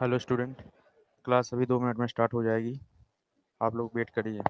Hello student, class अभी 2 minute में start हो जाएगी। आप लोग वेट करिए।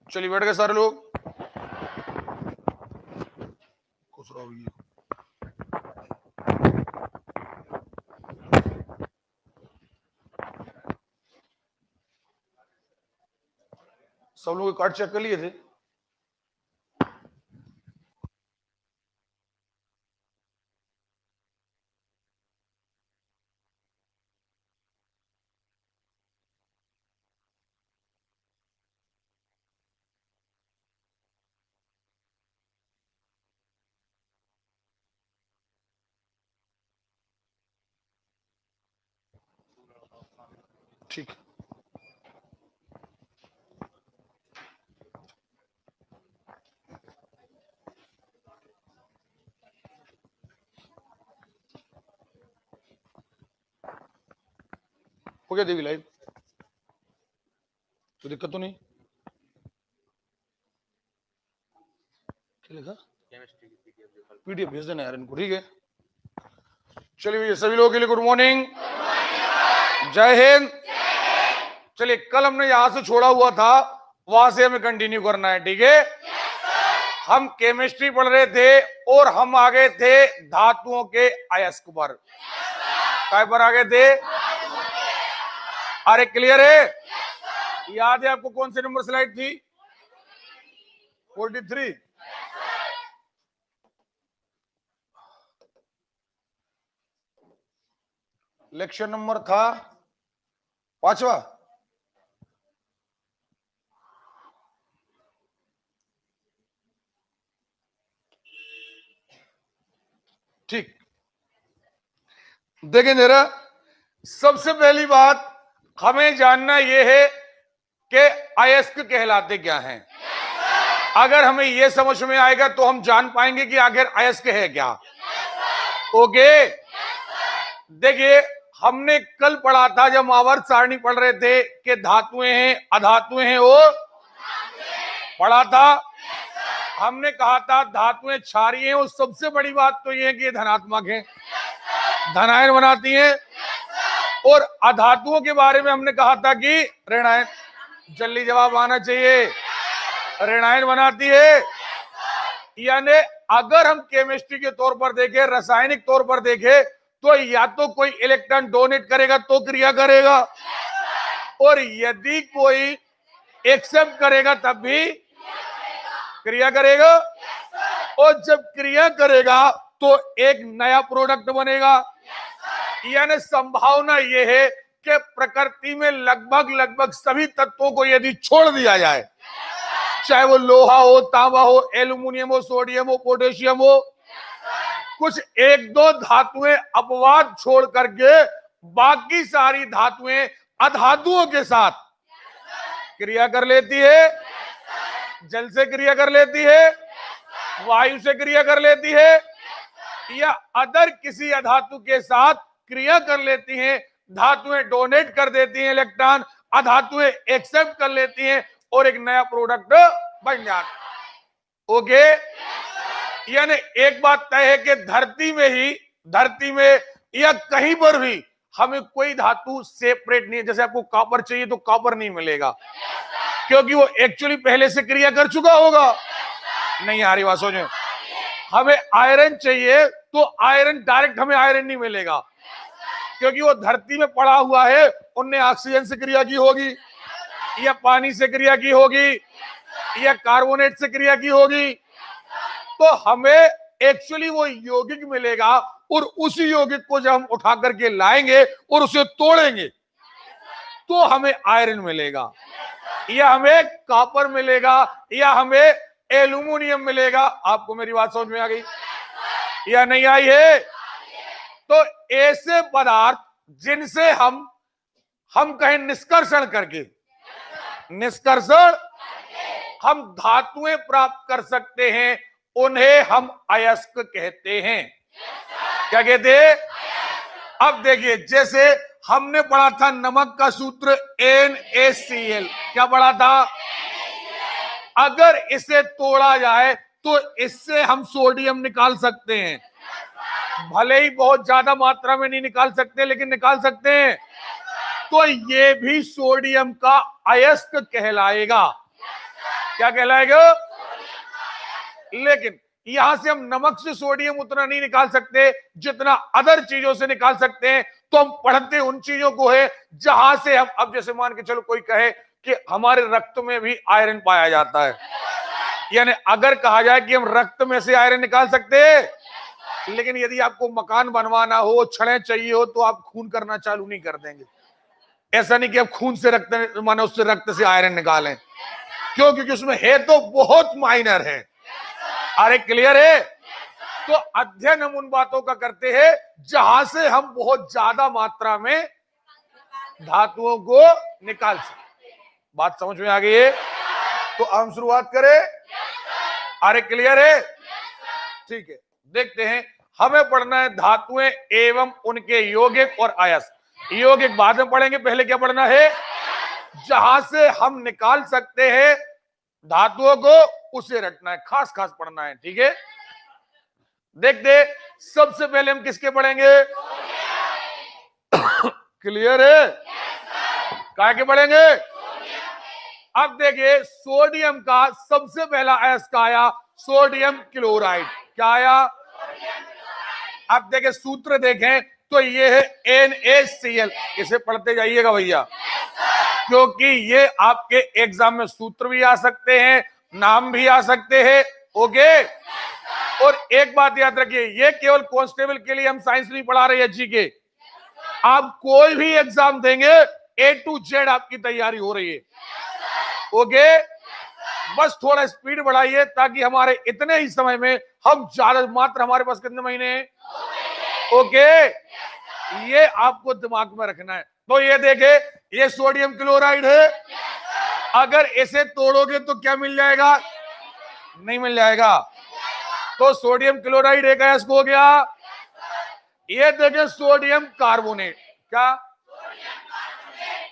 चलिए बैठ गए सारे लोग। खुश रहो। सब लोग कार्ड चेक कर लिए थे? ठीक। हो गया देवी लाइव? तो दिक्कत तो नहीं? क्या लिखा? पीडीएफ भेज देना यार इनको, ठीक है? चलिए भैया सभी लोगों के लिए गुड मॉर्निंग, जय हिंद। चलिए कल हमने यहां से छोड़ा हुआ था, वहां से हमें कंटिन्यू करना है, ठीक है? हम केमिस्ट्री पढ़ रहे थे और हम आ गए थे धातुओं के अयस्क पर। काय पर आ गए थे? अरे क्लियर है? याद है आपको कौन सी नंबर स्लाइड थी? 43। लेक्चर नंबर था 5वां। ठीक, देखें जरा, सबसे पहली बात हमें जानना यह है कि अयस्क कहलाते क्या हैं। अगर हमें यह समझ में आएगा तो हम जान पाएंगे कि आखिर अयस्क है क्या। ओके, देखिए हमने कल पढ़ा था जब आवर्त सारणी पढ़ रहे थे कि धातुएं हैं अधातुएं हैं और पढ़ा था। हमने कहा था धातुएं क्षारीय हैं और सबसे बड़ी बात तो यह है कि ये धनात्मक हैं, धनायन बनाती हैं। और अधातुओं के बारे में हमने कहा था कि ऋणायन, जल्दी जवाब आना चाहिए, ऋणायन बनाती है। यानी अगर हम केमिस्ट्री के तौर पर देखें, रासायनिक तौर पर देखें, तो या तो कोई इलेक्ट्रॉन डोनेट करेगा तो क्रिया करेगा, और यदि कोई एक्सेप्ट करेगा तब भी क्रिया करेगा। और जब क्रिया करेगा तो एक नया प्रोडक्ट बनेगा। यानी संभावना यह है कि प्रकृति में लगभग सभी तत्वों को यदि छोड़ दिया जाए, चाहे वो लोहा हो, तांबा हो, एल्यूमिनियम हो, सोडियम हो, पोटेशियम हो, कुछ एक दो धातुएं अपवाद छोड़ करके बाकी सारी धातुएं अधातुओं के साथ क्रिया कर लेती है, जल से क्रिया कर लेती है, वायु से क्रिया कर लेती है, या अदर किसी अधातु के साथ क्रिया कर लेती हैं। धातुएं डोनेट कर देती हैं इलेक्ट्रॉन, अधातुएं एक्सेप्ट कर लेती हैं और एक नया प्रोडक्ट बन जाता है। ओके, यानी एक बात तय है कि धरती में या कहीं पर भी हमें कोई धातु सेपरेट नहीं है। जैसे आपको कॉपर चाहिए तो कॉपर नहीं मिलेगा, क्योंकि वो एक्चुअली पहले से क्रिया कर चुका होगा। नहीं आ रही बात समझ में? हमें आयरन चाहिए तो आयरन डायरेक्ट हमें आयरन नहीं मिलेगा, क्योंकि वो धरती में पड़ा हुआ है। उनने ऑक्सीजन से क्रिया की होगी, या पानी से क्रिया की होगी, या कार्बोनेट से क्रिया की होगी। तो हमें एक्चुअली वो यौगिक मिलेगा, और उसी यौगिक को जब हम उठा करके लाएंगे और उसे तोड़ेंगे तो हमें आयरन मिलेगा, या हमें कॉपर मिलेगा, या हमें एल्यूमिनियम मिलेगा। आपको मेरी बात समझ में आ गई या नहीं आई है? तो ऐसे पदार्थ जिनसे हम कहें निष्कर्षण हम धातुएं प्राप्त कर सकते हैं, उन्हें हम अयस्क कहते हैं। क्या कहते हैं? अब देखिए, जैसे हमने पढ़ा था नमक का सूत्र NaCl, क्या पढ़ा था? अगर इसे तोड़ा जाए तो इससे हम सोडियम निकाल सकते हैं। भले ही बहुत ज्यादा मात्रा में नहीं निकाल सकते, लेकिन निकाल सकते हैं। तो ये भी सोडियम का अयस्क कहलाएगा। क्या कहलाएगा? लेकिन यहां से हम नमक से सोडियम उतना नहीं निकाल सकते जितना अदर चीजों से निकाल सकते हैं। तो हम पढ़ते उन चीजों को है जहां से हम, अब जैसे मान के चलो कोई कहे कि हमारे रक्त में भी आयरन पाया जाता है, यानी अगर कहा जाए कि हम रक्त में से आयरन निकाल सकते हैं, लेकिन यदि आपको मकान बनवाना हो, छड़ें चाहिए हो, तो आप खून करना चालू नहीं कर देंगे। ऐसा नहीं कि आप खून से रक्त माने उससे रक्त से आयरन निकालें, क्यों? क्योंकि उसमें है तो बहुत माइनर है। अरे क्लियर है? तो अध्ययन हम उन बातों का करते हैं जहां से हम बहुत ज्यादा मात्रा में धातुओं को निकाल सकते। बात समझ में आ गई है? तो हम शुरुआत करें। अरे क्लियर है? ठीक है, देखते हैं। हमें पढ़ना है धातुएं एवं उनके यौगिक और अयस्क। यौगिक बाद में पढ़ेंगे, पहले क्या पढ़ना है? जहां से हम निकाल सकते हैं धातुओं को, उसे रटना है, खास पढ़ना है। ठीक है, देखते सबसे पहले हम किसके पढ़ेंगे? क्लियर है? काय के पढ़ेंगे? अब देखिए, सोडियम का सबसे पहला अयस्क आया सोडियम क्लोराइड। क्या आया? अब देखिए सूत्र देखें तो ये है NaCl। इसे पढ़ते जाइएगा भैया, क्योंकि ये आपके एग्जाम में सूत्र भी आ सकते हैं, नाम भी आ सकते हैं। ओके, और एक बात याद रखिए, ये केवल कांस्टेबल के लिए हम साइंस नहीं पढ़ा रहे हैं, जीके। आप कोई भी एग्जाम देंगे, A to Z आपकी तैयारी हो रही है। ओके, बस थोड़ा स्पीड बढ़ाइए ताकि हमारे इतने ही समय में हम ज्यादा, मात्र हमारे पास कितने महीने हैं? ओके, ये आपको दिमाग में रखना है। तो ये देखे, ये सोडियम क्लोराइड है। अगर इसे तोड़ोगे तो क्या मिल जाएगा? नहीं मिल जाएगा। तो सोडियम क्लोराइड एक अयस्क हो गया। ये देखे सोडियम कार्बोनेट। क्या?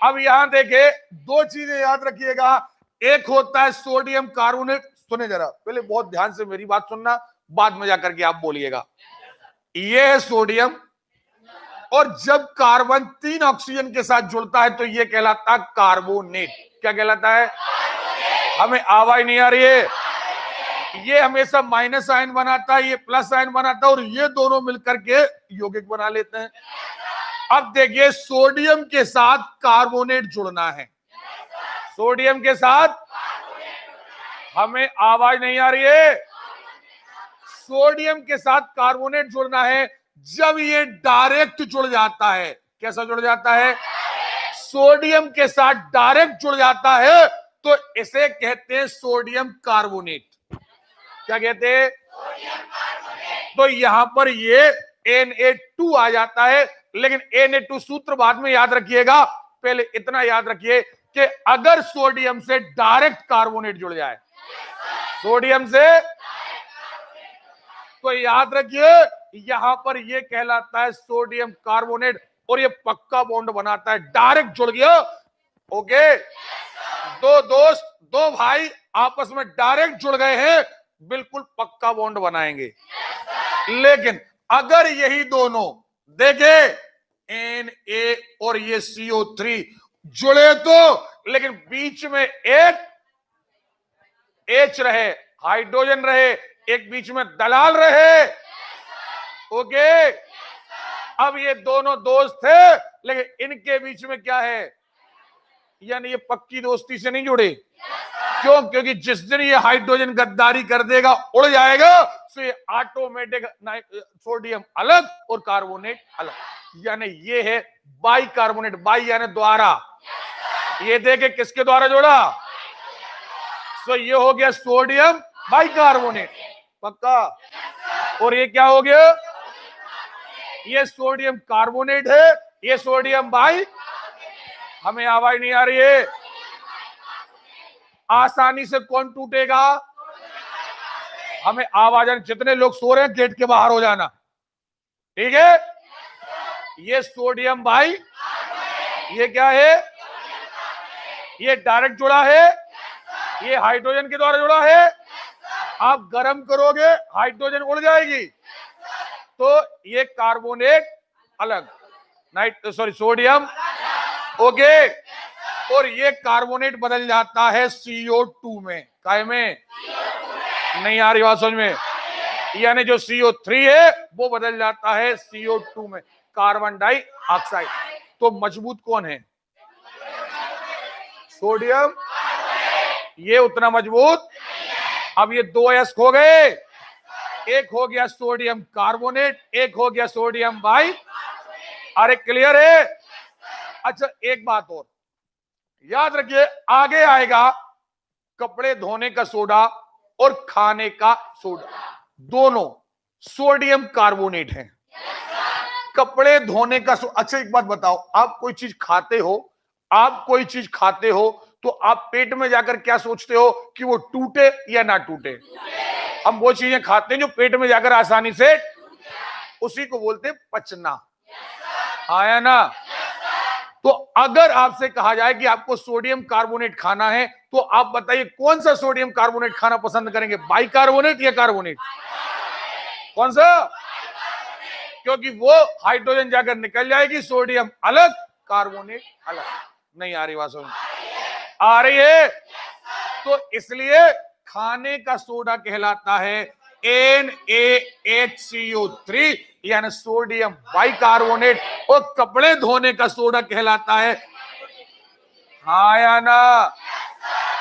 अब यहां देखे, दो चीजें याद रखिएगा। एक होता है सोडियम कार्बोनेट। सुने जरा, पहले बहुत ध्यान से मेरी बात सुनना, बाद में जाकर के आप बोलिएगा। ये है सोडियम, और जब कार्बन 3 ऑक्सीजन के साथ जुड़ता है तो ये कहलाता है कार्बोनेट। क्या कहलाता है? हमें आवाज नहीं आ रही है? ये हमेशा माइनस आयन बनाता है, ये प्लस आयन बनाता है, और ये दोनों मिलकर के यौगिक बना लेते हैं। अब देखिए, सोडियम के साथ कार्बोनेट जुड़ना है। सोडियम के साथ, हमें आवाज नहीं आ रही है? सोडियम के साथ कार्बोनेट जुड़ना है। जब ये डायरेक्ट जुड़ जाता है, कैसा जुड़ जाता है? सोडियम के साथ डायरेक्ट जुड़ जाता है तो इसे कहते हैं सोडियम कार्बोनेट। क्या कहते हैं? तो यहां पर ये Na2 आ जाता है, लेकिन Na2 सूत्र बाद में याद रखिएगा, पहले इतना याद रखिए कि अगर सोडियम से डायरेक्ट कार्बोनेट जुड़ जाए, सोडियम से, तो याद रखिए यहां पर ये कहलाता है सोडियम कार्बोनेट, और ये पक्का बॉन्ड बनाता है, डायरेक्ट जुड़ गया। ओके, दो दोस्त, दो भाई आपस में डायरेक्ट जुड़ गए हैं, बिल्कुल पक्का बॉन्ड बनाएंगे। लेकिन अगर यही दोनों देखे Na और ये CO3 जुड़े तो, लेकिन बीच में एक H रहे, हाइड्रोजन रहे, एक बीच में दलाल रहे। ओके, अब ये दोनों दोस्त थे, लेकिन इनके बीच में क्या है, यानी ये पक्की दोस्ती से नहीं जुड़े। क्यों? क्योंकि जिस दिन ये हाइड्रोजन गद्दारी कर देगा, उड़ जाएगा, तो ये ऑटोमेटिक सोडियम अलग और कार्बोनेट अलग, यानी ये है बाई कार्बोनेट, बाई यानी द्वारा। ये देखे किसके द्वारा जोड़ा, तो ये हो गया सोडियम बाई कार्बोनेट, पक्का। और ये क्या हो गया, ये सोडियम कार्बोनेट है, ये सोडियम बाई, हमें आवाज नहीं आ रही है, आसानी से कौन टूटेगा, हमें आवाज, जितने लोग सो रहे हैं गेट के बाहर हो जाना, ठीक है। ये सोडियम बाई, ये क्या है, ये डायरेक्ट जुड़ा है, ये हाइड्रोजन के द्वारा जुड़ा है। आप गर्म करोगे हाइड्रोजन उड़ जाएगी, तो ये कार्बोनेट अलग, सोडियम, ओके, और ये कार्बोनेट बदल जाता है CO2 में, काय में, नहीं आ रही बात समझ में, यानी जो CO3 है वो बदल जाता है CO2 में, कार्बन डाइऑक्साइड। तो मजबूत कौन है, सोडियम, ये उतना मजबूत। अब ये दो S हो गए, एक हो गया सोडियम कार्बोनेट, एक हो गया सोडियम बाई, अरे क्लियर है। अच्छा एक बात और याद रखिए, आगे आएगा कपड़े धोने का सोडा और खाने का सोडा, दोनों सोडियम कार्बोनेट हैं। कपड़े धोने का अच्छा एक बात बताओ, आप कोई चीज खाते हो, आप कोई चीज खाते हो तो आप पेट में जाकर क्या सोचते हो कि वो टूटे या ना टूटे। हम वो चीजें खाते हैं जो पेट में जाकर आसानी से, उसी को बोलते हैं पचना, आया ना। तो अगर आपसे कहा जाए कि आपको सोडियम कार्बोनेट खाना है, तो आप बताइए कौन सा सोडियम कार्बोनेट खाना पसंद करेंगे, बाइकार्बोनेट या कार्बोनेट, कौन सा, क्योंकि वो हाइड्रोजन जाकर निकल जाएगी, सोडियम अलग कार्बोनेट अलग। नहीं आ रही बात समझ, आ रही है। तो इसलिए खाने का सोडा कहलाता है NaHCO3 यानी सोडियम बाइकार्बोनेट, और कपड़े धोने का सोडा कहलाता है, हाँ या ना,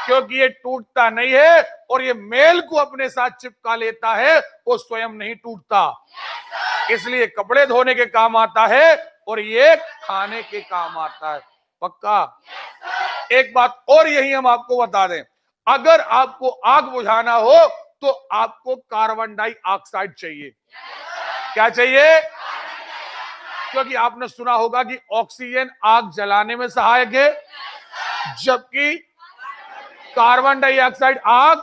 क्योंकि ये टूटता नहीं है और ये मेल को अपने साथ चिपका लेता है, वो स्वयं नहीं टूटता, इसलिए कपड़े धोने के काम आता है और ये खाने के काम आता है, पक्का। एक बात और यही हम आपको बता दें, अगर आपको आग बुझाना हो तो आपको कार्बन डाइऑक्साइड चाहिए। क्या चाहिए, क्योंकि आपने सुना होगा कि ऑक्सीजन आग जलाने में सहायक है, जबकि कार्बन डाइऑक्साइड आग,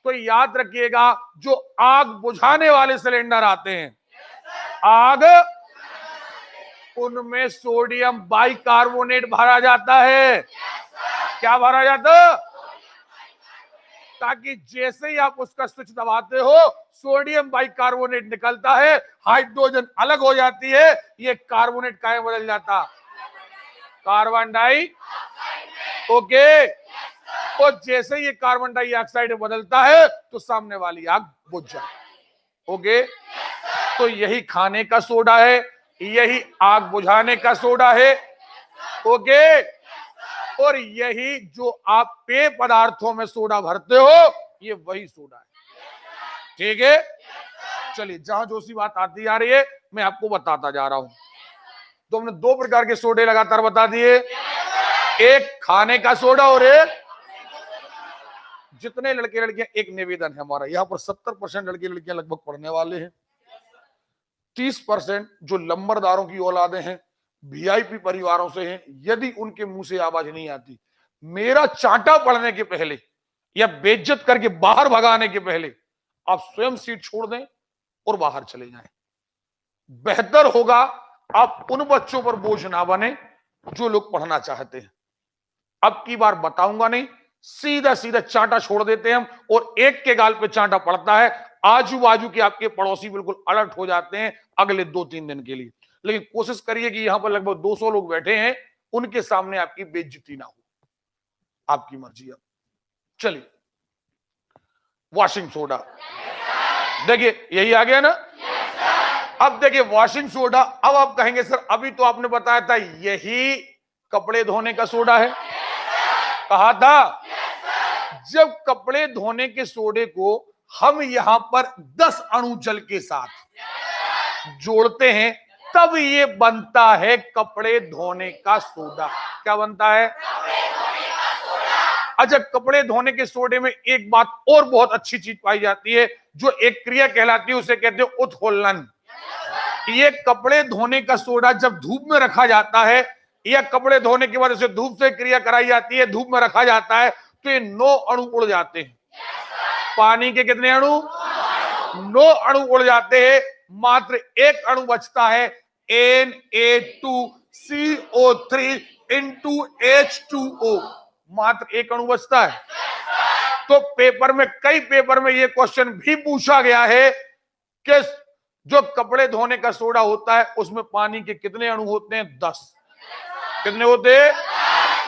तो याद रखिएगा जो आग बुझाने वाले सिलेंडर आते हैं, आग, उनमें सोडियम बाइकार्बोनेट भरा जाता है। क्या भरा जाता, ताकि जैसे ही आप उसका स्विच दबाते हो सोडियम बाइकार्बोनेट निकलता है, हाइड्रोजन अलग हो जाती है, ये कार्बोनेट काहे बदल जाता, कार्बन डाई, ओके। तो जैसे ही ये कार्बन डाइऑक्साइड बदलता है तो सामने वाली आग बुझ जाए, ओके। तो यही खाने का सोडा है, यही आग बुझाने का सोडा है, ओके। और यही जो आप पेय पदार्थों में सोडा भरते हो, ये वही सोडा है, ठीक है। चलिए जहां जो सी बात आती आ रही है मैं आपको बताता जा रहा हूं। तो हमने दो प्रकार के सोडे लगातार बता दिए, एक खाने का सोडा और एक, जितने लड़के लड़कियां, एक निवेदन है हमारा, यहां पर 70% लड़के लड़कियां लगभग पढ़ने वाले हैं, 30% जो लंबरदारों की औलादें हैं, वीआईपी परिवारों से हैं, यदि उनके मुंह से आवाज नहीं आती, मेरा चांटा पड़ने के पहले या बेइज्जत करके बाहर भगाने के पहले आप स्वयं सीट छोड़ दें और बाहर चले जाएं। बेहतर होगा आप उन बच्चों पर बोझ ना बने जो लोग पढ़ना चाहते हैं। अब की बार बताऊंगा नहीं, सीधा सीधा चांटा छोड़ देते हैं हम, और एक के गाल पे चांटा पड़ता है, आजू बाजू के आपके पड़ोसी बिल्कुल अलर्ट हो जाते हैं अगले 2-3 दिन के लिए। लेकिन कोशिश करिए कि यहां पर लगभग 200 लोग बैठे हैं, उनके सामने आपकी बेइज्जती ना हो। आपकी मर्जी। अब चलिए, वॉशिंग सोडा, देखिए यही आ गया ना। अब देखिए वॉशिंग सोडा, अब आप कहेंगे सर अभी तो आपने बताया था यही कपड़े धोने का सोडा है, कहा था। जब कपड़े धोने के सोडे को हम यहां पर 10 अणु जल के साथ जोड़ते हैं, तब ये बनता है कपड़े धोने का सोडा। क्या बनता है? अच्छा, कपड़े धोने के सोडे में एक बात और बहुत अच्छी चीज पाई जाती है, जो एक क्रिया कहलाती है, उसे कहते हैं उत्खोलन। ये कपड़े धोने का सोडा जब धूप में रखा जाता है, या कपड़े धोने के बाद उसे धूप से क्रिया कराई जाती है, धूप में रखा जाता है, तो ये 9 अणु उड़ जाते हैं। पानी के कितने अणु? 9 अणु उड़ जाते हैं। मात्र एक अणु बचता है, Na2CO3 into H2O। मात्र एक अणु बचता है। तो पेपर में, कई पेपर में यह क्वेश्चन भी पूछा गया है कि जो कपड़े धोने का सोडा होता है उसमें पानी के कितने अणु होते हैं? 10। कितने होते हैं?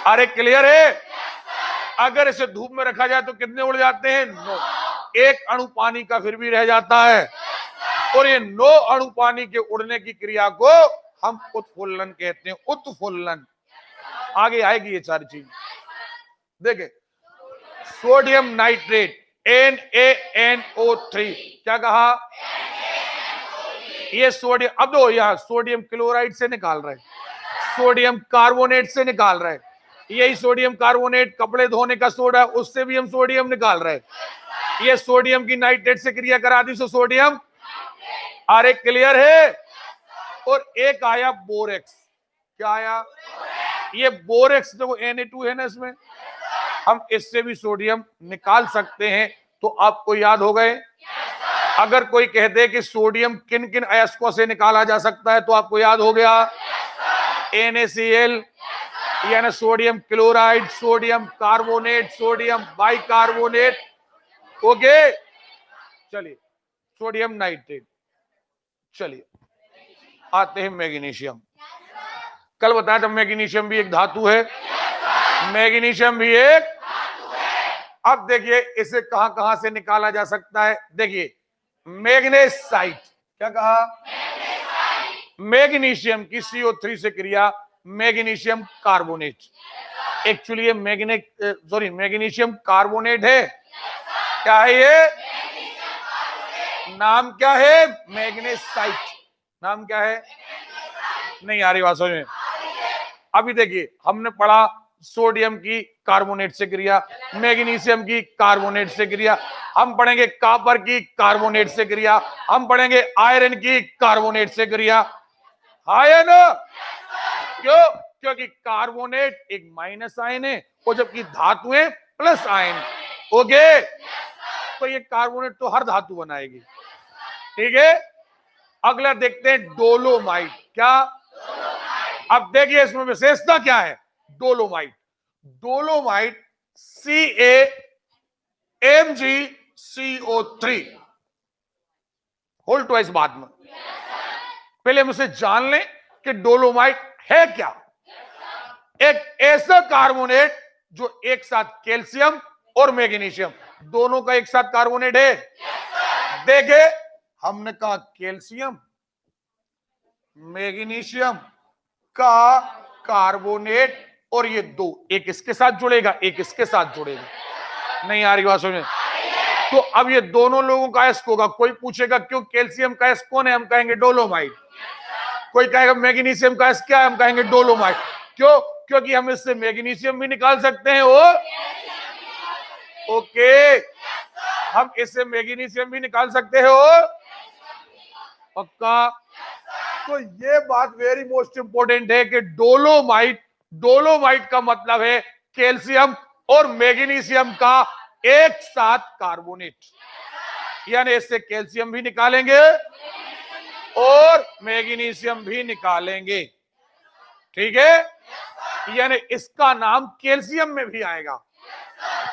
अरे क्लियर है? अगर इसे धूप में रखा जाए तो कितने उड़ जाते हैं? 9। एक अणु पानी का फिर भी रह जाता है, और ये 9 अणु पानी के उड़ने की क्रिया को हम उत्फुल्लन कहते हैं। उत्फुल्लन। आगे आएगी ये सारी चीज। देखें, सोडियम नाइट्रेट NaNO3, क्या कहा? ये सोडियम, अब दो यहां सोडियम क्लोराइड से निकाल रहे, सोडियम कार्बोनेट से निकाल रहे, यही सोडियम कार्बोनेट कपड़े धोने का सोडा, उससे भी हम सोडियम निकाल रहे। ये सोडियम की नाइट्रेट से क्रिया करा दी, सो सोडियम। अरे क्लियर है? और एक आया बोरेक्स। क्या आया? ये बोरेक्स, देखो Na2 है ना इसमें, हम इससे भी सोडियम निकाल सकते हैं। तो आपको याद हो गए? अगर कोई कहते कि सोडियम किन किन अयस्कों से निकाला जा सकता है, तो आपको याद हो गया। NaCl, यानी sodium chloride, sodium carbonate, sodium bicarbonate. Okay, चलिए सोडियम नाइट्रेट। चलिए आते हैं मैग्नीशियम। कल बताया था मैग्नीशियम भी एक धातु है। मैग्नीशियम भी एक धातु है। अब देखिए इसे कहां कहां से निकाला जा सकता है। देखिए मैग्नेसाइट, क्या कहा? मैग्नीशियम की CO3 से क्रिया मैग्नीशियम कार्बोनेट। एक्चुअली ये मैग्नीशियम कार्बोनेट है। क्या है ये? नाम क्या है? मैग्नेसाइट। नाम क्या है? नहीं आ रही बात समझ में? अभी देखिए हमने पढ़ा सोडियम की कार्बोनेट से क्रिया, मैग्नीशियम की कार्बोनेट से क्रिया, हम पढ़ेंगे कॉपर की कार्बोनेट से क्रिया, हम पढ़ेंगे आयरन की कार्बोनेट से क्रिया। है ना? क्यों? क्योंकि कार्बोनेट एक माइनस आयन है, और जबकि धातुएं प्लस आयन। ओके, तो ये कार्बोनेट तो हर धातु बनाएगी। ठीक है, अगला देखते हैं डोलोमाइट। क्या? अब देखिए इसमें विशेषता क्या है। Dolomite, dolomite CaMgCO3। Hold twice बाद में, पहले हम उसे जान लें कि डोलोमाइट है क्या। एक ऐसा कार्बोनेट जो एक साथ कैल्शियम और मैग्नीशियम दोनों का एक साथ कार्बोनेट है। देखे, हमने कहा कैल्शियम मैग्नीशियम का कार्बोनेट, और ये दो, एक इसके साथ जुड़ेगा, एक इसके साथ जुड़ेगा। नहीं आ रही बात समझ में? तो अब ये दोनों लोगों का एस्क होगा। कोई पूछेगा क्यों कैल्शियम का एस्क कौन है, हम कहेंगे डोलोमाइट। कोई कहेगा मैग्नीशियम का एस्क क्या है, हम कहेंगे डोलोमाइट। क्यों? क्योंकि हम इससे मैग्नीशियम भी निकाल सकते हैं। ओके, हम इससे मैग्नीशियम भी निकाल सकते हो। पक्का? तो ये बात वेरी मोस्ट इंपोर्टेंट है कि डोलोमाइट का मतलब है कैल्शियम और मैग्नीशियम का एक साथ कार्बोनेट, यानी इससे कैल्शियम भी निकालेंगे और मैग्नीशियम भी निकालेंगे, ठीक है। यानी इसका नाम कैल्शियम में भी आएगा,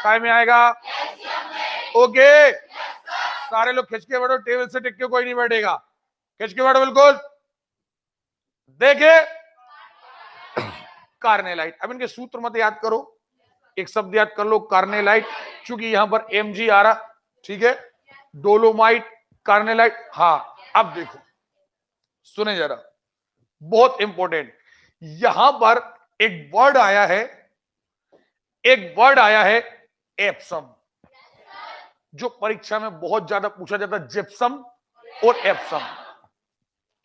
काय में आएगा, ओके। सारे लोग खिंच के बैठो, टेबल से टिक के कोई नहीं बैठेगा, खिंच के बैठो बिल्कुल। देखिए कार्नेलाइट, अब इनके सूत्र मत याद करो, एक शब्द याद कर लो कार्नेलाइट, क्योंकि यहां पर Mg आ रहा, ठीक है। डोलोमाइट, कार्नेलाइट, हाँ। अब देखो सुने जरा, बहुत इंपॉर्टेंट, यहां पर एक वर्ड आया है एप्सम, जो परीक्षा में बहुत ज्यादा पूछा जाता है, जिप्सम और एप्सम।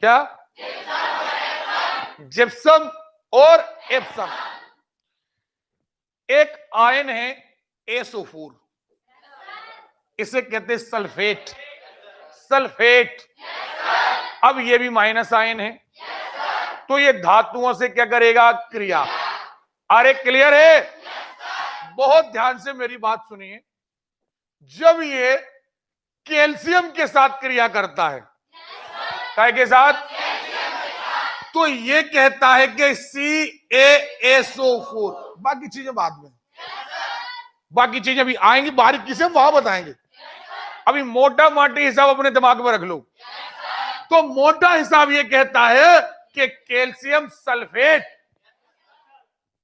क्या? जिप्सम और एप्सम। एक आयन है SO4, इसे कहते हैं सल्फेट। अब ये भी माइनस आयन है, तो ये धातुओं से क्या करेगा, क्रिया। अरे क्लियर है? बहुत ध्यान से मेरी बात सुनिए, जब ये कैल्शियम के साथ क्रिया करता है, काय के साथ, तो ये कहता है कि CaSO4। बाकी चीजें बाद में, बाकी चीजें अभी आएंगी बारीकी से, वहां बताएंगे। अभी मोटा माटी हिसाब अपने दिमाग में रख लो। तो मोटा हिसाब ये कहता है कि कैल्शियम सल्फेट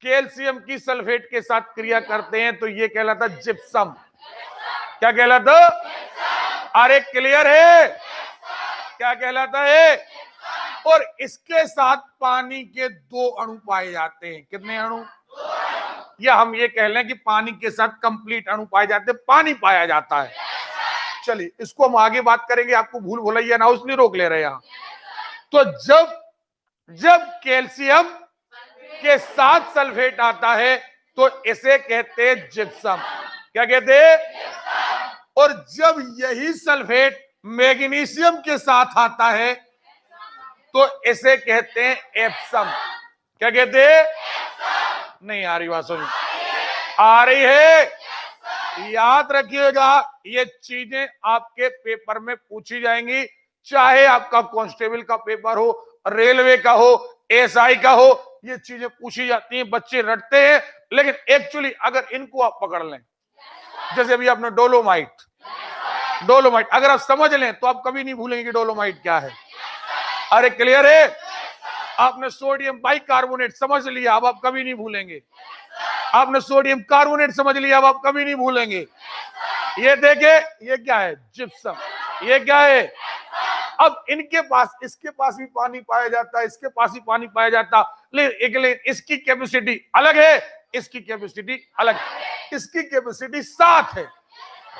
कैल्शियम की सल्फेट के साथ क्रिया करते हैं, तो ये कहलाता जिप्सम। क्या कहलाता? अरे क्लियर है? क्या कहलाता है? और इसके साथ पानी के 2 अणु पाए जाते हैं। कितने अणु? या हम ये कह लें कि पानी के साथ कंप्लीट अणु पाए जाते हैं, पानी पाया जाता है। चलिए इसको हम आगे बात करेंगे, आपको भूल भुलैया ना हो इसलिए रोक ले रहे हैं यहां। तो जब कैल्शियम के साथ सल्फेट आता है तो इसे कहते हैं जिप्सम। क्या कहते हैं? और जब यही सल्फेट मैग्नीशियम के साथ आता है तो इसे कहते हैं एप्सम। क्या कहते हैं? नहीं आ रही बात, सुन आ रही है? याद रखिएगा, ये चीजें आपके पेपर में पूछी जाएंगी, चाहे आपका कांस्टेबल का पेपर हो, रेलवे का हो, SI का हो, ये चीजें पूछी जाती हैं। बच्चे रटते हैं, लेकिन एक्चुअली अगर इनको आप पकड़ लें, जैसे अभी आपने डोलोमाइट अगर आप समझ लें तो आप कभी नहीं भूलेंगे कि डोलोमाइट क्या है। अरे क्लियर है? आपने सोडियम बाइकार्बोनेट समझ लिया, अब आप कभी नहीं भूलेंगे। आपने सोडियम कार्बोनेट समझ लिया, अब आप कभी नहीं भूलेंगे। ये देखे, ये क्या है? जिप्सम। ये क्या है? अब इनके पास, इसके पास भी पानी पाया जाता है, इसके पास भी पानी पाया जाता, लेकिन इसकी कैपेसिटी अलग है, इसकी कैपेसिटी अलग है। इसकी कैपेसिटी 7 है।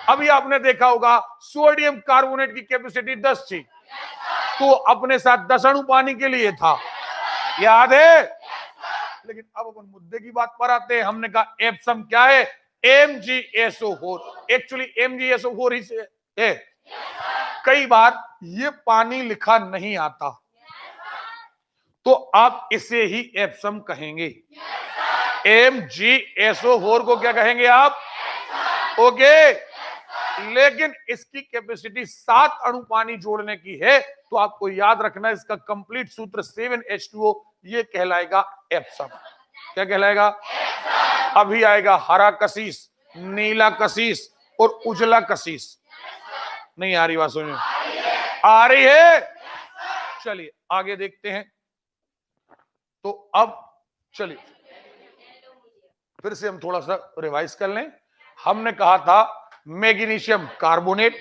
अभी आपने देखा होगा सोडियम कार्बोनेट की कैपेसिटी 10 थी, तो अपने साथ 10 अणु पानी के लिए था, याद है? लेकिन अब अपन मुद्दे की बात पर आते हैं। हमने कहा एप्सम क्या है? MgSO4। एक्चुअली MgSO4 ही से है। कई बार ये पानी लिखा नहीं आता, तो आप इसे ही एप्सम कहेंगे। MgSO4 को क्या कहेंगे आप? ओके। लेकिन इसकी कैपेसिटी 7 अणु पानी जोड़ने की है, तो आपको याद रखना इसका कंप्लीट सूत्र 7H2O, ये कहलाएगा एप्सम। क्या कहलाएगा? अभी आएगा हरा कशीस, नीला कशीस और उजला कशीस। नहीं आ रही बात? सुनिए, आ रही है? चलिए आगे देखते हैं। तो अब चलिए फिर से हम थोड़ा सा रिवाइज कर लें। हमने कहा था मैग्नीशियम कार्बोनेट,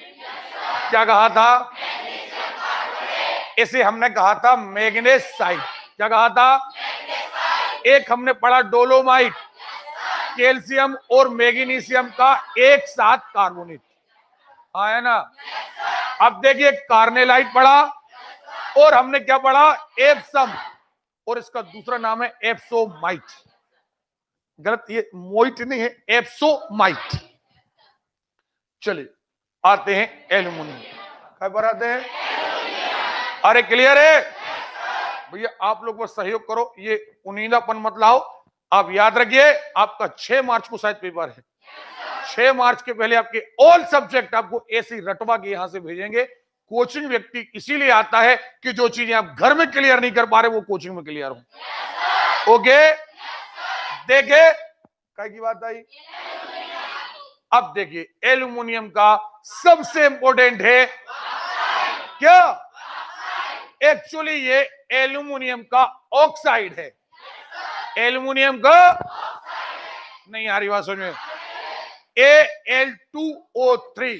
क्या कहा था? इसे हमने कहा था मैग्नेसाइट। क्या कहा था? एक हमने पढ़ा डोलोमाइट, कैल्शियम और मैग्नीशियम का एक साथ कार्बोनेट, आया ना? अब देखिए कार्नेलाइट पढ़ा, और हमने क्या पढ़ा? एप्सम, और इसका दूसरा नाम है एप्सोमाइट। गलत, ये मोइट नहीं है, एप्सोमाइट। चलिए आते हैं एल्युमिनियम। क्या पर आते हैं? अरे क्लियर है? भैया आप लोग बस सहयोग करो, ये उनींदापन मत लाओ। आप याद रखिए आपका 6 मार्च को शायद पेपर है। 6 मार्च के पहले आपके ऑल सब्जेक्ट आपको ऐसी रटवा के यहां से भेजेंगे। कोचिंग व्यक्ति इसीलिए आता है कि जो चीजें आप घर में क्लियर नहीं कर पा रहे वो कोचिंग में क्लियर हो। ओके, देखिए काय की बात आई। अब देखिए एल्यूमिनियम का सबसे इंपॉर्टेंट है क्या? एक्चुअली ये एल्यूमिनियम का ऑक्साइड है। एल्यूमिनियम का नहीं आ रही बात समझ में। Al2O3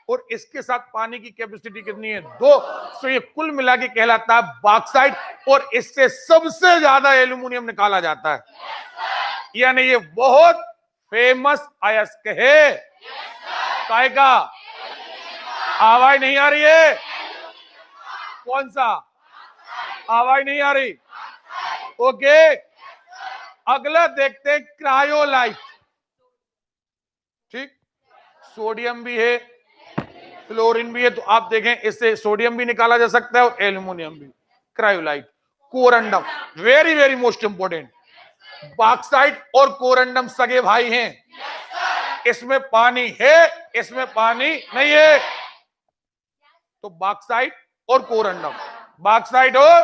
और इसके साथ पानी की कैपेसिटी कितनी है? 2। तो ये कुल मिला के कहलाता है बॉक्साइट और इससे सबसे ज्यादा एल्यूमिनियम निकाला जाता है। यानी ये बहुत फेमस अयस्क है। काय का? आवाज नहीं आ रही है? कौन सा? आवाज नहीं आ रही? ओके, अगला देखते हैं क्रायोलाइट। ठीक, सोडियम भी है, फ्लोरीन भी है, तो आप देखें इससे सोडियम भी निकाला जा सकता है और एल्यूमिनियम भी। Cryolite, corundum, very very most important. Bauxite और कोरंडम सगे भाई हैं। इसमें पानी है, इसमें पानी नहीं है। तो बॉक्साइट और कोरंडम, बॉक्साइट और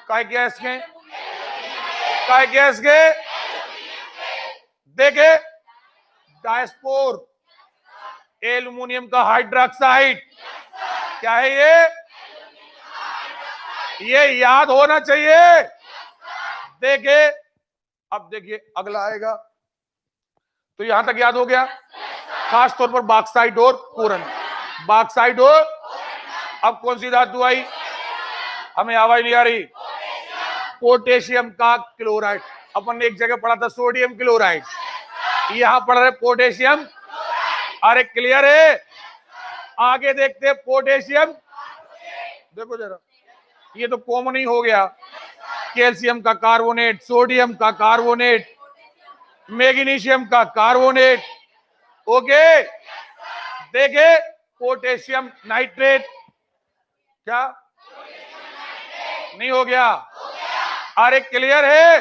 काय गैस के, काय गैस के। देखे डायस्पोर, एल्यूमिनियम का हाइड्रोक्साइड। क्या है ये याद होना चाहिए। देखे, अब देखिए अगला आएगा। तो यहां तक याद हो गया, खास तौर पर बॉक्साइट और कोरंडम। बॉक्साइट और अब कौन सी धातु आई? हमें आवाज नहीं आ रही। पोटेशियम का क्लोराइड। अपन ने एक जगह पढ़ा था सोडियम क्लोराइड, यहां पढ़ रहे पोटेशियम। अरे क्लियर है? आगे देखते हैं पोटेशियम। देखो जरा, ये तो कॉमन ही हो गया। कैल्शियम का कार्बोनेट, सोडियम का कार्बोनेट, मैग्नीशियम का कार्बोनेट। ओके, देखे पोटेशियम नाइट्रेट। क्या नहीं हो गया? अरे क्लियर है?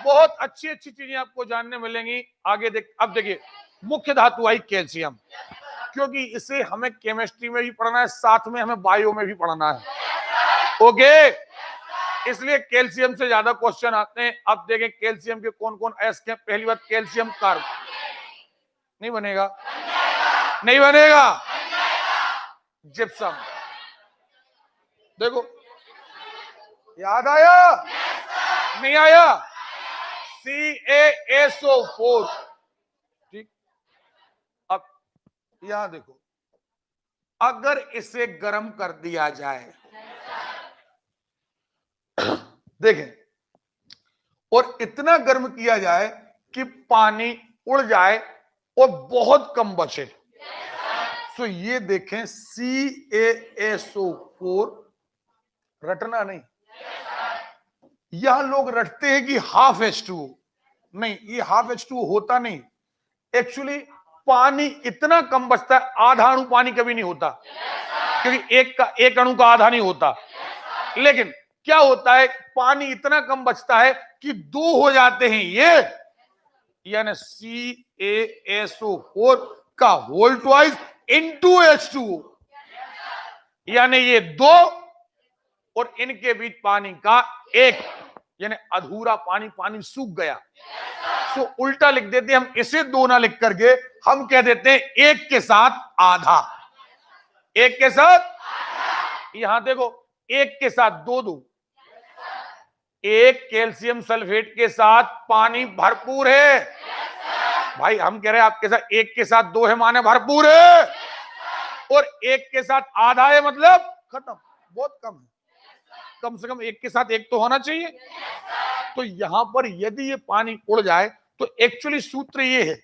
बहुत अच्छी अच्छी चीजें आपको जानने मिलेंगी आगे। अब देखिए मुख्य धातु आई कैल्शियम, क्योंकि इसे हमें केमिस्ट्री में भी पढ़ना है, साथ में हमें बायो में भी पढ़ना है। ओके, इसलिए कैल्शियम से ज्यादा क्वेश्चन आते हैं। अब देखें कैल्शियम के कौन कौन अयस्क हैं। पहली बात कैल्शियम कार्ब, नहीं बनेगा, नहीं बनेगा। जिप्सम, देखो याद आया? नहीं आया? CaSO4। ठीक, अब यहां देखो, अगर इसे गर्म कर दिया जाए, देखें, और इतना गर्म किया जाए कि पानी उड़ जाए और बहुत कम बचे, तो ये देखें CaSO4, रटना नहीं। यहां लोग रटते हैं कि हाफ H2O, नहीं, ये हाफ H2O होता नहीं। एक्चुअली पानी इतना कम बचता है, आधा अणु पानी कभी नहीं होता, क्योंकि एक अणु का आधा नहीं होता। लेकिन क्या होता है, पानी इतना कम बचता है कि 2 हो जाते हैं ये, यानी CaSO4 का होल ट्वाइस इनटू H2O, यानी ये 2 और इनके बीच पानी का 1, यानी अधूरा पानी, पानी सूख गया। तो उल्टा लिख देते हैं हम, इसे 2 ना लिख करके हम कह देते हैं 1 के साथ आधा। 1 के साथ, यहां देखो 1 के साथ 2, 1 कैल्शियम सल्फेट के साथ पानी भरपूर है। भाई हम कह रहे हैं आपके साथ 1 के साथ 2 है, माने भरपूर है, और 1 के साथ आधा है मतलब खत्म, बहुत कम है। कम से कम 1 के साथ 1 तो होना चाहिए। तो यहां पर यदि ये पानी उड़ जाए तो एक्चुअली सूत्र ये है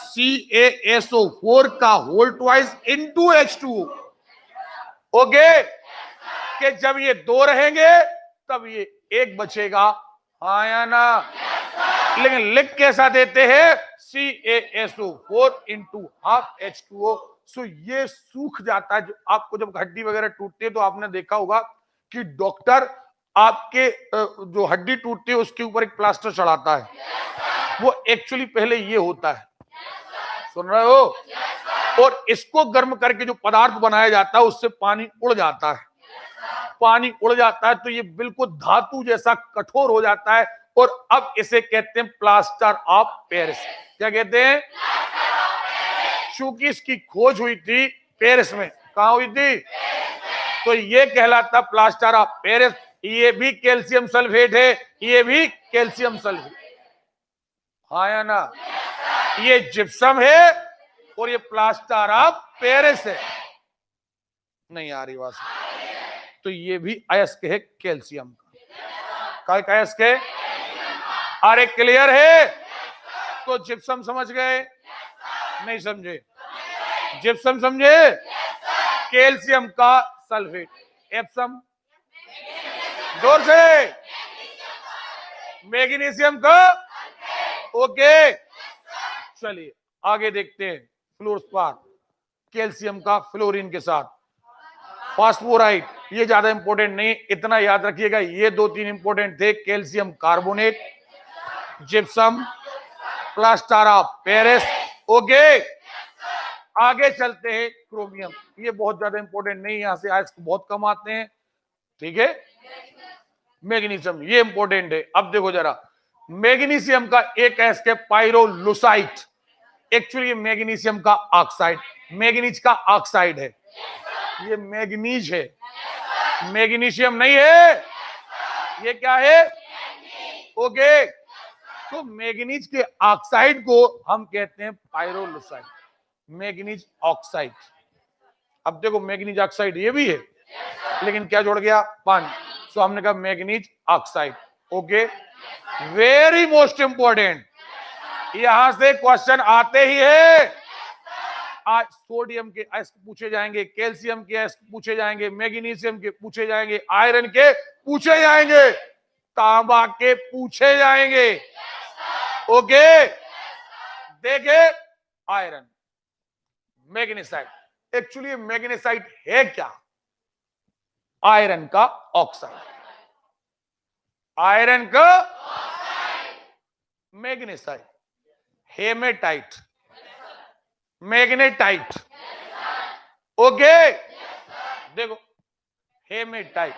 CaSO4 का whole twice into H2O। Okay, कि जब ये 2 रहेंगे तब ये 1 बचेगा, हाँ या ना? लेकिन लिख कैसा देते हैं? CaSO4 into half H2O। सो ये सूख जाता है। जो आपको जब हड्डी वगैरह टूटती है तो आपने देखा होगा कि डॉक्टर आपके जो हड्डी टूटती है उसके ऊपर एक प्लास्टर चढ़ाता है, वो एक्चुअली पहले ये होता है, सुन रहे हो? और इसको गर्म करके जो पदार्थ बनाया जाता है उससे पानी उड़ जाता है, पानी उड़ जाता है तो ये बिल्कुल धातु जैसा कठोर हो जाता है, और अब इसे कहते हैं प्लास्टर ऑफ पेरिस। क्या कहते हैं? चूंकि इसकी खोज हुई थी पेरिस में, कहां हुई थी? तो ये कहलाता प्लास्टर ऑफ पेरिस। ये भी कैल्शियम सल्फेट है, ये भी कैल्शियम सल्फेट, हाँ या ना? ये जिप्सम है और ये प्लास्टर ऑफ पेरिस है। नहीं आ रही बात? तो ये भी अयस्क है कैल्शियम का, क्या अयस्क है? अरे क्लियर है? तो जिप्सम समझ गए? नहीं समझे? जिप्सम समझे? कैल्शियम का सल्फेट, एप्सम जोर से, मैग्नीशियम का, ओके। चलिए आगे देखते हैं, फ्लोरस्पार कैल्शियम का फ्लोरीन के साथ, फास्फोराइड ये ज्यादा इंपॉर्टेंट नहीं, इतना याद रखिएगा ये 2-3 इंपॉर्टेंट थे, calcium carbonate, gypsum, plaster of Paris, okay. आगे चलते हैं, क्रोमियम, ये बहुत ज्यादा इंपॉर्टेंट नहीं, यहां से आयस्क बहुत कम आते हैं, ठीक है। मैग्नीशियम ये इंपॉर्टेंट है। अब देखो जरा, मैग्नीशियम का एक अयस्क है पाइरोलुसाइट, एक्चुअली मैग्नीशियम का ऑक्साइड, मैग्नीज का ऑक्साइड है, ये मैग्नीज है, मैग्नीशियम नहीं है, ये क्या है? ओके। तो मैग्नीज के ऑक्साइड को हम कहते हैं पाइरोलुसाइट, मैग्नीज ऑक्साइड। अब देखो मैग्नीज ऑक्साइड ये भी है, लेकिन क्या जोड़ गया? पानी, सो हमने कहा manganese oxide, okay. Very most important, यहां से क्वेश्चन आते ही है। आज सोडियम के अयस्क पूछे जाएंगे, कैल्शियम के अयस्क पूछे जाएंगे, मैग्नीशियम के पूछे जाएंगे, आयरन के पूछे जाएंगे, तांबा के पूछे जाएंगे, ओके। देखे, आयरन, मैग्नेसाइट, एक्चुअली मैग्नेसाइट है क्या? आयरन का ऑक्साइड, आयरन का मैग्नेसाइट, हेमेटाइट, मैग्नेटाइट, ओके। देखो हेमेटाइट,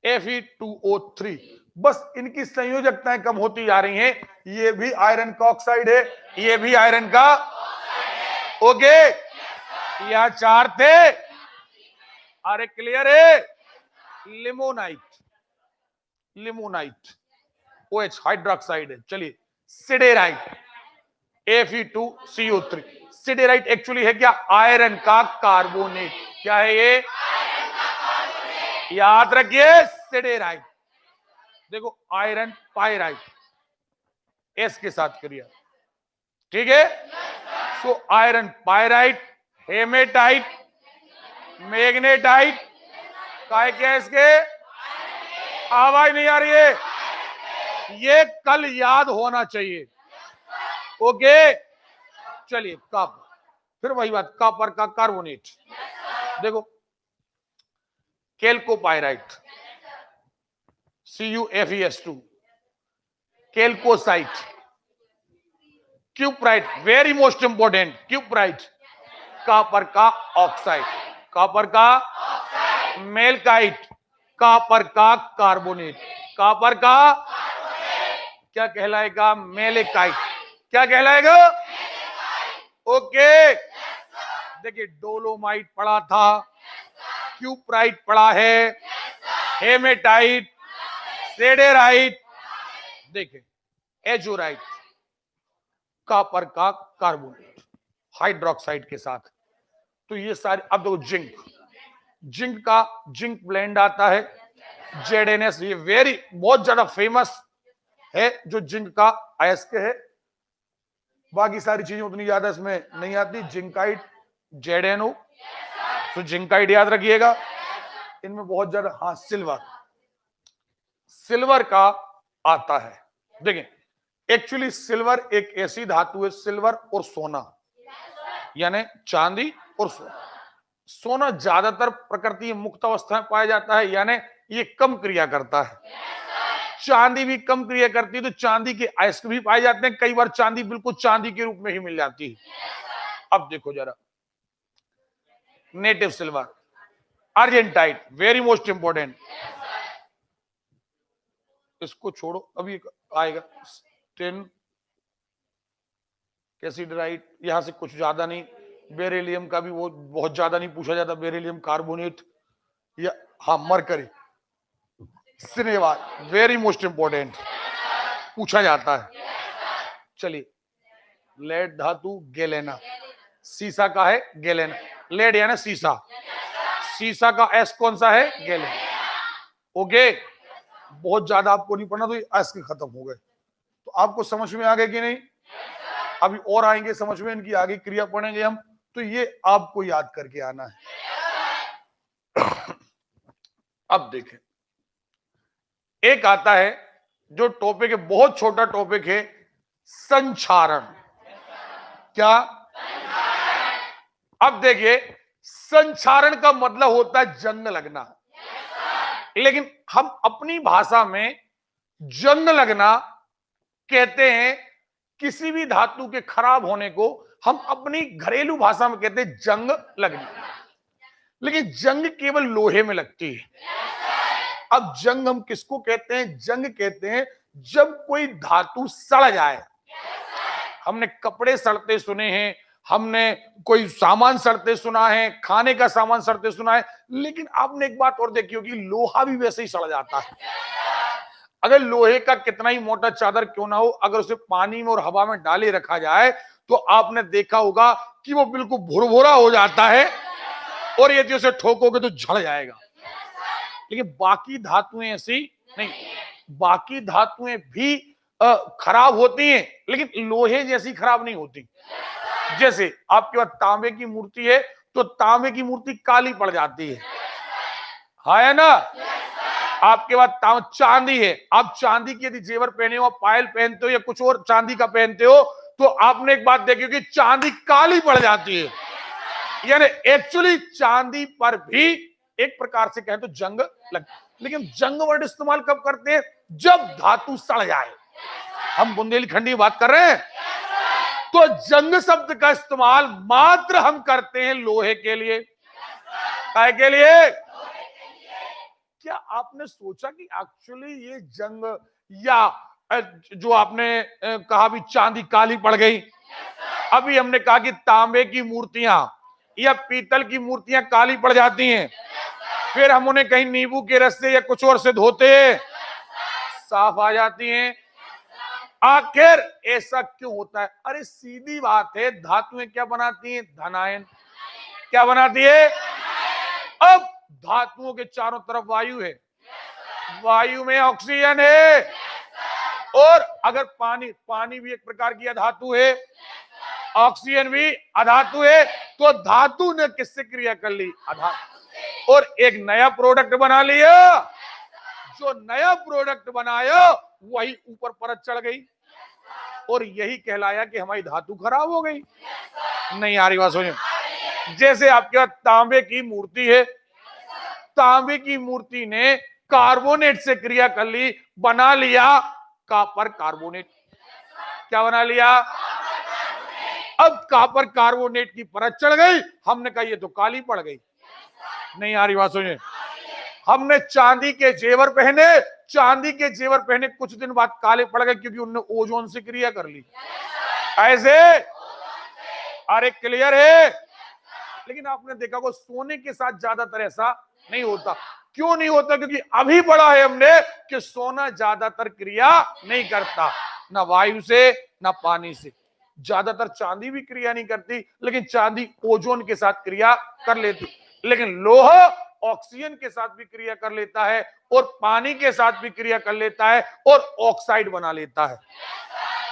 Fe2O3, बस इनकी संयोजकताएं कम होती जा रही हैं, ये भी आयरन का ऑक्साइड है, ये भी आयरन का, ओके। यहां 4 थे, अरे क्लियर है? लिमोनाइट, लिमोनाइट OH हाइड्रोक्साइड है। चलिए सिडेराइट, Fe2CO3, सिडेराइट एक्चुअली है क्या? आयरन का कार्बोनेट, क्या है ये? याद रखिए सिडेराइट। देखो आयरन पायराइट, एस के साथ क्रिया, ठीक है। So iron pyrite, hematite, magnetite, काय क्या इसके? आवाज नहीं आ रही है, ये कल याद होना चाहिए, ओके। चलिए कॉपर, फिर वही बात, कॉपर का कार्बोनेट, देखो chalcopyrite, CuFeS2, chalcocite, cuprite, very most important, cuprite copper का ऑक्साइड, कॉपर का मेलकाइट, कॉपर का कार्बोनेट, कॉपर का क्या कहलाएगा? मेलेकाइट, क्या कहलाएगा? ओके। देखिए डोलोमाइट पढ़ा था, क्यूप्राइट पढ़ा है, हेमेटाइट, सेडेराइट, देखिए एजोराइट, कॉपर का कार्बोनेट हाइड्रोक्साइड के साथ। तो ये सारे, अब देखो जिंक, जिंक का जिंक ब्लेंड आता है ZNS, ये वेरी बहुत ज्यादा फेमस है, जो जिंक का अयस्क है। बाकी सारी चीजें उतनी ज्यादा इसमें नहीं आती, जिंकाइड, ZNO, तो जिंकाइड याद रखिएगा, इनमें बहुत ज्यादा। हाँ सिल्वर, सिल्वर का आता है। देखिए एक्चुअली सिल्वर एक ऐसी धातु है, सिल्वर और सोना, यानी चांदी और सोना, सोना ज्यादातर प्रकृति में मुक्त अवस्था में पाया जाता है, यानी ये कम क्रिया करता है। चांदी भी कम क्रिया करती है, तो चांदी के अयस्क भी पाए जाते हैं। कई बार चांदी बिल्कुल चांदी के रूप में ही मिल जाती है। अब देखो जरा, native silver, argentite, very most important. इसको छोड़ो, अभी आएगा टिन, कैसीडराइट, यहां से कुछ ज्यादा नहीं। बेरिलियम का भी वो बहुत ज्यादा नहीं पूछा जाता, बेरिलियम कार्बोनेट या हाँ मरकरी, सिनेवार, वेरी मोस्ट इंपोर्टेंट पूछा जाता है। चलिए, लेड धातु गैलेना, सीसा का है गैलेना, लेड यानी सीसा, सीसा का एस कौन सा है? गैलेना। ओके, बहुत ज्यादा आपको नहीं पढ़ना, तो ये एस के खत्म हो गए। तो आपको समझ में आ गए कि नहीं? अभी और आएंगे समझ में, इनकी आगे क्रिया पढ़ेंगे हम, तो ये आपको याद करके आना है। अब देखें, एक आता है जो टॉपिक है, बहुत छोटा टॉपिक है, संचारण। क्या? अब देखिए, संचारण का मतलब होता है जंग लगना, लेकिन हम अपनी भाषा में जंग लगना कहते हैं किसी भी धातु के खराब होने को। हम अपनी घरेलू भाषा में कहते हैं जंग लगना, लेकिन जंग केवल लोहे में लगती है। अब जंग हम किसको कहते हैं? जंग कहते हैं जब कोई धातु सड़ जाए। हमने कपड़े सड़ते सुने हैं, हमने कोई सामान सड़ते सुना है, खाने का सामान सड़ते सुना है, लेकिन आपने एक बात और देखी होगी, लोहा भी वैसे ही सड़ जाता है। अगर लोहे का कितना ही मोटा चादर क्यों ना हो, अगर उसे पानी में और हवा में डाले रखा जाए तो आपने देखा होगा कि वो बिल्कुल भुरभुरा हो जाता है, और यदि उसे ठोकोगे तो झड़ जाएगा। लेकिन बाकी धातुएं ऐसी नहीं, बाकी धातुएं भी खराब होती हैं, लेकिन लोहे जैसी खराब नहीं होती। जैसे आपके पास तांबे की मूर्ति है, तो तांबे की मूर्ति काली पड़ जाती है ना? आपके पास चांदी है, आप चांदी की यदि जेवर पहने हो, पायल पहनते हो या कुछ और चांदी का पहनते हो, तो आपने एक बात देखी कि चांदी काली पड़ जाती है। यानी एक्चुअली चांदी पर भी एक प्रकार से कहें तो जंग लग, लेकिन जंग वर्ड इस्तेमाल कब करते हैं? जब धातु सड़ जाए। हम बुंदेलखंडी बात कर रहे हैं, तो जंग शब्द का इस्तेमाल मात्र हम करते हैं लोहे के लिए। काय के लिए? क्या आपने सोचा कि एक्चुअली ये जंग, या जो आपने कहा भी चांदी काली पड़ गई, अभी हमने कहा कि तांबे की मूर्तियां या पीतल की मूर्तियां काली पड़ जाती हैं, फिर हम उन्हें कहीं नींबू के रस से या कुछ और से धोते साफ आ जाती हैं। आखिर ऐसा क्यों होता है? अरे सीधी बात है, धातुएं क्या बनाती हैं? धनायन। क्या बनाती है? अब धातुओं के चारों तरफ वायु है, वायु में ऑक्सीजन है, और अगर पानी भी एक प्रकार की अधातु है, ऑक्सीजन भी अधातु है, तो धातु ने किससे क्रिया कर ली? अधातु, और एक नया प्रोडक्ट बना लिया। जो नया प्रोडक्ट बनाया वही ऊपर परत चढ़ गई, और यही कहलाया कि हमारी धातु खराब हो गई। नहीं आ रही बात? सुनिए, जैसे आपके पास तांबे की मूर्ति है, तांबे की मूर्ति ने कार्बोनेट से क्रिया कर ली, बना लिया कॉपर कार्बोनेट। क्या बना लिया? अब कॉपर कार्बोनेट की परत चढ़ गई, हमने कहा ये तो काली पड़ गई। नहीं आ रही बात? सुनिए, हमने चांदी के जेवर पहने, चांदी के जेवर पहने कुछ दिन बाद काले पड़ गए, क्योंकि उन्होंने ओजोन से क्रिया कर ली। ऐसे? अरे क्लियर है? लेकिन आपने देखा होगा सोने के साथ ज्यादातर ऐसा नहीं होता। क्यों नहीं होता? क्योंकि अभी पढ़ा है हमने कि सोना ज्यादातर क्रिया नहीं करता, ना वायु से ना पानी से। ज्यादातर चांदी भी क्रिया नहीं करती, लेकिन चांदी ओजोन के साथ क्रिया कर लेती। लेकिन लोहा ऑक्सीजन के साथ भी क्रिया कर लेता है, और पानी के साथ भी क्रिया कर लेता है, और ऑक्साइड बना लेता है।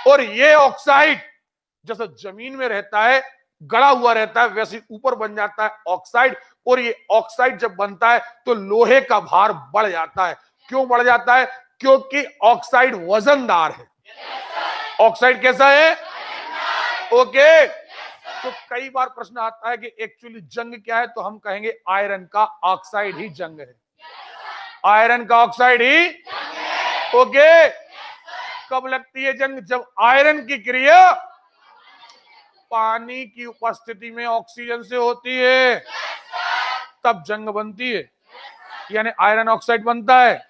और ये ऑक्साइड जैसा जमीन में रहता है, गड़ा हुआ रहता है, वैसे ऊपर बन जाता है ऑक्साइड। और ये ऑक्साइड जब बनता है तो लोहे का भार बढ़ जाता है। क्यों बढ़ जाता है? क्योंकि ऑक्साइड वजनदार है। ऑक्साइड कैसा है? ओके, तो कई बार प्रश्न आता है कि एक्चुअली जंग क्या है, तो हम कहेंगे आयरन का ऑक्साइड ही जंग है। आयरन का ऑक्साइड ही ओके। कब लगती है जंग? जब आयरन की क्रिया पानी की उपस्थिति में ऑक्सीजन से होती है, तब जंग बनती है, यानी आयरन ऑक्साइड बनता है।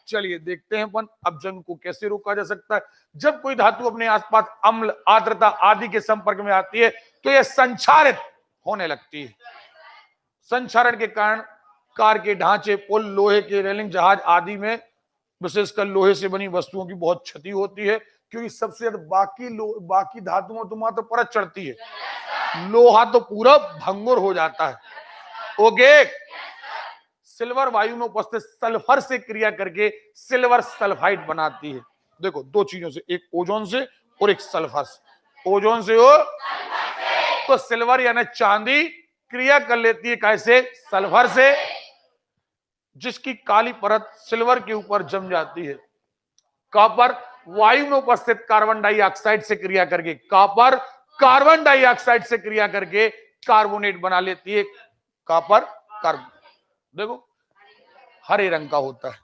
चलिए देखते हैं अपन अब जंग को कैसे रोका जा सकता है। जब कोई धातु अपने आसपास अम्ल, आर्द्रता आदि के संपर्क में आती है तो यह संक्षारित होने लगती है। संक्षारण के कारण कार के ढांचे, पुल, लोहे के रेलिंग, जहाज आदि में विशेषकर लोहे से बनी वस्तुओं की बहुत क्षति होती है, क्योंकि सबसे ज्यादा बाकी धातुओं तो मात्र परत चढ़ती है, लोहा तो पूरा भंगुर हो जाता है। ओके। सिल्वर वायु में उपस्थित सल्फर से क्रिया करके सिल्वर सल्फाइड बनाती है। देखो दो चीजों से, एक ओजोन से और एक सल्फर से। ओजोन से हो तो सिल्वर यानी चांदी क्रिया कर लेती है कैसे? सल्फर से, जिसकी काली परत सिल्वर के ऊपर जम जाती है। कॉपर वायु में उपस्थित कार्बन डाइऑक्साइड से क्रिया करके, कॉपर कार्बन डाइऑक्साइड से क्रिया करके कार्बोनेट बना लेती है। कॉपर कार्बन देखो हरे रंग का होता है।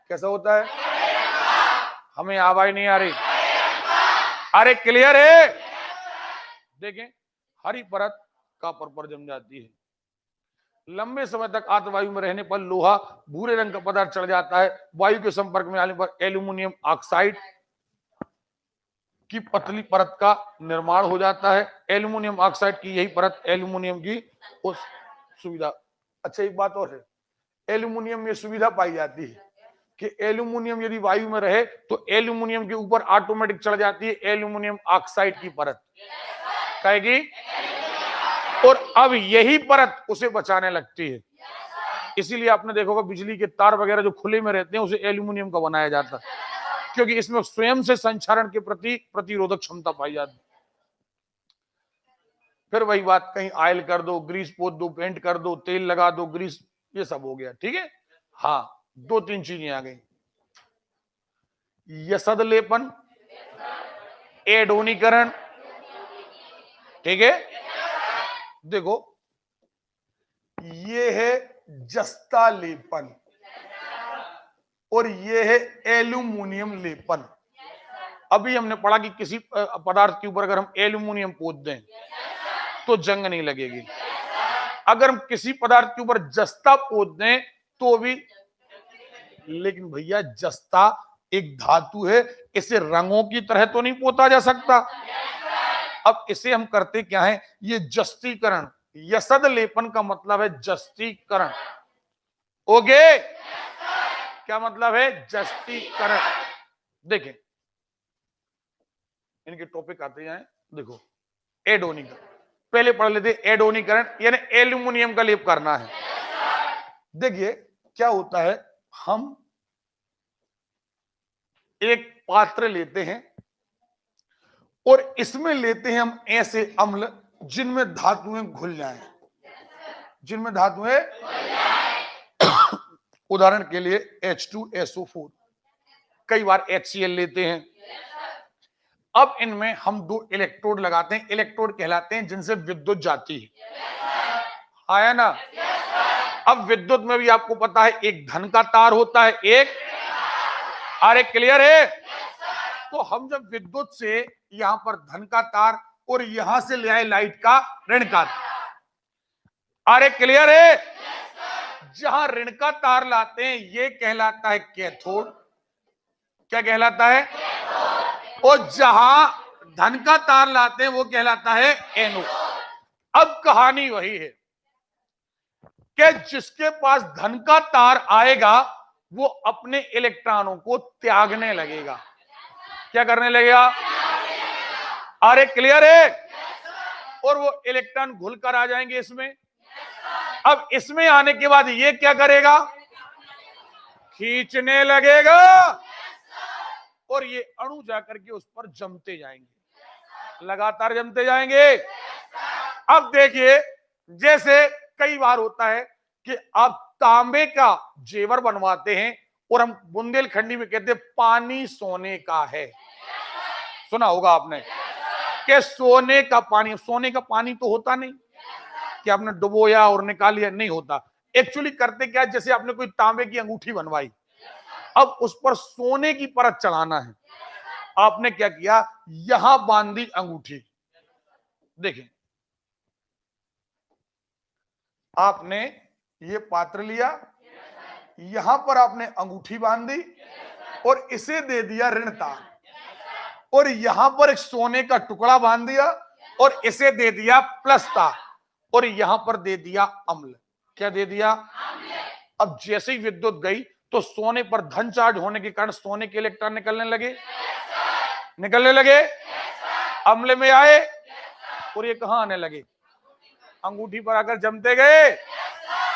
कैसा होता है? हमें आवाज नहीं आ रही? अरे क्लियर है? देखें हरी परत कॉपर पर जम जाती है। लंबे समय तक आर्द्र में रहने पर लोहा भूरे रंग का पदार्थ चढ़ जाता है। वायु के संपर्क में आने पर एल्यूमिनियम ऑक्साइड की पतली परत का निर्माण हो जाता है। एल्यूमिनियम ऑक्साइड की यही परत एल्यूमिनियम की उस सुविधा। अच्छा एक बात और है, एल्यूमिनियम में सुविधा पाई जाती है कि एल्यूमिनियम यदि वायु में रहे तो एल्यूमिनियम के ऊपर ऑटोमेटिक चढ़ जाती है एल्यूमिनियम ऑक्साइड की परत, कहेगी, और अब यही परत उसे बचाने लगती है। इसीलिए आपने देखा होगा बिजली के तार वगैरह जो खुले में रहते हैं उसे एल्यूमिनियम का बनाया जाता है, क्योंकि इसमें स्वयं से संक्षारण के प्रति प्रतिरोधक क्षमता पाई जाती है। फिर वही बात, कहीं ऑयल कर दो, ग्रीस पोत दो, पेंट कर दो, तेल लगा दो, ग्रीस, ये सब हो गया। ठीक है। हाँ, दो तीन चीजें आ गई, यसद लेपन, एडोनीकरण। ठीक है। देखो ये है जस्ता लेपन और ये है एल्यूमिनियम लेपन। अभी हमने पढ़ा कि किसी पदार्थ के ऊपर अगर हम एल्यूमिनियम पोत दें तो जंग नहीं लगेगी, अगर हम किसी पदार्थ के ऊपर जस्ता पोत दें तो भी। लेकिन भैया जस्ता एक धातु है, इसे रंगों की तरह तो नहीं पोता जा सकता। अब इसे हम करते क्या है, ये जस्तीकरण, यसद लेपन का मतलब है जस्तीकरण। ओके, क्या मतलब है? जस्तीकरण। देखें इनके टॉपिक आते जाएं। देखो एडोनीकरण पहले पढ़ लेते, एडोनीकरण यानी एल्यूमिनियम का लेप करना है। देखिए क्या होता है, हम एक पात्र लेते हैं और इसमें लेते हैं हम ऐसे अम्ल जिनमें धातुएं घुल जाएं, जिनमें धातुएं, उदाहरण के लिए H2SO4, कई बार HCl लेते हैं। अब इनमें हम दो इलेक्ट्रोड लगाते हैं, इलेक्ट्रोड कहलाते हैं जिनसे विद्युत जाती है। आया ना? अब विद्युत में भी आपको पता है एक धन का तार होता है, एक, अरे क्लियर है? तो हम जब विद्युत से यहां पर धन का तार और यहां से ले आए लाइट का ऋण का तार, अरे क्लियर है? जहां ऋण का तार लाते हैं ये कहलाता है कैथोड। क्या कहलाता है? और जहां धन का तार लाते हैं वो कहलाता है एनोड। अब कहानी वही है कि जिसके पास धन का तार आएगा वो अपने इलेक्ट्रॉनों को त्यागने लगेगा। क्या करने लगेगा? अरे क्लियर है? और वो इलेक्ट्रॉन घुल कर आ जाएंगे इसमें। अब इसमें आने के बाद ये क्या करेगा? खींचने लगेगा और ये अणु जाकर के उस पर जमते जाएंगे, लगातार जमते जाएंगे। अब देखिए जैसे कई बार होता है कि आप तांबे का जेवर बनवाते हैं और हम बुंदेलखंडी में कहते हैं पानी सोने का है, सुना होगा आपने के सोने का पानी तो होता नहीं कि आपने डुबोया और निकालिया, नहीं होता। एक्चुअली करते क्या, जैसे आपने कोई तांबे की अंगूठी बनवाई, अब उस पर सोने की परत चढ़ाना है। आपने क्या किया, यहां बांधी अंगूठी। देखिए, आपने ये पात्र लिया, यहां पर आपने अंगूठी बांधी और इसे दे दिया ऋण तार, और यहां पर एक सोने का टुकड़ा बांध दिया और इसे दे दिया प्लस तार, और यहां पर दे दिया अम्ल। क्या दे दिया? अब जैसे ही विद्युत गई तो सोने पर धन चार्ज होने के कारण सोने के इलेक्ट्रॉन निकलने लगे, अम्ल में आए और ये कहां आने लगे? अंगूठी पर आकर जमते गए।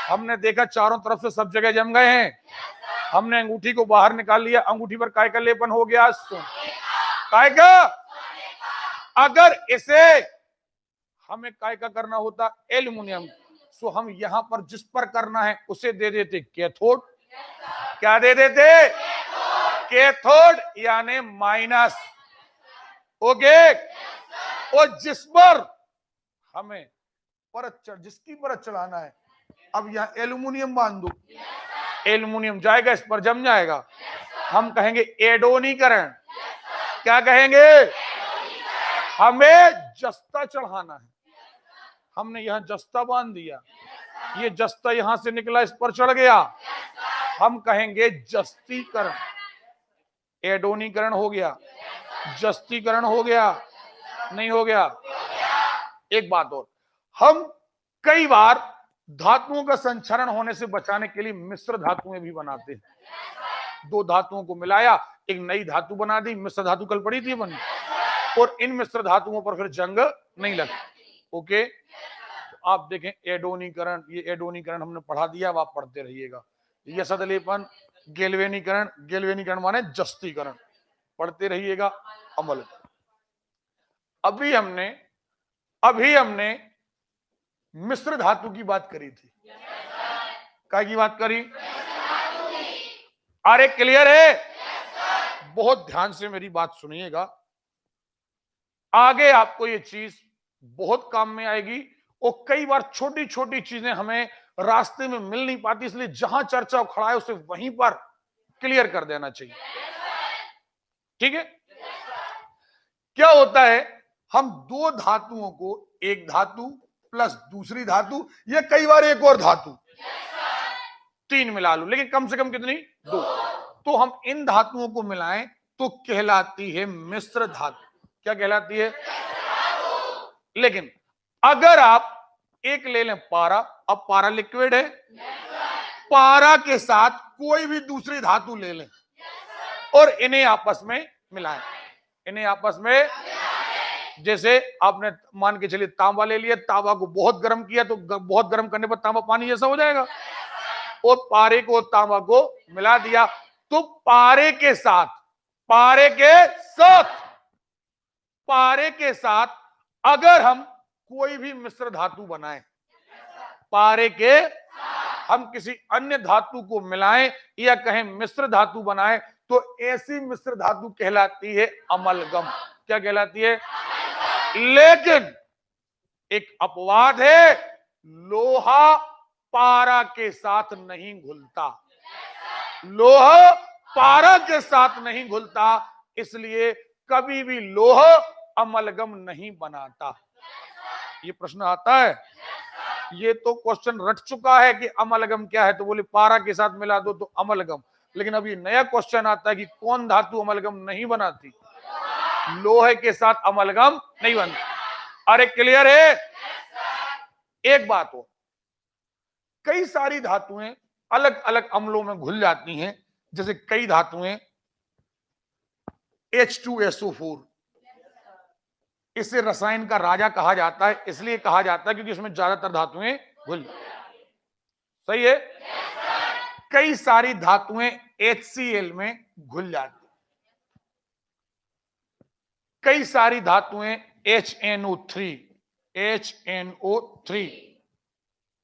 हमने देखा चारों तरफ से सब जगह जम गए हैं। हमने अंगूठी को बाहर निकाल लिया, अंगूठी पर काय का लेपन हो गया? काय का। अगर इसे हमें काय का करना होता, एल्युमिनियम, सो हम यहां पर जिस पर करना है उसे दे देते कैथोड। क्या दे देते? कैथोड, यानी माइनस। ओके। और जिस पर हमें जिसकी परत चढ़ाना है, अब यहां एल्युमिनियम बांध दो, एल्युमिनियम जाएगा, इस पर जम जाएगा। हम कहेंगे एडोनीकरण। क्या कहेंगे? हमें जस्ता चढ़ाना है, हमने यहां जस्ता बांध दिया, ये जस्ता यहां से निकला, इस पर चढ़ गया, हम कहेंगे जस्तीकरण। एडोनीकरण हो गया, जस्तीकरण हो गया, नहीं हो गया? एक बात और, हम कई बार धातुओं का संचरण होने से बचाने के लिए मिश्र धातुएं भी बनाते हैं। दो धातुओं को मिलाया, एक नई धातु बना दी, मिश्र धातु कल पड़ी थी बनी, और इन मिश्र धातुओं पर फिर जंग नहीं लगती। ओके, तो आप देखें एडोनीकरण, ये एडोनीकरण हमने पढ़ा दिया, अब आप पढ़ते रहिएगा। यसदलेपन, गेल्वेनीकरण, गेल्वेनीकरण माने जस्तीकरण, पढ़ते रहिएगा। अमल, अभी हमने मिश्र धातु की बात करी थी। क्या की बात करी? अरे क्लियर है? बहुत ध्यान से मेरी बात सुनिएगा, आगे आपको ये चीज बहुत काम में आएगी। और कई बार छोटी छोटी चीजें हमें रास्ते में मिल नहीं पाती, इसलिए जहां चर्चा खड़ा है उसे वहीं पर क्लियर कर देना चाहिए। ठीक है? क्या होता है, हम दो धातुओं को, एक धातु प्लस दूसरी धातु, या कई बार एक और धातु, तीन मिला लो, लेकिन कम से कम कितनी? दो। तो हम इन धातुओं को मिलाएं तो कहलाती है मिश्र धातु। क्या कहलाती है? लेकिन अगर आप एक ले लें पारा, अब पारा लिक्विड है, पारा के साथ कोई भी दूसरी धातु ले लें और इन्हें आपस में मिलाएं, इन्हें आपस में, जैसे आपने मान के चलिए तांबा ले लिया, तांबा को बहुत गर्म किया तो बहुत गर्म करने पर तांबा पानी जैसा हो जाएगा, और पारे को तांबा को मिला दिया, तो पारे के साथ अगर हम कोई भी मिश्र धातु बनाएं, पारे के हम किसी अन्य धातु को मिलाएं या कहें मिश्र धातु बनाएं, तो ऐसी मिश्र धातु कहलाती है अमलगम। क्या कहलाती है? लेकिन एक अपवाद है, लोहा पारा के साथ नहीं घुलता, लोहा पारा के साथ नहीं घुलता, इसलिए कभी भी लोहा अमलगम नहीं बनाता। ये प्रश्न आता है, ये तो क्वेश्चन रट चुका है कि अमलगम क्या है, तो बोले पारा के साथ मिला दो तो अमलगम। लेकिन अभी नया क्वेश्चन आता है कि कौन धातु अमलगम नहीं बनाती? लोहे के साथ अमलगम नहीं बनता। अरे क्लियर है? एक बात हो, कई सारी धातुएं अलग अलग अम्लों में घुल जाती हैं, जैसे कई धातुएं H2SO4, इसे रसायन का राजा कहा जाता है, इसलिए कहा जाता है क्योंकि इसमें ज्यादातर धातुएं घुल, सही है? कई सारी धातुएं HCl में घुल जाती, कई सारी धातुएं HNO3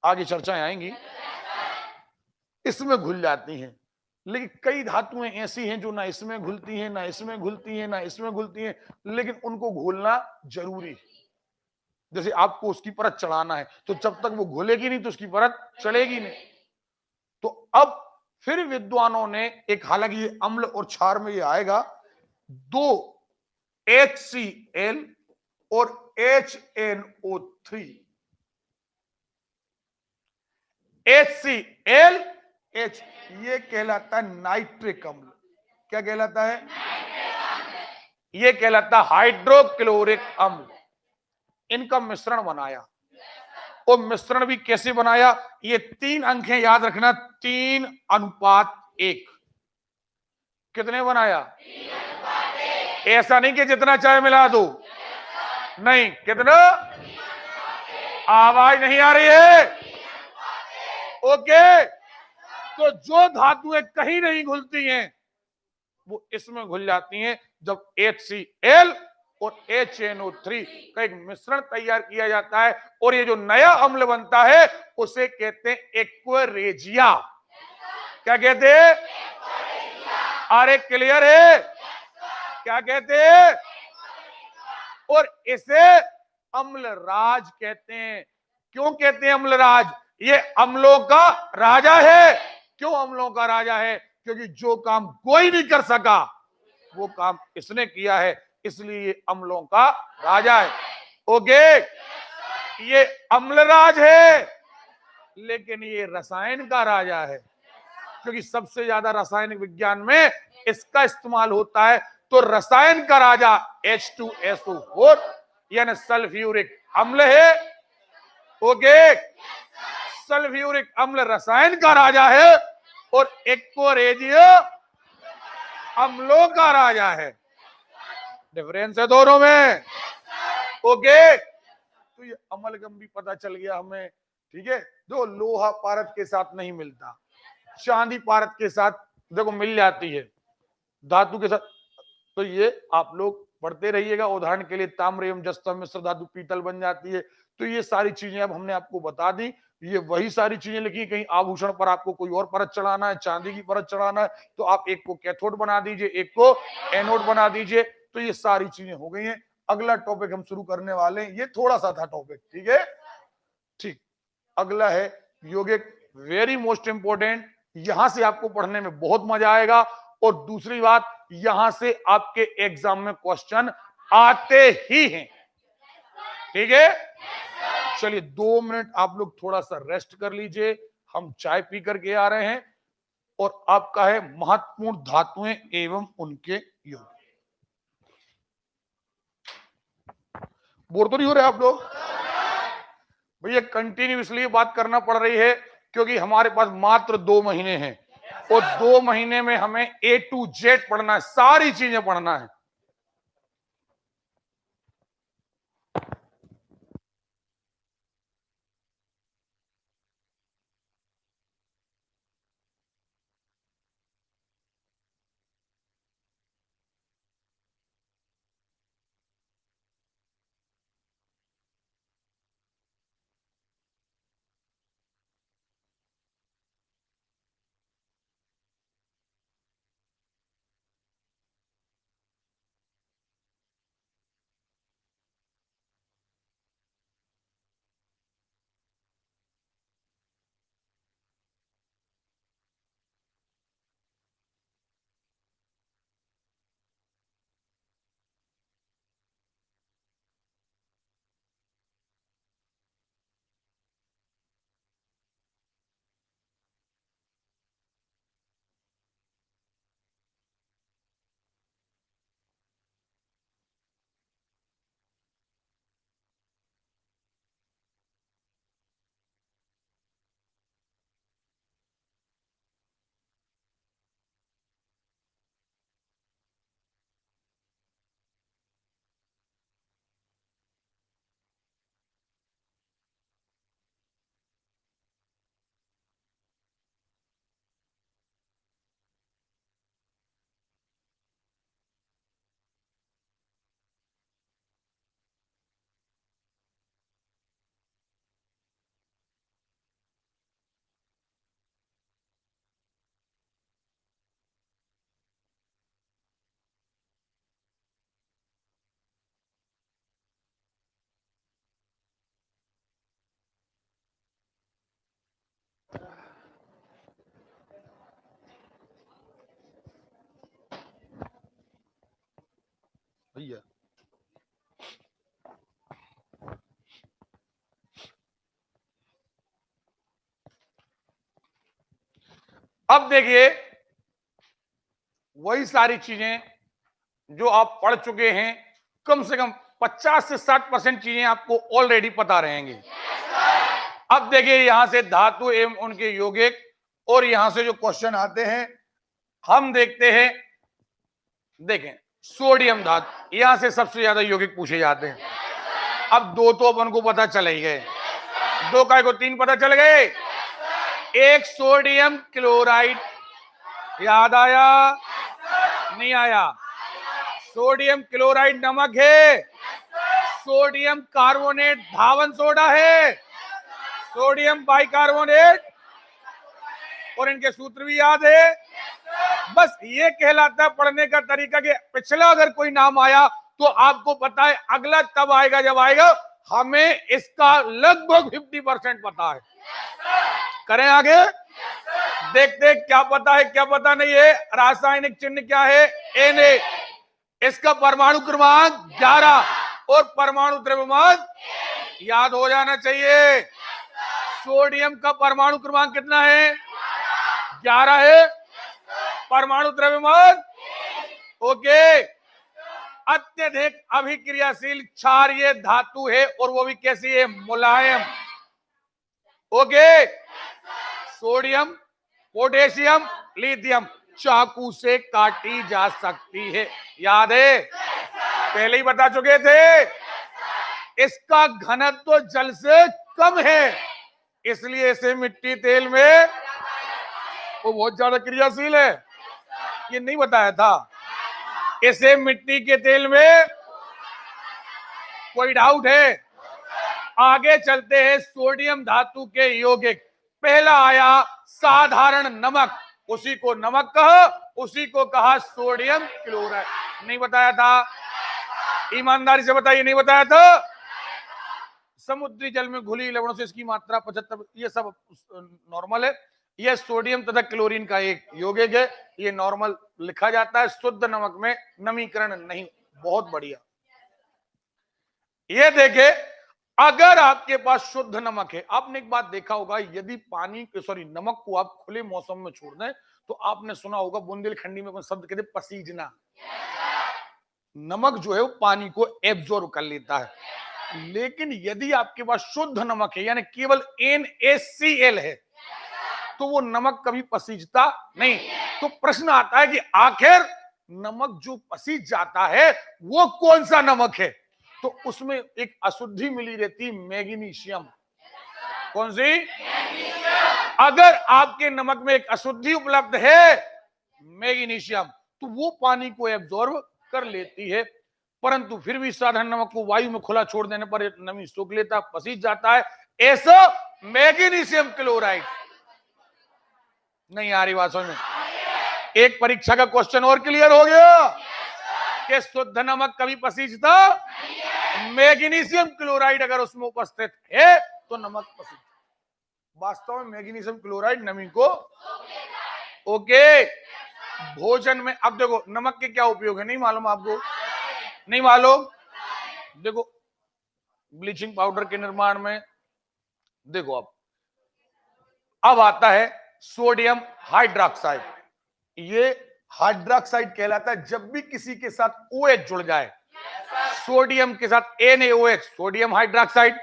आगे चर्चाएं आएंगी, इसमें घुल जाती हैं। लेकिन कई धातुएं ऐसी हैं जो ना इसमें घुलती हैं, ना इसमें घुलती हैं, ना इसमें घुलती हैं, लेकिन उनको घोलना जरूरी है। जैसे आपको उसकी परत चढ़ाना है, तो जब तक वो घुलेगी नहीं तो उसकी परत चढ़ेगी नहीं। तो अब फिर विद्वानों ने एक, हालांकि ये अम्ल और क्षार में ये आएगा, दो HCl और HNO3, HCl H, ये कहलाता है नाइट्रिक अम्ल। क्या कहलाता है? ये कहलाता है हाइड्रोक्लोरिक अम्ल। इनका मिश्रण बनाया, और मिश्रण भी कैसे बनाया? ये 3 अंक है, याद रखना, 3:1। कितने बनाया? ऐसा नहीं कि जितना चाहे मिला दो, नहीं, कितना? आवाज नहीं आ रही है? ओके, तो जो धातुएं कहीं नहीं घुलती हैं वो इसमें घुल जाती हैं जब HCl और HNO3 का एक मिश्रण तैयार किया जाता है, और ये जो नया अम्ल बनता है उसे कहते हैं एक्वेरेजिया। क्या कहते हैं? अरे क्लियर है? क्या कहते हैं? और इसे अम्लराज कहते हैं। क्यों कहते हैं अम्लराज? ये अम्लों का राजा है। क्यों अम्लों का राजा है? क्योंकि जो काम कोई नहीं कर सका वो काम इसने किया है, इसलिए ये अम्लों का राजा है। ओके, ये अम्लराज है, लेकिन ये रसायन का राजा है, क्योंकि सबसे ज्यादा रासायनिक विज्ञान में इसका इस्तेमाल होता है। तो रसायन का राजा H2SO4 यानी सल्फ्यूरिक अम्ल है। ओके, सल्फ्यूरिक अम्ल रसायन का राजा है और एक्वेरेजिया अम्लों का राजा है। डिफरेंस है दोनों में। ओके, तो ये अमलगम भी पता चल गया हमें। ठीक है, जो लोहा पारद के साथ नहीं मिलता, चांदी पारद के साथ देखो मिल जाती है, धातु के साथ। तो ये आप लोग पढ़ते रहिएगा। उदाहरण के लिए ताम्र एवं जस्ता मिश्र धातु पीतल बन जाती है। तो ये सारी चीजें अब हमने आपको बता दी। ये वही सारी चीजें लिखी, कहीं आभूषण पर आपको कोई और परत चढ़ाना है, चांदी की परत चढ़ाना है, तो आप एक को कैथोड बना दीजिए, एक को एनोड बना दीजिए। तो ये सारी चीजें हो गई हैं। अगला टॉपिक हम शुरू करने वाले हैं, ये थोड़ा सा था टॉपिक। ठीक है, ठीक। अगला है यौगिक, वेरी मोस्ट इंपोर्टेंट। यहां से आपको पढ़ने में बहुत मजा आएगा, और दूसरी बात, यहां से आपके एग्जाम में क्वेश्चन आते ही हैं। ठीक है, चलिए 2 मिनट आप लोग थोड़ा सा रेस्ट कर लीजिए, हम चाय पी करके आ रहे हैं। और आपका है महत्वपूर्ण धातुएं एवं उनके योग। बोर तो नहीं हो रहे आप लोग? भैया कंटिन्यू इसलिए बात करना पड़ रही है क्योंकि हमारे पास मात्र 2 महीने हैं, और 2 महीने में हमें A to Z पढ़ना है, सारी चीजें पढ़ना है। अब देखिए वही सारी चीजें जो आप पढ़ चुके हैं, कम से कम 50 से 60% चीजें आपको ऑलरेडी पता रहेंगी। अब देखिए यहां से धातु एवं उनके यौगिक, और यहां से जो क्वेश्चन आते हैं हम देखते हैं। देखें सोडियम धातु, यहां से सबसे ज्यादा यौगिक पूछे जाते हैं। अब दो तो अपन को पता चले ही गए, दो काय को तीन पता चल गए। एक सोडियम क्लोराइड, याद आया नहीं आया? सोडियम क्लोराइड नमक है, सोडियम कार्बोनेट धावन सोडा है, सोडियम बाइकार्बोनेट, और इनके सूत्र भी याद है। बस ये कहलाता है पढ़ने का तरीका कि पिछला अगर कोई नाम आया तो आपको पता है अगला तब आएगा जब आएगा हमें इसका लगभग 50% पता है। करें आगे, देखते क्या पता है क्या पता नहीं है। रासायनिक चिन्ह क्या है? Na। इसका परमाणु क्रमांक 11 और परमाणु द्रव्यमान याद हो जाना चाहिए। सोडियम का परमाणु क्रमांक कितना है? 11 है। परमाणु द्रव्यमान ओके। अत्यधिक अभिक्रियाशील क्षारीय धातु है, और वो भी कैसी है? मुलायम। ओके। सोडियम, पोटेशियम, लिथियम चाकू से काटी जा सकती है, याद है? पहले ही बता चुके थे। इसका घनत्व तो जल से कम है, इसलिए इसे मिट्टी तेल में वो बहुत ज्यादा क्रियाशील है। ये नहीं बताया था? इसे मिट्टी के तेल में, कोई डाउट है? आगे चलते हैं। सोडियम धातु के यौगिक, पहला आया साधारण नमक, उसी को नमक कहा, उसी को कहा सोडियम क्लोराइड। नहीं बताया था? ईमानदारी से बताइए, नहीं बताया था? समुद्री जल में घुली लवणों से इसकी मात्रा 75, ये सब नॉर्मल है। यह सोडियम तथा क्लोरीन का एक यौगिक है, ये नॉर्मल लिखा जाता है। शुद्ध नमक में नमीकरण नहीं। बहुत बढ़िया। ये देखे, अगर आपके पास शुद्ध नमक है, आपने एक बात देखा होगा, यदि नमक को आप खुले मौसम में छोड़ दें तो आपने सुना होगा बुंदेलखंडी में शब्द कहते पसीजना। नमक जो है वो पानी को एब्जॉर्ब कर लेता है। लेकिन यदि आपके पास शुद्ध नमक है, यानी केवल NaCl है, तो वो नमक कभी पसीजता नहीं। तो प्रश्न आता है कि आखिर नमक जो पसीज जाता है वो कौन सा नमक है? तो उसमें एक अशुद्धि मिली रहती, मैग्नीशियम। कौन सी? अगर आपके नमक में एक अशुद्धि उपलब्ध है, मैग्नीशियम, तो वो पानी को एब्जॉर्ब कर लेती है। परंतु फिर भी साधारण नमक को वायु में खुला छोड़ देने पर नमी सोख लेता, पसीज जाता है। ऐसा मैग्नीशियम क्लोराइड। नहीं आ रही बात समझ में? एक परीक्षा का क्वेश्चन और क्लियर हो गया कि शुद्ध नमक कभी पसीजता, मैग्नीशियम क्लोराइड अगर उसमें उपस्थित है तो नमक पसीजता। वास्तव में मैग्नीशियम क्लोराइड नमी को ओके। भोजन में, अब देखो नमक के क्या उपयोग है, नहीं मालूम आपको? नहीं मालूम? देखो ब्लीचिंग पाउडर के निर्माण में, देखो अब आता है सोडियम हाइड्रोक्साइड। ये हाइड्रोक्साइड कहलाता है जब भी किसी के साथ OH जुड़ जाए, सोडियम के साथ NaOH sodium hydroxide,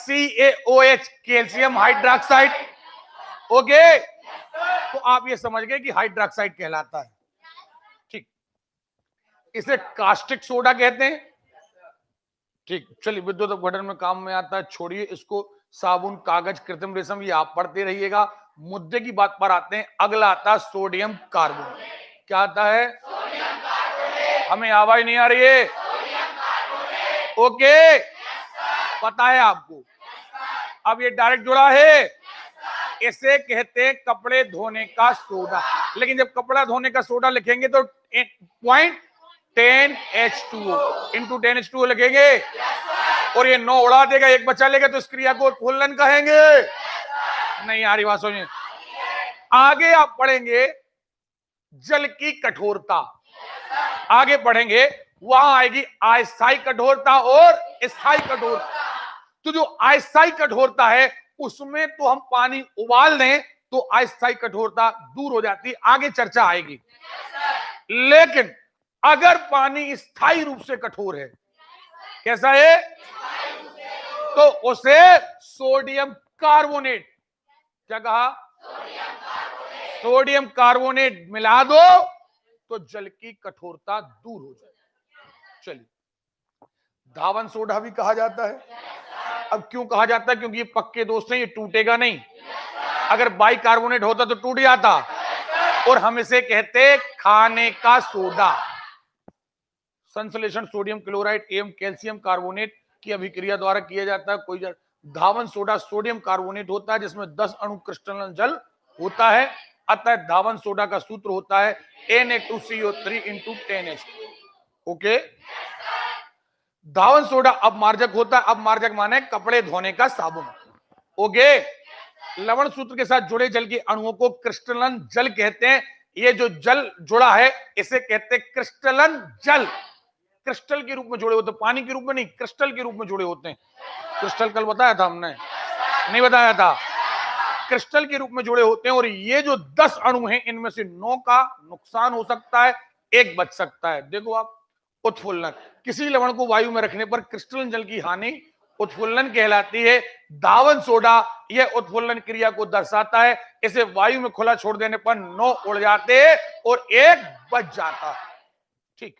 CaOH calcium hydroxide. Okay, तो आप ये समझ गए कि हाइड्रोक्साइड कहलाता है। ठीक, इसे कास्टिक सोडा कहते हैं। ठीक, चलिए विद्युत अपघटन में काम में आता है, छोड़िए इसको। साबुन, कागज, कृत्रिम रेशम, ये आप पढ़ते रहिएगा। मुद्दे की बात पर आते हैं। अगला आता है सोडियम कार्बोनेट। क्या आता है? Sodium carbonate. हमें आवाज नहीं आ रही है? Sodium carbonate. ओके, पता है आपको? अब ये डायरेक्ट जुड़ा है। इसे कहते हैं कपड़े धोने का सोडा। लेकिन जब कपड़ा धोने का सोडा लिखेंगे तो 0.10H2O इंटू 10H2O लिखेंगे, और ये 9 उड़ा देगा, एक बचा लेगा, तो इस क्रिया को फूलन कहेंगे। नहीं आ रही बात समझ? आगे आप पढ़ेंगे जल की कठोरता, आगे पढ़ेंगे, वहां आएगी अस्थायी कठोरता और स्थायी कठोरता। तो जो अस्थायी कठोरता है उसमें तो हम पानी उबाल दें तो अस्थायी कठोरता दूर हो जाती है, आगे चर्चा आएगी। लेकिन अगर पानी स्थायी रूप से कठोर है, कैसा है, तो उसे सोडियम कार्बोनेट, क्या कहा, सोडियम कार्बोनेट मिला दो तो जल की कठोरता दूर हो जाए। चलिए, धावन सोडा भी कहा जाता है। अब क्यों कहा जाता है? क्योंकि ये पक्के दोस्त हैं, ये टूटेगा नहीं। अगर बाइकार्बोनेट होता तो टूट जाता। और हम इसे कहते खाने का सोडा। संश्लेषण सोडियम क्लोराइड एवं कैल्शियम कार्बोनेट की अभिक्रिया द्वारा किया जाता है। कोई धावन सोडा सोडियम कार्बोनेट होता है जिसमें 10 अणु क्रिस्टलन जल होता है। अतः धावन सोडा का सूत्र होता है Na2CO3 × 10H2। ओके, धावन सोडा अपमार्जक होता है। अपमार्जक माने कपड़े धोने का साबुन। ओके, लवण सूत्र के साथ जुड़े जल के अणुओं को क्रिस्टलन जल कहते हैं। ये जो जल जुड़ा है इसे कहते हैं क्रिस्टलन जल। क्रिस्टल के रूप में जुड़े होते हैं, पानी के रूप में नहीं, क्रिस्टल के रूप में जुड़े होते हैं। क्रिस्टल कल बताया था हमने, नहीं बताया था? क्रिस्टल के रूप में जुड़े होते हैं। और ये जो 10 अणु हैं इनमें से 9 का नुकसान हो सकता है, 1 बच सकता है। देखो आप, उत्फुल्लन, किसी लवण को वायु में रखने पर क्रिस्टलन जल की हानि उत्फुल्लन कहलाती है। धावन सोडा यह उत्फुल्लन क्रिया को दर्शाता है। इसे वायु में खुला छोड़ देने पर 9 उड़ जाते हैं और 1 बच जाता है। ठीक,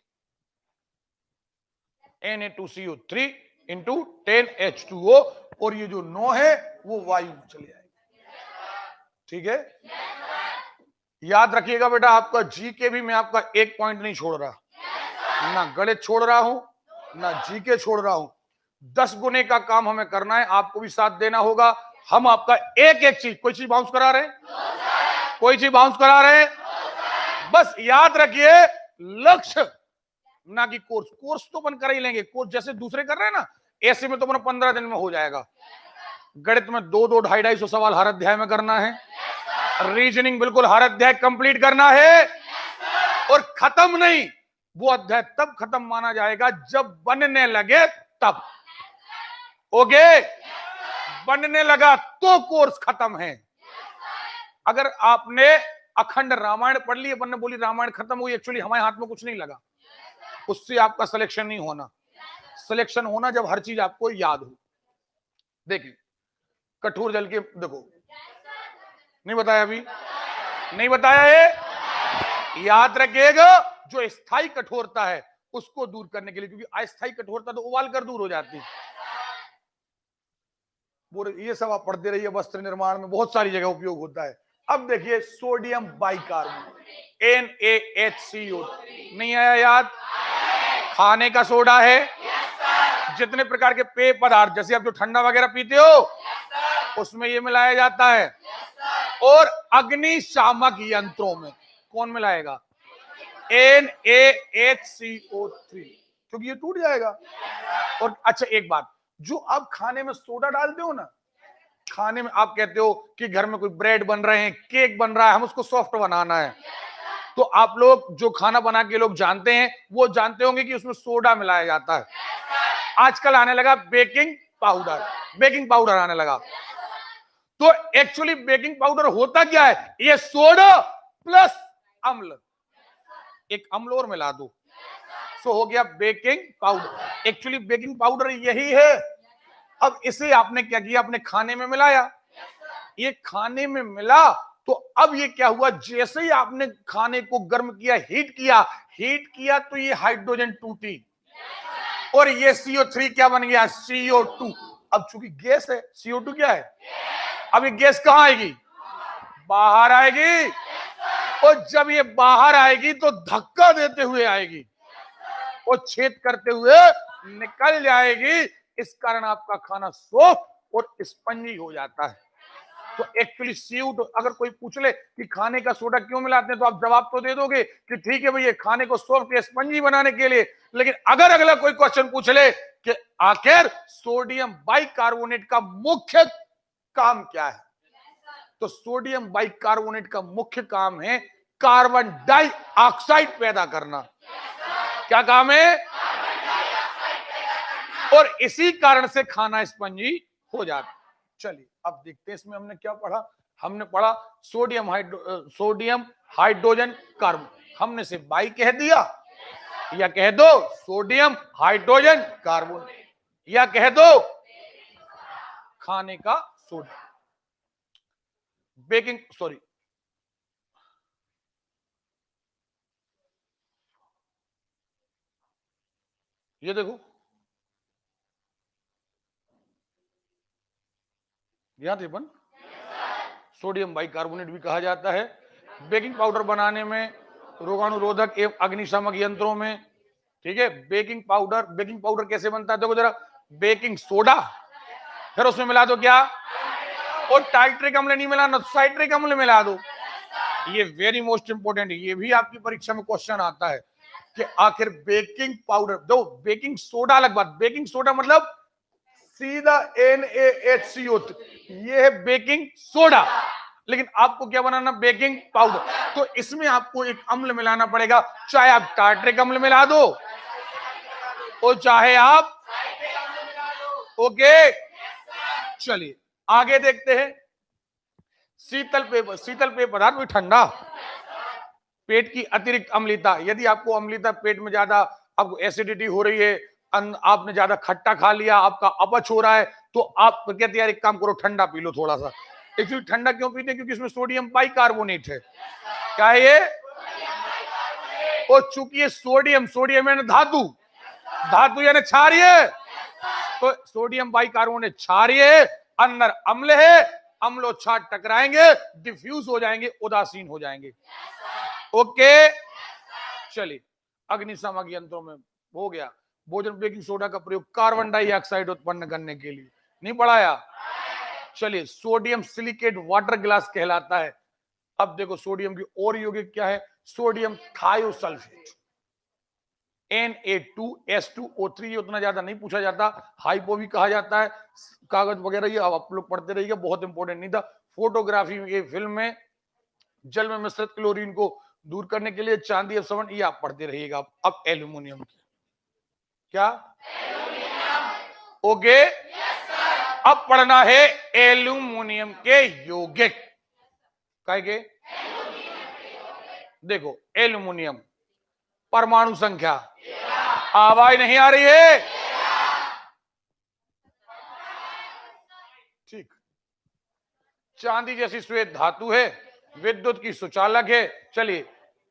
Na2CO3 × 10H2O, और ये जो 9 है वो वायु में चले जाएगी। ठीक है, याद रखिएगा बेटा, आपका जीके भी मैं आपका 1 पॉइंट नहीं छोड़ रहा, ना गणित छोड़ रहा हूं, ना जीके छोड़ रहा हूं। 10 गुने का काम हमें करना है, आपको भी साथ देना होगा। हम आपका एक एक चीज, कोई चीज बाउंस करा रहे हैं, कोई चीज बाउंस करा रहे हैं, बस याद रखिए लक्ष्य ना कि कोर्स। कोर्स तो अपन कर ही लेंगे, कोर्स जैसे दूसरे कर रहे हैं ना, ऐसे में तो अपन 15 दिन में हो जाएगा। गणित में 2-2, 250-250 सवाल हर अध्याय में करना है। रीजनिंग बिल्कुल हर अध्याय कंप्लीट करना है। और खत्म नहीं, वो अध्याय तब खत्म माना जाएगा जब बनने लगे तब। ओके, बनने लगा तो कोर्स खत्म है। अगर आपने अखंड रामायण पढ़ ली, अपन ने बोली रामायण खत्म हुई, एक्चुअली हमारे हाथ में कुछ नहीं लगा, उससे आपका सिलेक्शन नहीं होना। सिलेक्शन होना जब हर चीज आपको याद हो। देखिए, कठोर जल के, देखो नहीं बताया, अभी नहीं बताया है, याद रखिएगा। जो स्थायी कठोरता है उसको दूर करने के लिए, क्योंकि अस्थायी कठोरता तो उबाल कर दूर हो जाती है। ये सब आप पढ़ते रहिए, वस्त्र निर्माण में बहुत सारी जगह उपयोग होता है। अब देखिए सोडियम बाइकार्बोनेट NaHCO, नहीं आया याद? खाने का सोडा है। जितने प्रकार के पेय पदार्थ, जैसे आप जो ठंडा वगैरह पीते हो उसमें ये मिलाया जाता है। और अग्निशामक यंत्रों में कौन मिलाएगा? NaHCO3, क्योंकि ये टूट जाएगा। और अच्छा एक बात, जो आप खाने में सोडा डालते हो ना, खाने में आप कहते हो कि घर में कोई ब्रेड बन रहे हैं, केक बन रहा है, हम उसको सॉफ्ट बनाना है, तो आप लोग जो खाना बना के लोग जानते हैं वो जानते होंगे कि उसमें सोडा मिलाया जाता है। आजकल आने लगा बेकिंग पाउडर, बेकिंग पाउडर आने लगा। तो एक्चुअली बेकिंग पाउडर होता क्या है? ये सोडा प्लस अम्ल, एक अम्ल और मिला दो, सो हो गया baking powder. Actually baking powder यही है। अब इसे आपने क्या किया? अपने खाने में मिलाया। ये खाने में मिला तो अब ये क्या हुआ? जैसे ही आपने खाने को गर्म किया, हीट किया तो ये हाइड्रोजन टूटी और ये CO3 क्या बन गया? CO2। अब चूंकि गैस है, CO2 क्या है? अब ये गैस कहां आएगी? बाहर आएगी। और जब ये बाहर आएगी तो धक्का देते हुए आएगी और छेद करते हुए निकल जाएगी। इस कारण आपका खाना सॉफ्ट और स्पंजी हो जाता है। तो एक्चुअली CO2, अगर कोई पूछ ले कि खाने का सोडा क्यों मिलाते हैं, तो आप जवाब तो दे दोगे कि ठीक है भैया, खाने को सॉफ्ट या स्पंजी बनाने के लिए। लेकिन अगर अगला कोई क्वेश्चन पूछ ले कि आखिर सोडियम बाइकार्बोनेट का मुख्य काम क्या है, तो सोडियम बाइकार्बोनेट का मुख्य काम है कार्बन डाइऑक्साइड पैदा करना। क्या काम है? और इसी कारण से खाना स्पंजी हो जाता। चलिए अब देखते हैं इसमें हमने क्या पढ़ा। हमने पढ़ा सोडियम हाइड्रोजन कार्बन, हमने से बाई कह दिया, या कह दो सोडियम हाइड्रोजन कार्बन, या कह दो खाने का सोडा। बेकिंग सॉरी ये देखो यहां थे अपन, सोडियम बाइकार्बोनेट भी कहा जाता है। बेकिंग पाउडर बनाने में, रोगाणुरोधक एवं अग्निशामक यंत्रों में, ठीक है। बेकिंग पाउडर कैसे बनता है देखो जरा, बेकिंग सोडा, फिर उसमें मिला दो क्या, और टाइट्रिक अम्ल नहीं मिलाना, साइट्रिक अम्ल मिला दो। ये वेरी मोस्ट इंपोर्टेंट है, ये भी आपकी परीक्षा में क्वेश्चन आता है कि आखिर बेकिंग पाउडर दो, बेकिंग सोडा अलग बात, बेकिंग सोडा मतलब सीधा NaHCO, ये है बेकिंग सोडा। लेकिन आपको क्या बनाना, बेकिंग पाउडर, तो इसमें आपको एक अम्ल मिलाना पड़ेगा, चाहे आप टार्ट्रिक अम्ल मिला दो और चाहे आप, ओके। चलिए आगे देखते हैं। शीतल पेय पदार्थ भी ठंडा, पेट की अतिरिक्त अम्लता, यदि आपको अम्लता पेट में ज्यादा, आपको एसिडिटी हो रही है, आपने ज्यादा खट्टा खा लिया, आपका अपच हो रहा है, तो आप कहते यार एक काम करो ठंडा पी लो थोड़ा सा। एक्चुअली ठंडा क्यों पीते हैं, क्योंकि इसमें सोडियम बाइकार्बोनेट है। क्या है ये, और चूंकि ये सोडियम यानी धातु यानी क्षारीय, तो सोडियम बाइकार्बोनेट क्षारीय, अंदर अम्ल है, अम्ल और क्षार टकराएंगे, डिफ्यूज हो जाएंगे, उदासीन हो जाएंगे। ओके चलिए, अग्निशामक यंत्रों में हो गया। भोजन बेकिंग सोडा का प्रयोग कार्बन डाइऑक्साइड उत्पन्न करने के लिए, नहीं पढ़ाया। चलिए, सोडियम सिलिकेट वाटर ग्लास कहलाता है। अब देखो सोडियम की और यौगिक क्या है, सोडियम थायोसल्फेट, Na2S2O3, ये उतना ज्यादा नहीं पूछा जाता, हाइपो भी कहा जाता है, कागज वगैरह ये आप लोग पढ़ते रहिएगा, बहुत इंपॉर्टेंट नहीं था। फोटोग्राफी के फिल्म में जल में मिश्रित क्लोरीन को दूर करने के लिए चांदी अपसरण, ये आप पढ़ते रहिएगा। अब एल्यूमिनियम की क्या, ओके, अब पढ़ना है एल्यूमिनियम के यौगिक। काय के, देखो एल्यूमिनियम परमाणु संख्या, आवाज नहीं आ रही है, ठीक। चांदी जैसी श्वेत धातु है, विद्युत की सुचालक है। चलिए,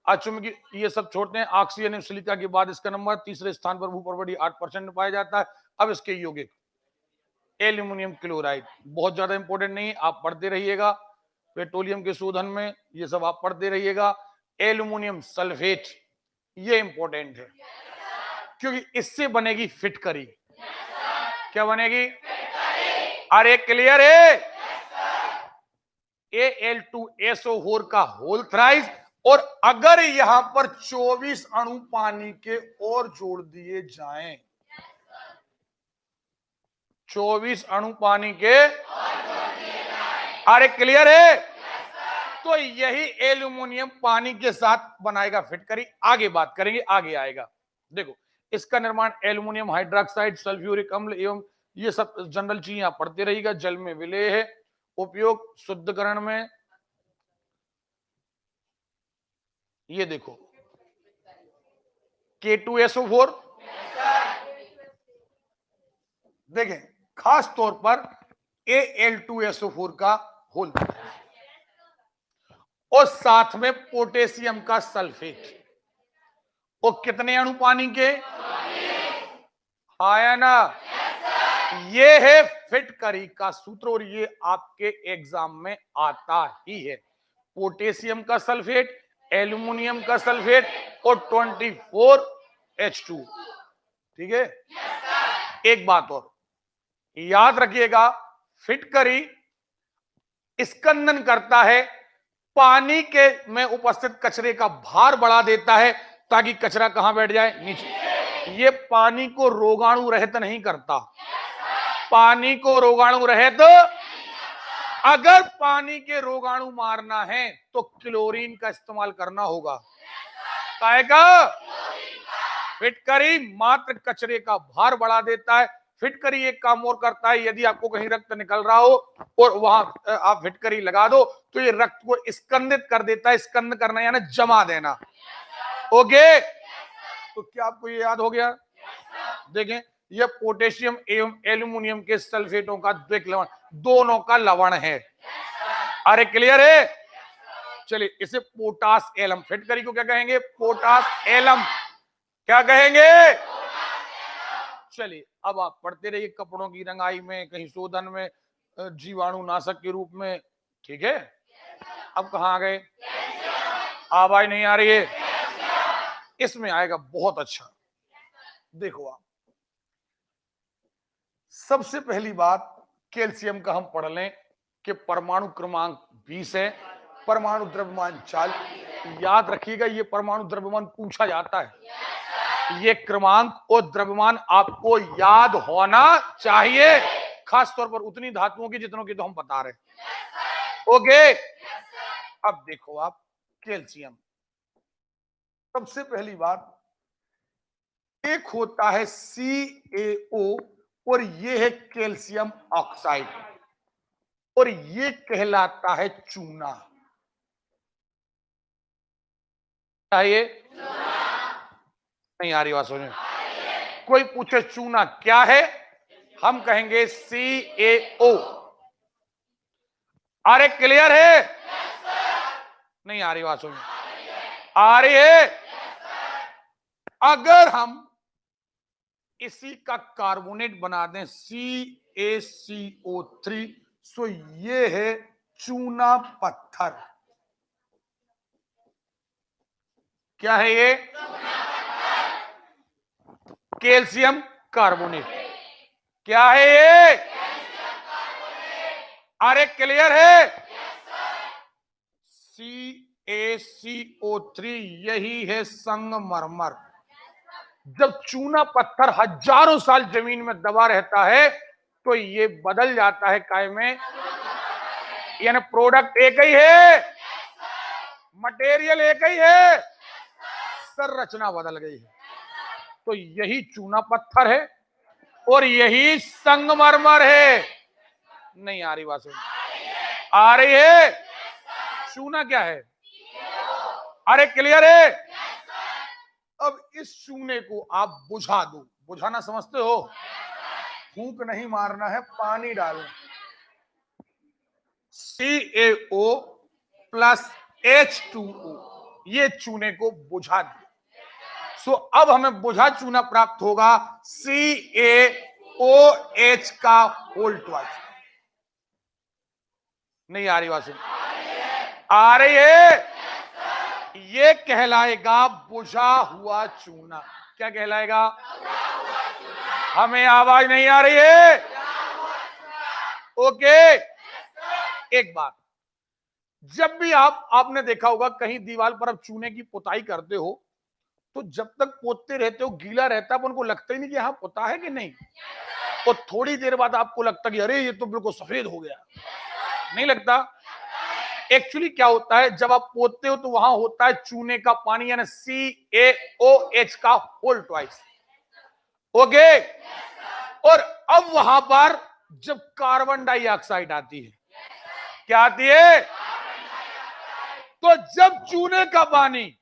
अचुंबकीय, ये सब छोड़ते हैं। ऑक्सीजन सिलिका के बाद इसका नंबर तीसरे स्थान पर भूपर्वतीय 8% में पाया जाता है। अब इसके यौगिक, एल्यूमिनियम क्लोराइड बहुत ज्यादा इंपॉर्टेंट नहीं, आप पढ़ते रहिएगा। पेट्रोलियम के शोधन में ये सब आप पढ़ते रहिएगा। एल्यूमिनियम सल्फेट, ये इंपॉर्टेंट है क्योंकि इससे बनेगी फिटकरी। क्या बनेगी, अरे क्लियर है, Al2SO4 का होल थ्राइस, और अगर यहां पर 24 अणु पानी के और जोड़ दिए जाएं, 24 अणु पानी के, अरे क्लियर है, तो यही एल्यूमिनियम पानी के साथ बनाएगा फिटकरी। आगे बात करेंगे, आगे आएगा। देखो, इसका निर्माण एल्यूमिनियम हाइड्रोक्साइड, सल्फ्यूरिक अम्ल एवं ये सब जनरल चीजें आप पढ़ते रहिएगा। जल में विलेय है, उपयोग शुद्धकरण में। ये देखो K2SO4, देखें खास तौर पर Al2SO4 का होल, और साथ में पोटेशियम का सल्फेट, और कितने अणु पानी के, आया ना, ये है फिटकरी का सूत्र, और ये आपके एग्जाम में आता ही है। पोटेशियम का सल्फेट, एल्यूमिनियम का सल्फेट, और 24H2, ठीक है। एक बात और याद रखिएगा, फिटकरी स्कंदन करता है, पानी के में उपस्थित कचरे का भार बढ़ा देता है ताकि कचरा कहां बैठ जाए, नीचे। ये पानी को रोगाणु रहित नहीं करता, पानी को रोगाणु रहित, अगर पानी के रोगाणु मारना है तो क्लोरीन का इस्तेमाल करना होगा। काहे का, फिटकरी मात्र कचरे का भार बढ़ा देता है, फिटकरी एक काम और करता है, यदि आपको कहीं रक्त निकल रहा हो और वहां आप फिटकरी लगा दो तो ये रक्त को स्कंदित कर देता है। स्कंद करना यानी जमा देना। ओके, तो क्या आपको ये याद हो गया? देखें, यह पोटेशियम एवं एल्यूमिनियम के सल्फेटों का द्विक लवण, दोनों का लवण है। अरे क्लियर है? चलिए, इसे पोटास एलम, फिटकरी को क्या कहेंगे? Potash alum. क्या कहेंगे? चलिए, अब आप पढ़ते रहिए कपड़ों की रंगाई में, कहीं शोधन में, जीवाणुनाशक के रूप में। ठीक है, अब कहां आ गए? आवाज नहीं आ रही है? इसमें आएगा बहुत अच्छा। देखो आप, सबसे पहली बात कैल्शियम का हम पढ़ लें कि परमाणु क्रमांक 20 है, परमाणु द्रव्यमान 40। याद रखिएगा, ये परमाणु द्रव्यमान पूछा जाता है। ये क्रमांक और द्रव्यमान आपको याद होना चाहिए, खास तौर पर उतनी धातुओं की जितनों की तो हम बता रहे हैं। ओके, अब देखो आप, कैल्शियम, सबसे पहली बात, एक होता है CaO और ये है कैल्शियम ऑक्साइड, और ये कहलाता है चूना। क्या ये? नहीं आ रही बात? सोचो, कोई पूछे चूना क्या है, हम कहेंगे CaO। अरे क्लियर है? नहीं आ रही बात? सोचो, आ रही है? अगर हम इसी का कार्बोनेट बना दें CaCO3, सो ये है चूना पत्थर। क्या है ये? Calcium carbonate. क्या है ये? अरे क्लियर है? CaCO3 यही है संगमरमर। जब चूना पत्थर हजारों साल जमीन में दबा रहता है तो ये बदल जाता है काय में, यानी प्रोडक्ट एक ही है, मटेरियल एक ही है, संरचना बदल गई है। तो यही चूना पत्थर है और यही संगमरमर है। नहीं आ रही बात? आ रही है? चूना क्या है? अरे क्लियर है? अब इस चूने को आप बुझा दो। बुझाना समझते हो? फूंक नहीं मारना है, पानी डालो। CaO प्लस H2O, ये चूने को बुझा दिया। सो अब हमें बुझा चूना प्राप्त होगा CaOH का होल ट्वाइस। नहीं आ रही बात? आ रही है? ये कहलाएगा बुझा हुआ चूना। क्या कहलाएगा? हमें आवाज नहीं आ रही है? ओके, एक बात, जब भी आपने देखा होगा कहीं दीवार पर आप चूने की पुताई करते हो तो जब तक पोतते रहते हो गीला रहता है, उनको लगता ही नहीं कि यहां पोता है कि नहीं। तो थोड़ी देर बाद आपको लगता कि अरे ये तो बिल्कुल सफेद हो गया। नहीं लगता? एक्चुअली क्या होता है, जब आप पोतते हो तो वहां होता है चूने का पानी, यानी CaOH का होल ट्वाइस। ओके, और अब वहां पर जब कार्बन डाइऑक्साइड आती है, क्या आती है? तो जब चूने का पानी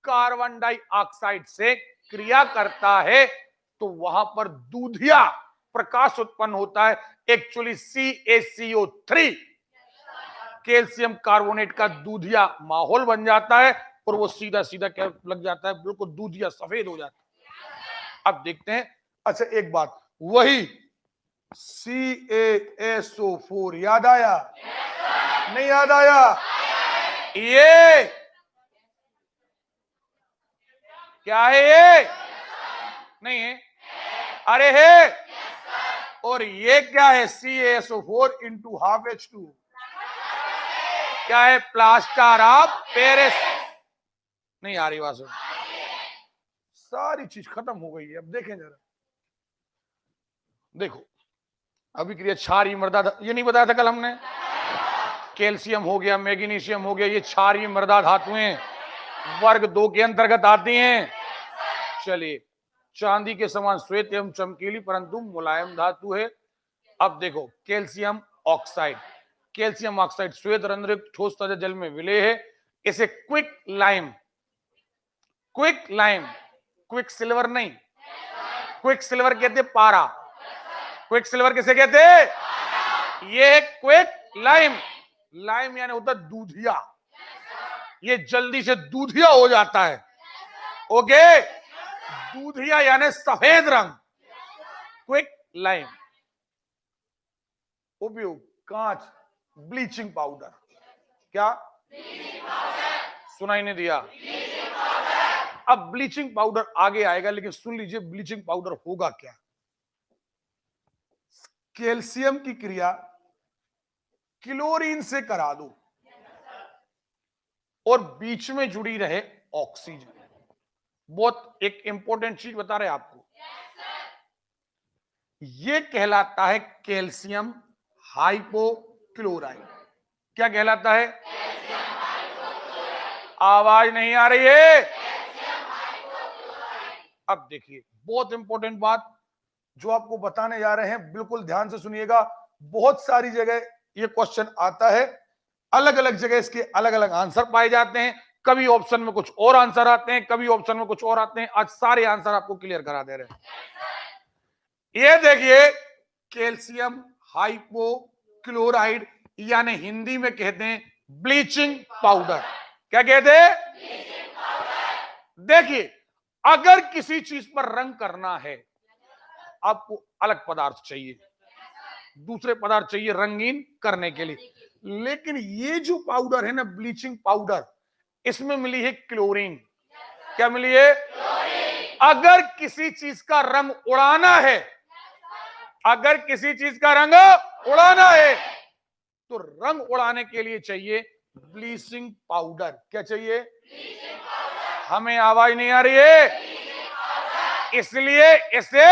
कार्बन डाइऑक्साइड से क्रिया करता है तो वहां पर दूधिया प्रकाश उत्पन्न होता है। एक्चुअली CaCO3 कैल्शियम कार्बोनेट का दूधिया माहौल बन जाता है और वो सीधा सीधा क्या लग जाता है, बिल्कुल दूधिया सफेद हो जाता है। अब देखते हैं। अच्छा एक बात, वही CaSO4 याद आया? नहीं याद आया? ये क्या है? ये नहीं है? अरे है। और ये क्या है? CaSO4 इंटू हाफ H2, क्या है? Plaster of Paris. नहीं आ रही बात? सारी चीज खत्म हो गई है। अब देखें जरा, देखो अभिक्रिया क्षारीय मृदा, ये नहीं बताया था कल हमने? कैल्शियम हो गया, मैग्नीशियम हो गया, ये क्षारीय मृदा धातुएं वर्ग 2 के अंतर्गत आती हैं। चलिए, चांदी के समान श्वेत एवं चमकीली परंतु मुलायम धातु है। अब देखो कैल्शियम ऑक्साइड, कैल्शियम ऑक्साइड श्वेत रंध्रयुक्त ठोस ताजा जल में विलेय है। इसे quick lime, quick lime, quick silver नहीं, क्विक सिल्वर कहते पारा, क्विक सिल्वर किसे कहते? ये है क्विक लाइम। लाइम यानी होता दूधिया, ये जल्दी से दूधिया हो जाता है। ओके, दूधिया यानी सफेद रंग, क्विक लाइम। उपयोग कांच, ब्लीचिंग पाउडर, क्या सुनाई नहीं दिया? अब ब्लीचिंग पाउडर आगे आएगा, लेकिन सुन लीजिए ब्लीचिंग पाउडर होगा क्या। कैल्शियम की क्रिया क्लोरीन से करा दो और बीच में जुड़ी रहे ऑक्सीजन। बहुत एक इंपॉर्टेंट चीज बता रहे आपको, यह कहलाता है कैल्शियम हाइपोक्लोराइड। क्या कहलाता है? आवाज नहीं आ रही है? अब देखिए बहुत इंपॉर्टेंट बात जो आपको बताने जा रहे हैं, बिल्कुल ध्यान से सुनिएगा। बहुत सारी जगह ये क्वेश्चन आता है, अलग अलग जगह इसके अलग अलग आंसर पाए जाते हैं। कभी ऑप्शन में कुछ और आंसर आते हैं, कभी ऑप्शन में कुछ और आते हैं। आज सारे आंसर आपको क्लियर करा दे रहे हैं। ये देखिए कैल्शियम हाइपोक्लोराइड यानी हिंदी में कहते हैं ब्लीचिंग पाउडर। क्या कहते हैं? देखिए अगर किसी चीज पर रंग करना है, आपको अलग पदार्थ चाहिए, दूसरे पदार्थ चाहिए रंगीन करने के लिए। लेकिन ये जो पाउडर है ना ब्लीचिंग पाउडर, इसमें मिली है क्लोरीन। क्या मिली है? अगर किसी चीज का रंग उड़ाना है, अगर किसी चीज का रंग उड़ाना है तो रंग उड़ाने के लिए चाहिए ब्लीचिंग पाउडर। क्या चाहिए? हमें आवाज नहीं आ रही है, इसलिए इसे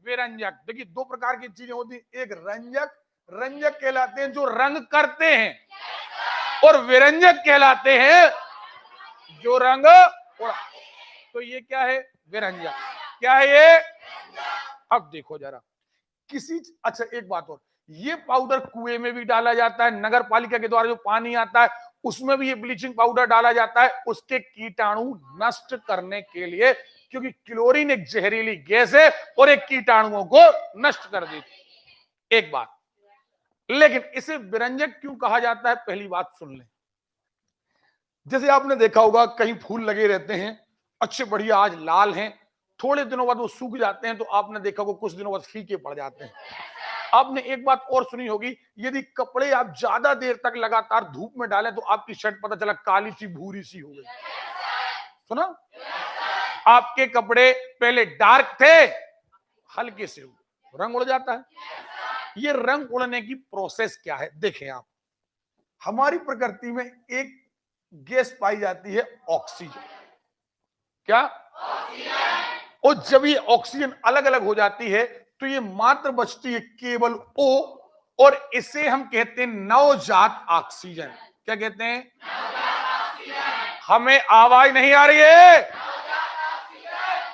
विरंजक। देखिए दो प्रकार की चीजें होती हैं, एक रंजक, रंजक कहलाते हैं जो रंग करते हैं, और विरंजक कहलाते हैं जो रंग उड़ा। तो ये क्या है? विरंजक। क्या है ये? अब देखो जरा किसी, अच्छा एक बात और, ये पाउडर कुएं में भी डाला जाता है, नगर पालिका के द्वारा जो पानी आता है उसमें भी ये ब्लीचिंग पाउडर डाला जाता है, उसके कीटाणु नष्ट करने के लिए, क्योंकि क्लोरीन एक जहरीली गैस है और एक कीटाणुओं को नष्ट कर देती। एक बात, लेकिन इसे विरंजक क्यों कहा जाता है? पहली बात सुन लें। जैसे आपने देखा होगा कहीं फूल लगे रहते हैं, अच्छे बढ़िया आज लाल हैं, थोड़े दिनों बाद वो सूख जाते हैं, तो आपने देखा होगा कुछ दिनों बाद फीके पड़ जाते हैं। आपने एक बात और सुनी होगी, यदि कपड़े आप ज्यादा देर तक लगातार धूप में डालें तो आपकी शर्ट पता चला काली सी भूरी सी हो गई। सुना? आपके कपड़े पहले डार्क थे, हल्के से रंग उड़ जाता है। ये रंग उड़ने की प्रोसेस क्या है देखें आप। हमारी प्रकृति में एक गैस पाई जाती है ऑक्सीजन। क्या? ऑक्सीजन। और जब ये ऑक्सीजन अलग अलग हो जाती है तो ये मात्र बचती है केवल O, और इसे हम कहते हैं नवजात ऑक्सीजन। क्या कहते हैं? हमें आवाज नहीं आ रही है?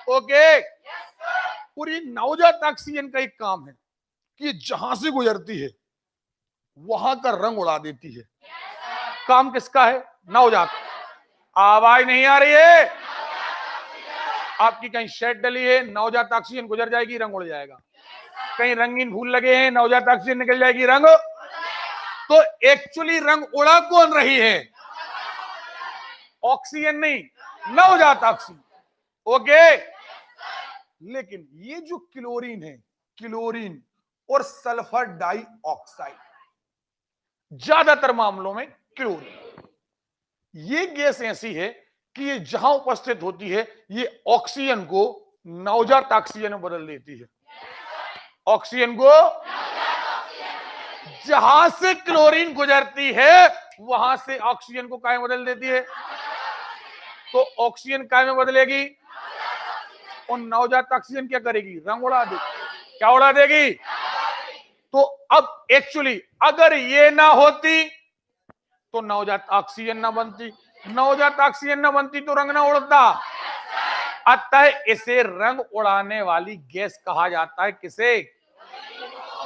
ओके। पूरी नवजात ऑक्सीजन का एक काम है कि जहां से गुजरती है वहां का रंग उड़ा देती है। काम किसका है? नवजात। आवाज नहीं आ रही है? आपकी कहीं शर्ट डली है, नवजात ऑक्सीजन गुजर जाएगी, रंग उड़ जाएगा। कहीं रंगीन फूल लगे हैं, नवजात ऑक्सीजन निकल जाएगी, रंग। तो एक्चुअली रंग उड़ा कौन रही है? ऑक्सीजन नहीं, नवजात ऑक्सीजन। ओके। लेकिन ये जो क्लोरीन है, क्लोरीन और सल्फर डाइऑक्साइड, ज्यादातर मामलों में क्लोरीन, ये गैस ऐसी है कि ये जहां उपस्थित होती है ये ऑक्सीजन को नवजात ऑक्सीजन में बदल देती है। ऑक्सीजन को जहां से क्लोरीन गुजरती है वहां से ऑक्सीजन को काय में बदल देती है। तो ऑक्सीजन काय में बदलेगी और नवजात ऑक्सीजन क्या करेगी? रंग उड़ा देगी। क्या उड़ा देगी? तो अब एक्चुअली अगर ये ना होती तो नवजात ऑक्सीजन ना बनती, नवजात ऑक्सीजन ना बनती तो रंग ना उड़ता। अतः इसे रंग उड़ाने वाली गैस कहा जाता है। किसे?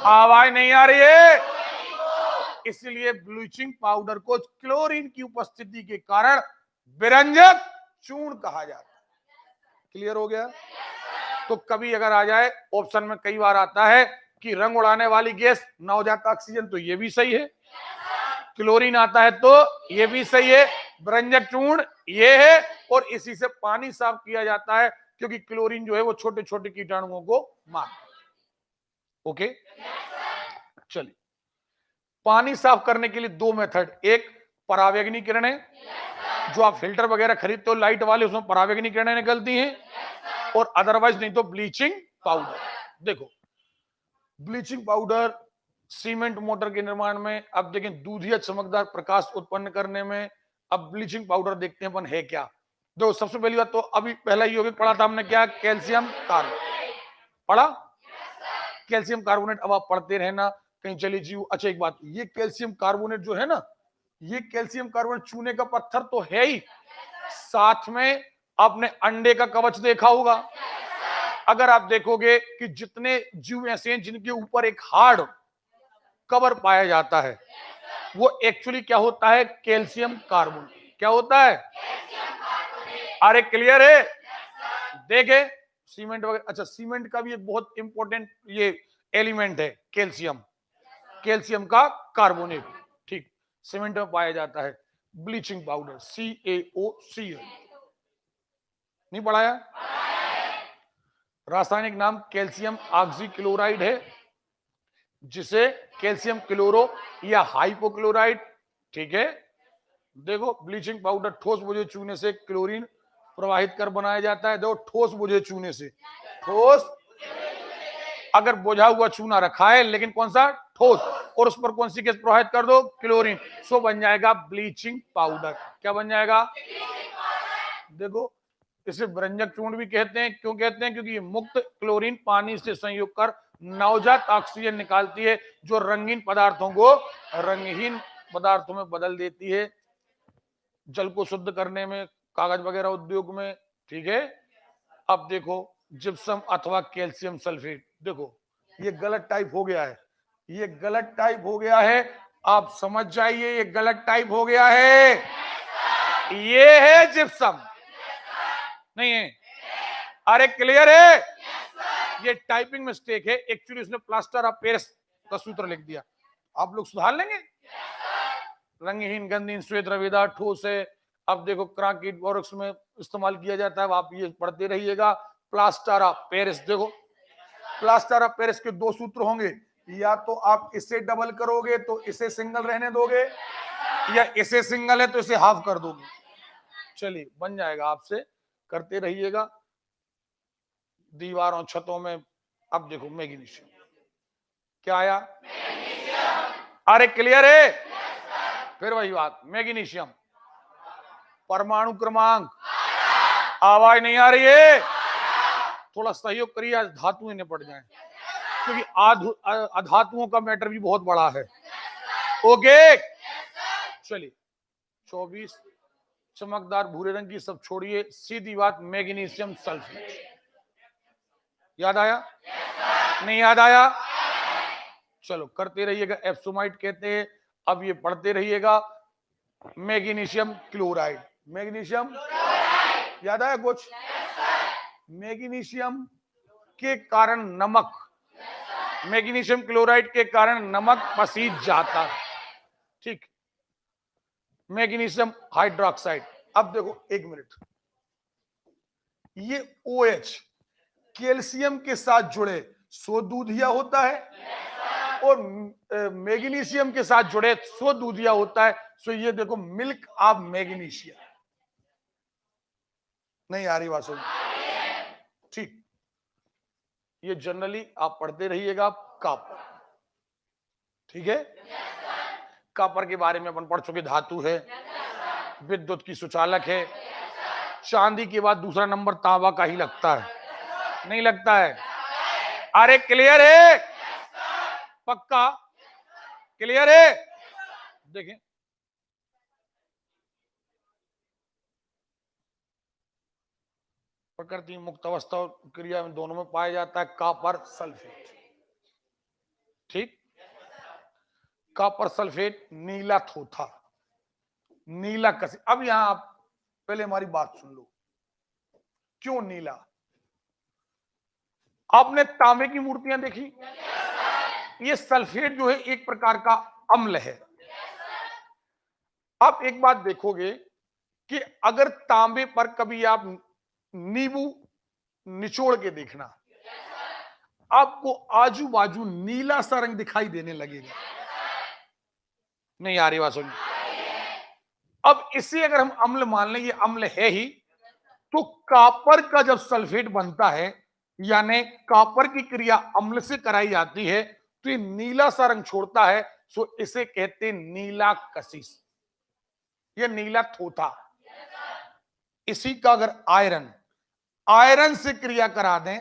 आवाज नहीं आ रही है। इसलिए ब्लीचिंग पाउडर को क्लोरीन की उपस्थिति के कारण विरंजक चूर्ण कहा जाता है। क्लियर हो गया? तो कभी अगर आ जाए ऑप्शन में, कई बार आता है कि रंग उड़ाने वाली गैस नवजात ऑक्सीजन, तो ये भी सही है। क्लोरीन आता है तो ये भी सही है। विरंजक चूर्ण ये है, और इसी से पानी साफ किया जाता है, क्योंकि क्लोरीन जो है वो छोटे छोटे कीटाणुओं को मारता है। ओके, चलिए, पानी साफ करने के लिए दो मेथड, एक परावैंगनी किरणें, जो आप फिल्टर वगैरह खरीदते हो लाइट वाले, उसमें परावैंगनी किरणें निकलती हैं, और अदरवाइज नहीं तो ब्लीचिंग पाउडर। देखो, ब्लीचिंग पाउडर सीमेंट मोटर के निर्माण में, अब देखें दूधिया चमकदार प्रकाश उत्पन्न करने में, अब ब्लीचिंग पाउडर देखते हैं अपन है क्या। दो, सबसे पहली बात तो अभी पहला यौगिक पढ़ा था हमने, क्या? कैल्शियम कार्बोनेट पढ़ा। कैल्शियम कार्बोनेट अब आप पढ़ते रहना कहीं चली जी। अच्छा, एक बात, ये कैल्शियम कार्बोनेट जो है ना, ये कैल्शियम कार्बोनेट चूने का पत्थर तो है ही, साथ में आपने अंडे का कवच देखा होगा। अगर आप देखोगे कि जितने जीव ऐसे हैं जिनके ऊपर एक हार्ड कवर पाया जाता है, वो एक्चुअली क्या होता है? Calcium carbonate. क्या होता है? अरे क्लियर है? देखे सीमेंट वगैरह, अच्छा सीमेंट का भी एक बहुत इंपॉर्टेंट ये एलिमेंट है कैल्शियम, कैल्शियम का कार्बोनेट, ठीक, सीमेंट में पाया जाता है। ब्लीचिंग पाउडर CaOCl नहीं पढ़ाया? रासायनिक नाम कैल्शियम ऑक्सीक्लोराइड है, जिसे कैल्शियम क्लोरो या हाइपोक्लोराइड, ठीक है। देखो, ब्लीचिंग पाउडर ठोस बुझे चूने से क्लोरीन प्रवाहित कर बनाया जाता है। देखो, ठोस बुझे चूने से, ठोस, अगर बुझा हुआ चूना रखा है लेकिन कौन सा? ठोस, और उस पर कौन सी गैस प्रवाहित कर दो? क्लोरीन, सो बन जाएगा ब्लीचिंग पाउडर। क्या बन जाएगा? देखो, इसे विरंजक चूर्ण भी कहते हैं। क्यों कहते हैं? क्योंकि ये मुक्त क्लोरीन पानी से संयोग कर नवजात ऑक्सीजन निकालती है, जो रंगीन पदार्थों को रंगहीन पदार्थों में बदल देती है, जल को शुद्ध करने में, कागज वगैरह उद्योग में, ठीक है। अब देखो, जिप्सम अथवा कैल्शियम सल्फेट, देखो ये गलत टाइप हो गया है, ये गलत टाइप हो गया है, आप समझ जाइए, ये गलत टाइप हो गया है। ये है जिप्सम, नहीं है? अरे क्लियर है? ये टाइपिंग मिस्टेक है, एक्चुअली उसने प्लास्टर ऑफ पेरिस का सूत्र लिख दिया। आप लोग सुधार लेंगे। रंगहीन, गंधहीन, श्वेत रवेदार, ठोस है। अब देखो, क्रांकीट बोरक्स में इस्तेमाल किया जाता है, आप ये पढ़ते रहिएगा। प्लास्टर ऑफ पेरिस, देखो प्लास्टर ऑफ पेरिस के दो सूत्र होंगे, या तो आप इसे डबल करोगे तो इसे सिंगल रहने दोगे, या इसे सिंगल है तो इसे हाफ कर दोगे। चलिए, बन जाएगा, आपसे करते रहिएगा दीवारों छतों में। अब देखो, मैग्नीशियम क्या आया? अरे क्लियर है? फिर वही बात, मैग्नीशियम परमाणु क्रमांक, आवाज नहीं आ रही है? थोड़ा सहयोग करिए, आज धातुएं निपट जाएं, क्योंकि अधातुओं का मैटर भी बहुत बड़ा है। ओके, चलिए, 24 चमकदार भूरे रंग की सब छोड़िए, सीधी बात, मैग्नीशियम सल्फेट। याद आया? नहीं याद आया? चलो, करते रहिएगा। एप्सोमाइट कहते हैं। अब ये पढ़ते रहिएगा, मैग्नीशियम क्लोराइड, मैग्नीशियम, याद आया कुछ? मैग्नीशियम के कारण नमक, मैग्नीशियम क्लोराइड के कारण नमक पसीज जाता है, ठीक। मैग्नीशियम हाइड्रोक्साइड, अब देखो एक मिनट, ये OH कैल्शियम के साथ जुड़े सो दूधिया होता है, और मैग्नीशियम के साथ जुड़े सो दूधिया होता है। सो ये देखो, मिल्क ऑफ मैग्नीशियम। नहीं आ रही बात समझ? ठीक, ये जनरली आप पढ़ते रहिएगा। कॉपर, ठीक है, कॉपर के बारे में अपन पढ़ चुके, धातु है, विद्युत की सुचालक है। चांदी के बाद दूसरा नंबर तांबा का ही लगता है, नहीं लगता है? अरे क्लियर है? पक्का क्लियर है? देखें, प्रकृति मुक्त अवस्था और क्रिया में दोनों में पाया जाता है कॉपर सल्फेट। ठीक, कॉपर सल्फेट नीला थोथा, नीला कसी। अब यहां आप पहले हमारी बात सुन लो, क्यों नीला? आपने तांबे की मूर्तियां देखी? ये सल्फेट जो है एक प्रकार का अम्ल है। आप एक बात देखोगे कि अगर तांबे पर कभी आप नींबू निचोड़ के देखना, आपको आजू बाजू नीला सा रंग दिखाई देने लगेगा। नहीं आ रही बात समझ? अब इसे अगर हम अम्ल मान लें, ये अम्ल है ही, तो कॉपर का जब सल्फेट बनता है, यानी कॉपर की क्रिया अम्ल से कराई जाती है, तो ये नीला सा रंग छोड़ता है। सो इसे कहते हैं नीला कशिश या नीला थोथा। इसी का अगर आयरन से क्रिया करा दें,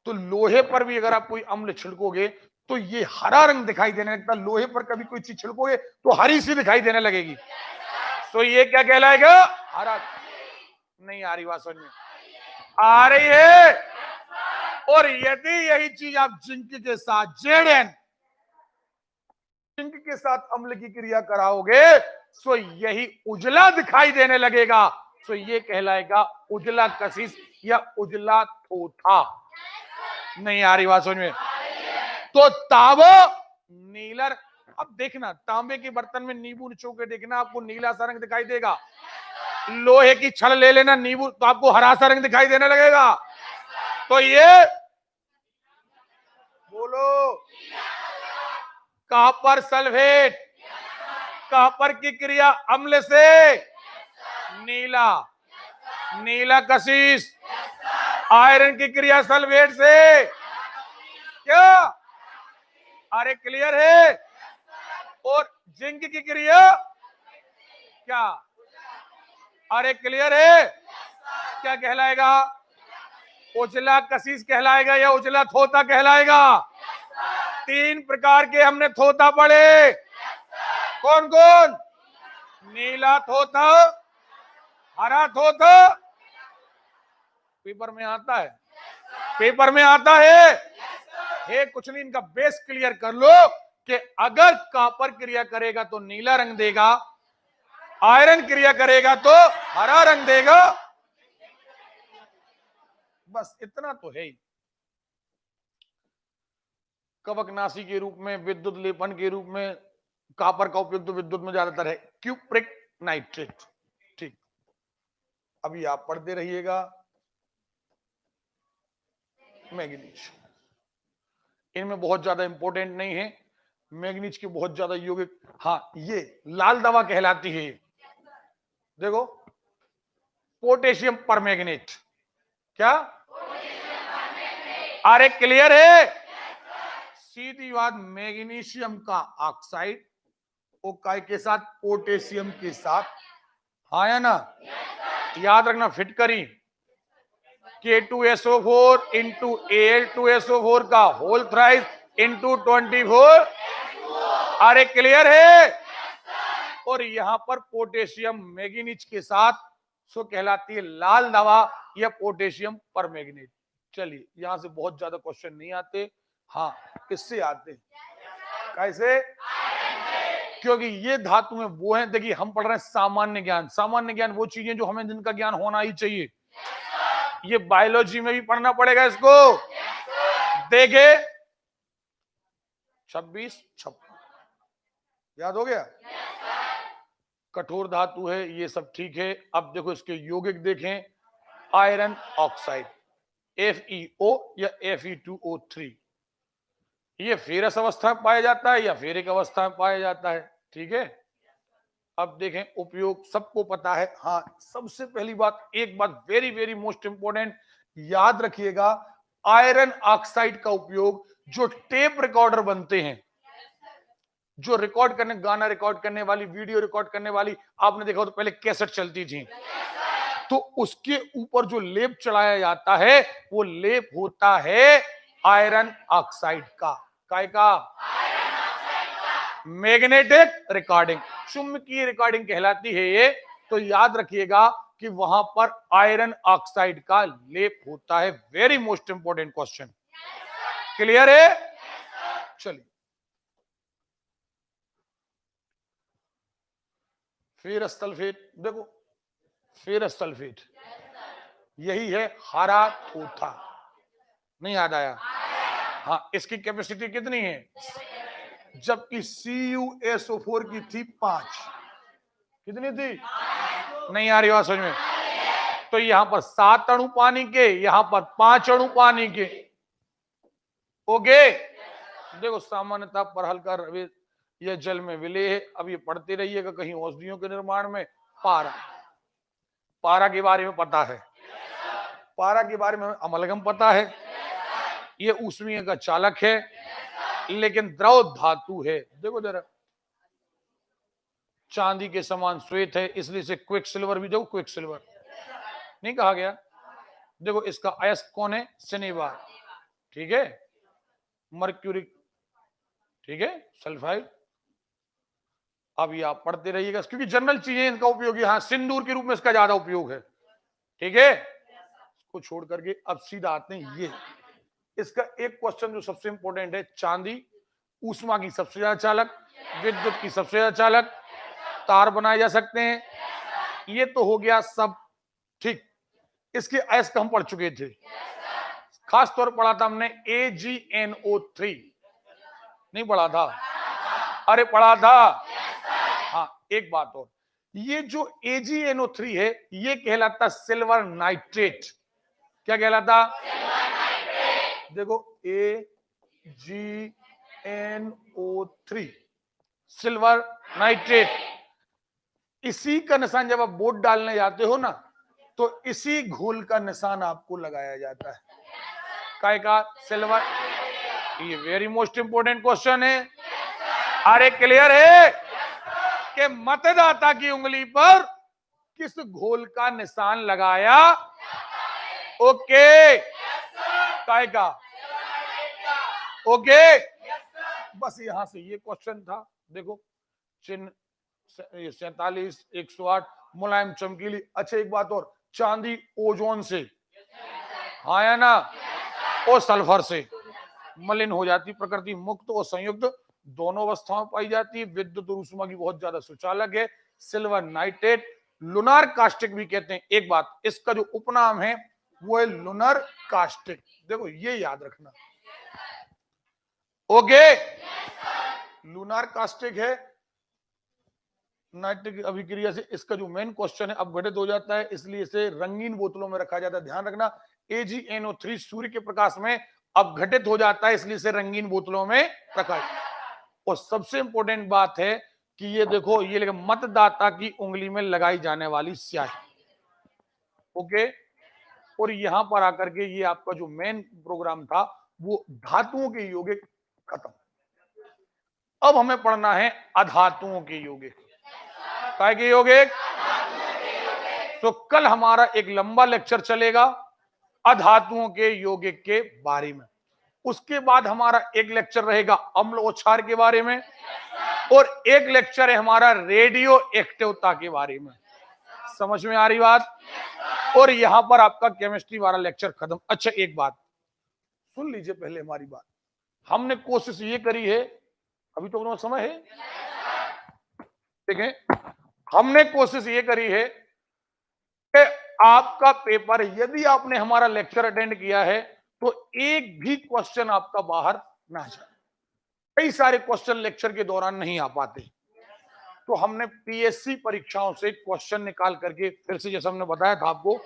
तो लोहे पर भी अगर आप कोई अम्ल छिड़कोगे तो ये हरा रंग दिखाई देने लगता। लोहे पर कभी कोई चीज छिड़कोगे तो हरी सी दिखाई देने लगेगी। तो ये क्या कहलाएगा? हरा। नहीं आ रही बात समझ में? आ रही है। और यदि यही चीज आप जिंक के साथ जिंक के साथ अम्ल की क्रिया कराओगे, तो यही उजला दिखाई देने लगेगा। तो ये कहलाएगा उजला कशिश या उजला थोथा। नहीं आ रही बात समझ में? तो तांबा नीला। अब देखना, तांबे के बर्तन में नींबू निचोड़ के देखना, आपको नीला सा रंग दिखाई देगा। लोहे की छड़ ले लेना नींबू, तो आपको हरा सा रंग दिखाई देने लगेगा। तो ये बोलो, कॉपर सल्फेट, कॉपर की क्रिया अम्ल से नीला, नीला कशिश, आयरन की क्रिया सल्फेट से क्या? अरे क्लियर है? और जिंक की क्रिया क्या? अरे क्लियर है? क्या कहलाएगा? उजला कशिश कहलाएगा या उजला थोथा कहलाएगा? तीन प्रकार के हमने थोथा पढ़े। कौन कौन? नीला थोथा, हरा थोथा, पेपर में आता है, पेपर में आता है कुछ नहीं। इनका बेस क्लियर कर लो कि अगर कॉपर क्रिया करेगा तो नीला रंग देगा, आयरन क्रिया करेगा तो हरा रंग देगा। बस इतना तो है ही। कवकनाशी के रूप में, विद्युत लेपन के रूप में कॉपर का उपयोग तो विद्युत में ज्यादातर है, क्यूप्रिक नाइट्रेट। ठीक, अभी आप पढ़ते रहिएगा। मैग्नीज इनमें बहुत ज्यादा इंपॉर्टेंट नहीं है, मैग्नीज की बहुत ज्यादा यौगिक। हाँ, ये लाल दवा कहलाती है। देखो, पोटेशियम परमैंगनेट। क्या? अरे क्लियर है? सीधी बात, मैग्नीशियम का ऑक्साइड वो काय के साथ? पोटेशियम के साथ। हाँ या ना? याद रखना, फिटकरी K2SO4 इंटू Al2SO4 का होल थ्राइस इंटू 24। अरे क्लियर है? और यहां पर पोटेशियम मैग्नीज के साथ सो कहलाती है लाल दवा या पोटेशियम परमैंगनेट। चलिए, यहां से बहुत ज्यादा क्वेश्चन नहीं आते। हाँ, किससे आते? कैसे? क्योंकि ये धातु में वो है, देखिए हम पढ़ रहे हैं सामान्य ज्ञान। सामान्य ज्ञान वो चीजें जो हमें जिनका ज्ञान होना ही चाहिए। ये बायोलॉजी में भी पढ़ना पड़ेगा इसको। देखे 26, 56 याद हो गया? कठोर धातु है, ये सब ठीक है। अब देखो इसके यौगिक देखें। आयरन ऑक्साइड FeO या Fe2O3, ये फेरस अवस्था में पाया जाता है या फेरिक अवस्था में पाया जाता है। ठीक है, अब देखें उपयोग सबको पता है। हाँ, सबसे पहली बात, एक बात वेरी वेरी मोस्ट इंपोर्टेंट याद रखिएगा, आयरन ऑक्साइड का उपयोग जो टेप रिकॉर्डर बनते हैं, जो रिकॉर्ड करने, गाना रिकॉर्ड करने वाली, वीडियो रिकॉर्ड करने वाली, आपने देखा तो पहले कैसेट चलती थी, तो उसके ऊपर जो लेप चढ़ाया जाता है वो लेप होता है आयरन ऑक्साइड का। काय का? मैग्नेटिक रिकॉर्डिंग, चुंबकीय रिकॉर्डिंग कहलाती है ये। तो याद रखिएगा, कि वहां पर आयरन ऑक्साइड का लेप होता है। Very most important question. Clear है? चलिए, फेरस सल्फेट देखो, फेरस सल्फेट यही है हरा थोथा। नहीं याद आया? हाँ, इसकी कैपेसिटी कितनी है? जबकि CuSO4 की थी 5। कितनी थी? नहीं आ रही बात समझ में? तो यहां पर 7 अणु पानी के, यहां पर 5 अणु पानी के। ओके, देखो सामान्यतः पर हल्का रवे यह जल में विलय है। अब ये पढ़ते रहिएगा कहीं औषधियों के निर्माण में। पारा, पारा के बारे में पता है? पारा के बारे में अमलगम पता है? ये ऊष्मीय का चालक है, लेकिन द्रव धातु है। देखो जरा, चांदी के समान श्वेत है, इसलिए इसे क्विक सिल्वर भी, देखो क्विक सिल्वर नहीं कहा गया। देखो इसका अयस्क कौन है? शनिवार, ठीक है। मर्क्यूरिक, ठीक है, सल्फाइड। अब ये आप पढ़ते रहिएगा क्योंकि जनरल चीजें इनका उपयोग यहाँ सिंदूर के रूप में इसका ज्यादा उपयोग है, ठीक है। इसको छोड़ करके अब सीधा आते हैं ये, इसका एक क्वेश्चन जो सबसे इंपॉर्टेंट है। चांदी ऊष्मा की सबसे ज्यादा चालक, विद्युत की सबसे ज्यादा चालक, तार बनाए जा सकते हैं। ये तो हो गया सब ठीक। इसके अयस्क हम पढ़ चुके थे, खास तौर पढ़ा था हमने AgNO3। नहीं पढ़ा था? अरे पढ़ा था। हाँ, एक बात और, ये जो AgNO3 है ये कहलाता सिल्वर नाइट्रेट। क्या कहलाता? देखो AgNO3 सिल्वर नाइट्रेट। इसी का निशान जब आप बोर्ड डालने जाते हो ना, तो इसी घोल का निशान आपको लगाया जाता है। काय का? सिल्वर। ये वेरी मोस्ट इंपोर्टेंट क्वेश्चन है। अरे क्लियर है कि मतदाता की उंगली पर किस घोल का निशान लगाया? ओके, काय का? ओके, बस यहां से ये क्वेश्चन था। देखो चिन्ह 47, 108, मुलायम चमकीली। अच्छा एक बात और, चांदी ओजोन से, हाँ या ना, और सल्फर से मलिन हो जाती, प्रकृति मुक्त और संयुक्त दोनों अवस्थाओं में पाई जाती है। विद्युत और ऊष्मा की बहुत ज्यादा सुचालक है। सिल्वर नाइट्रेट, लुनार कास्टिक भी कहते हैं। एक बात, इसका जो उपनाम है वो है लुनर कास्टिक। देखो ये याद रखना। ओके, लुनार कास्टिक है नाइट्रिक अभिक्रिया से। इसका जो मेन क्वेश्चन है अब घटित हो जाता है, इसलिए इसे रंगीन बोतलों में रखा जाता है। ध्यान रखना, AgNO3 सूर्य के प्रकाश में अपघटित हो जाता है, इसलिए इसे रंगीन बोतलों में रखा जाता है। और सबसे इंपॉर्टेंट बात है कि ये देखो, ये लेकिन मतदाता की उंगली में लगाई जाने वाली स्याही। ओके, और यहां पर आकर के ये आपका जो मेन प्रोग्राम था वो धातुओं के यौगिक खत्म। अब हमें पढ़ना है अधातुओं के यौगिक। काय के यौगिक? तो कल हमारा एक लंबा लेक्चर चलेगा अधातुओं के यौगिक के बारे में। उसके बाद हमारा एक लेक्चर रहेगा अम्ल और क्षार के बारे में, और एक लेक्चर है हमारा रेडियो एक्टिवता के बारे में। समझ में आ रही बात? और यहां पर आपका केमिस्ट्री वाला लेक्चर खत्म। अच्छा एक बात सुन लीजिए पहले हमारी बात। हमने कोशिश ये करी है, अभी तो समय है, देखें, हमने कोशिश ये करी है कि आपका पेपर, यदि आपने हमारा लेक्चर अटेंड किया है तो एक भी क्वेश्चन आपका बाहर ना जाए। कई सारे क्वेश्चन लेक्चर के दौरान नहीं आ पाते, तो हमने PSC परीक्षाओं से क्वेश्चन निकाल करके, फिर से जैसे हमने बताया था आपको,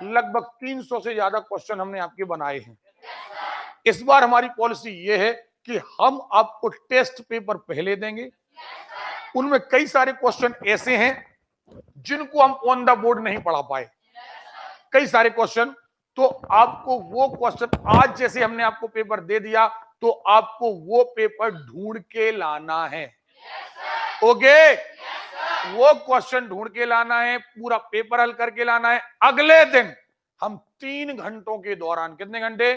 लगभग 300 से ज्यादा क्वेश्चन हमने आपके बनाए हैं। इस बार हमारी पॉलिसी ये है कि हम आपको टेस्ट पेपर पहले देंगे। उनमें कई सारे क्वेश्चन ऐसे हैं जिनको हम ऑन द बोर्ड नहीं पढ़ा पाए, कई सारे क्वेश्चन। तो आपको वो क्वेश्चन, आज जैसे हमने आपको पेपर दे दिया, तो आपको वो पेपर ढूंढ के लाना है। ओके, वो क्वेश्चन ढूंढ के लाना है, पूरा पेपर हल करके लाना है। अगले दिन हम 3 घंटों के दौरान, कितने घंटे?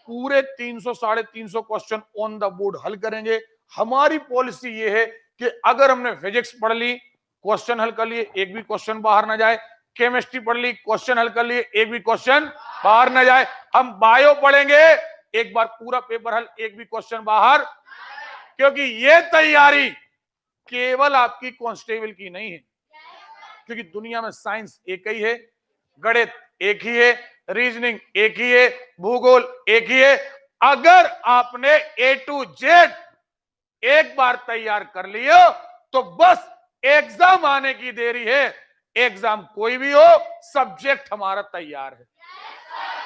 पूरे 300 साढ़े 300 क्वेश्चन ऑन द बोर्ड हल करेंगे। हमारी पॉलिसी ये है कि अगर हमने फिजिक्स पढ़ ली, क्वेश्चन हल कर लिए, एक भी क्वेश्चन बाहर ना जाए। केमिस्ट्री पढ़ ली, क्वेश्चन हल कर लिए, एक भी क्वेश्चन बाहर ना जाए। हम बायो पढ़ेंगे, एक बार पूरा पेपर हल, एक भी क्वेश्चन बाहर, क्योंकि ये तैयारी केवल आपकी कांस्टेबल की नहीं है, क्योंकि दुनिया में साइंस एक ही है, गणित एक ही है, रीजनिंग एक ही है, भूगोल एक ही है। अगर आपने A to Z एक बार तैयार कर लिया तो बस एग्जाम आने की देरी है। एग्जाम कोई भी हो, सब्जेक्ट हमारा तैयार है।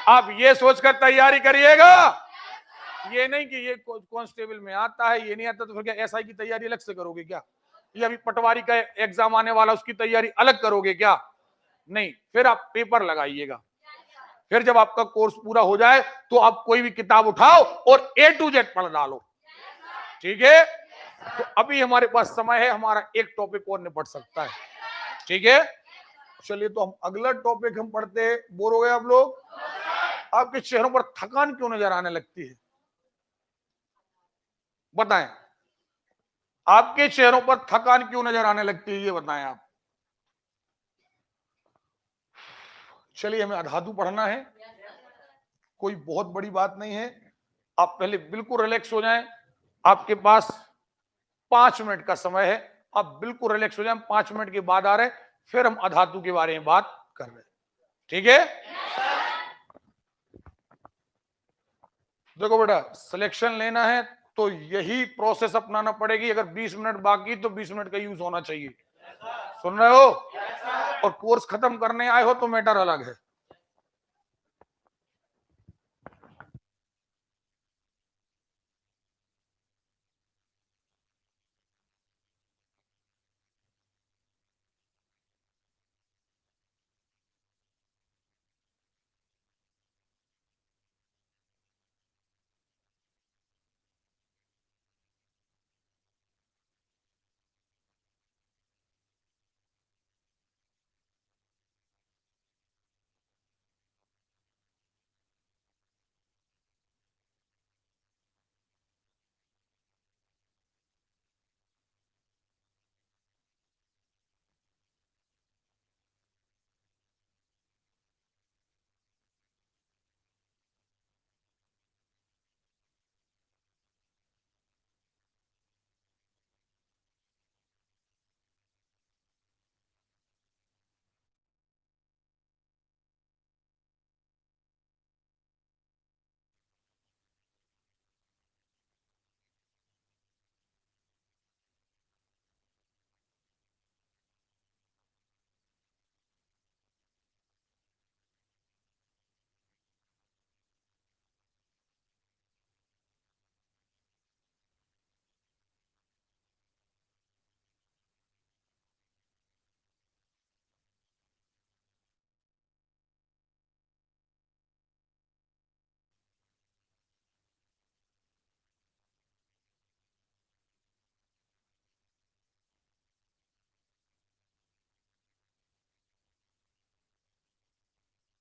आप ये सोचकर तैयारी करिएगा, ये नहीं कि ये कांस्टेबल में आता है, ये नहीं आता तो फिर क्या SI की तैयारी अलग से करोगे क्या? या अभी पटवारी का एग्जाम आने वाला, उसकी तैयारी अलग करोगे क्या? नहीं, फिर आप पेपर लगाइएगा। फिर जब आपका कोर्स पूरा हो जाए तो आप कोई भी किताब उठाओ और A to Z पढ़ डालो, ठीक है? तो अभी हमारे पास समय है, हमारा एक टॉपिक और निपट सकता है, ठीक है? चलिए, तो हम अगला टॉपिक हम पढ़ते हैं। बोर हो गए आप लोग? आपके चेहरों पर थकान क्यों नजर आने लगती है? बताएं, आपके चेहरों पर थकान क्यों नजर आने लगती है, ये बताएं आप। चलिए, हमें अधातु पढ़ना है, कोई बहुत बड़ी बात नहीं है। आप पहले बिल्कुल रिलैक्स हो जाएं। आपके पास 5 मिनट का समय है, आप बिल्कुल रिलैक्स हो जाएं। 5 मिनट के बाद आ रहे, फिर हम अधातु के बारे में बात कर रहे हैं, ठीक है? देखो बेटा, सिलेक्शन लेना है तो यही प्रोसेस अपनाना पड़ेगी। अगर 20 मिनट बाकी तो 20 मिनट का यूज होना चाहिए। सुन रहे हो? और कोर्स खत्म करने आए हो तो मैटर अलग है।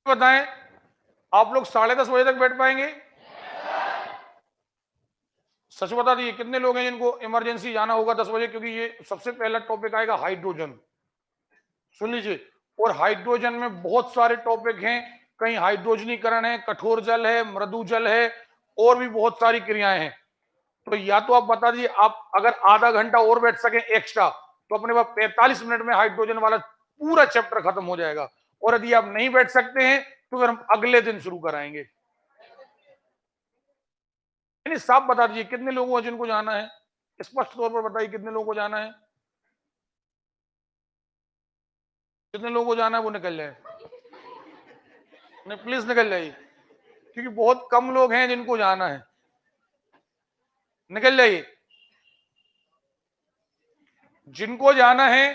बताएं, आप लोग 10:30 बजे तक बैठ पाएंगे? सच बता दीजिए, कितने लोग हैं जिनको इमरजेंसी जाना होगा 10 बजे? क्योंकि ये सबसे पहला टॉपिक आएगा हाइड्रोजन। सुन लीजिए, और हाइड्रोजन में बहुत सारे टॉपिक हैं। कहीं हाइड्रोजनीकरण है, कठोर जल है, मृदु जल है, और भी बहुत सारी क्रियाएं हैं। तो या तो आप बता दीजिए, आप अगर आधा घंटा और बैठ सके एक्स्ट्रा तो अपने पास 45 मिनट में हाइड्रोजन वाला पूरा चैप्टर खत्म हो जाएगा। और यदि आप नहीं बैठ सकते हैं तो फिर हम अगले दिन शुरू कराएंगे। नहीं, साफ बता दीजिए कितने लोगों को जिनको जाना है, स्पष्ट तौर पर बताइए कितने लोगों को जाना है। कितने लोगों को जाना है वो निकल जाए। नहीं, प्लीज निकल जाइए, क्योंकि बहुत कम लोग हैं जिनको जाना है। निकल जाइए, जिनको जाना है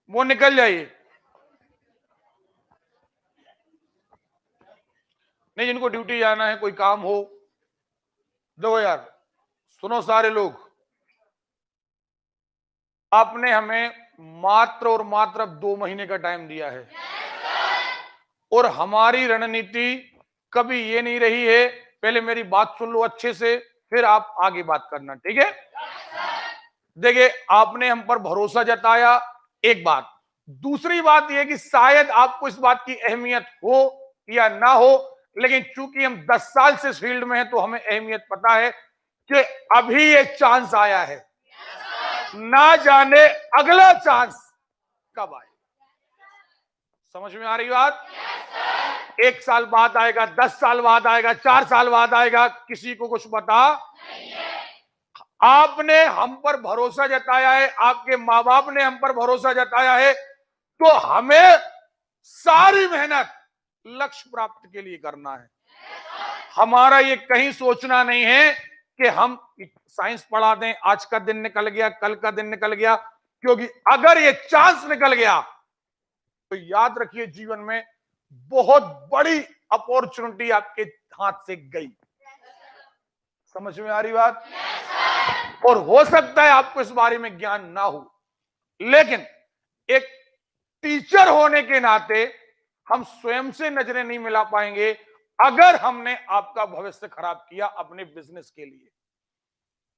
वो निकल जाइए। नहीं, जिनको ड्यूटी जाना है, कोई काम हो। देखो यार, सुनो सारे लोग, आपने हमें मात्र और मात्र 2 महीने का टाइम दिया है। और हमारी रणनीति कभी ये नहीं रही है, पहले मेरी बात सुन लो अच्छे से, फिर आप आगे बात करना, ठीक है? देखिए, आपने हम पर भरोसा जताया, एक बात। दूसरी बात यह कि शायद आपको इस बात की अहमियत हो या ना हो, लेकिन चूंकि हम 10 साल से इस फील्ड में हैं तो हमें अहमियत पता है कि अभी ये चांस आया है, ना जाने अगला चांस कब आए। समझ में आ रही बात? 1 साल बाद आएगा, 10 साल बाद आएगा, 4 साल बाद आएगा, किसी को कुछ पता नहीं है। आपने हम पर भरोसा जताया है, आपके माँ बाप ने हम पर भरोसा जताया है, तो हमें सारी मेहनत लक्ष्य प्राप्त के लिए करना है। हमारा ये कहीं सोचना नहीं है कि हम साइंस पढ़ा दें, आज का दिन निकल गया, कल का दिन निकल गया, क्योंकि अगर ये चांस निकल गया तो याद रखिए जीवन में बहुत बड़ी अपॉर्चुनिटी आपके हाथ से गई। समझ में आ रही बात? और हो सकता है आपको इस बारे में ज्ञान ना हो, लेकिन एक टीचर होने के नाते हम स्वयं से नजरें नहीं मिला पाएंगे अगर हमने आपका भविष्य खराब किया अपने बिजनेस के लिए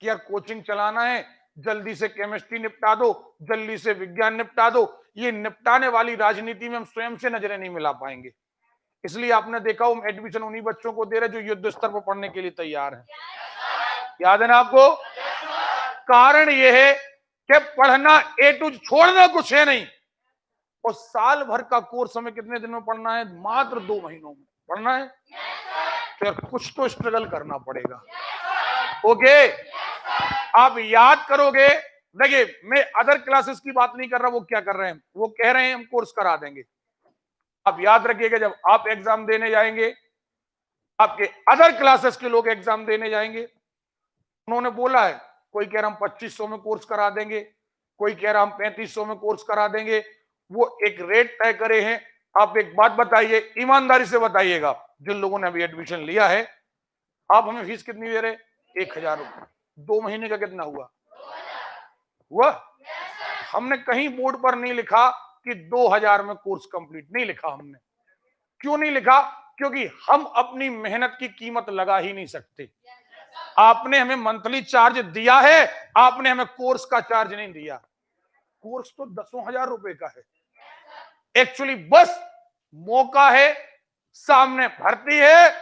कि यार कोचिंग चलाना है, जल्दी से केमिस्ट्री निपटा दो, जल्दी से विज्ञान निपटा दो। ये निपटाने वाली राजनीति में हम स्वयं से नजरें नहीं मिला पाएंगे। इसलिए आपने देखा हम एडमिशन उन्हीं बच्चों को दे रहे जो युद्ध स्तर पर पढ़ने के लिए तैयार हैं। याद है ना आपको? कारण यह है कि पढ़ना ए टू छोड़ना कुछ है नहीं, और साल भर का कोर्स हमें कितने दिन में पढ़ना है? मात्र 2 महीनों में पढ़ना है। तो यार कुछ तो स्ट्रगल करना पड़ेगा। ओके, आप याद करोगे। देखिए, मैं अदर क्लासेस की बात नहीं कर रहा, वो क्या कर रहे हैं, वो कह रहे हैं हम कोर्स करा देंगे। आप याद रखिएगा, जब आप एग्जाम देने जाएंगे, आपके अदर क्लासेस के लोग एग्जाम देने जाएंगे, उन्होंने बोला है, कोई कह रहा हम 2500 में कोर्स करा देंगे, कोई कह रहा हम 3500 में कोर्स करा देंगे। वो एक रेट तय करे हैं। आप एक बात बताइए, ईमानदारी से बताइएगा, जिन लोगों ने अभी एडमिशन लिया है, आप हमें फीस कितनी दे रहे? 1000 रुपए। 2 महीने का कितना हुआ? हमने कहीं बोर्ड पर नहीं लिखा कि 2000 में कोर्स कंप्लीट, नहीं लिखा हमने। क्यों नहीं लिखा? क्योंकि हम अपनी मेहनत की कीमत लगा ही नहीं सकते। आपने हमें मंथली चार्ज दिया है, आपने हमें कोर्स का चार्ज नहीं दिया। कोर्स तो 10,000 रुपए का है। एक्चुअली बस मौका है, सामने भर्ती है,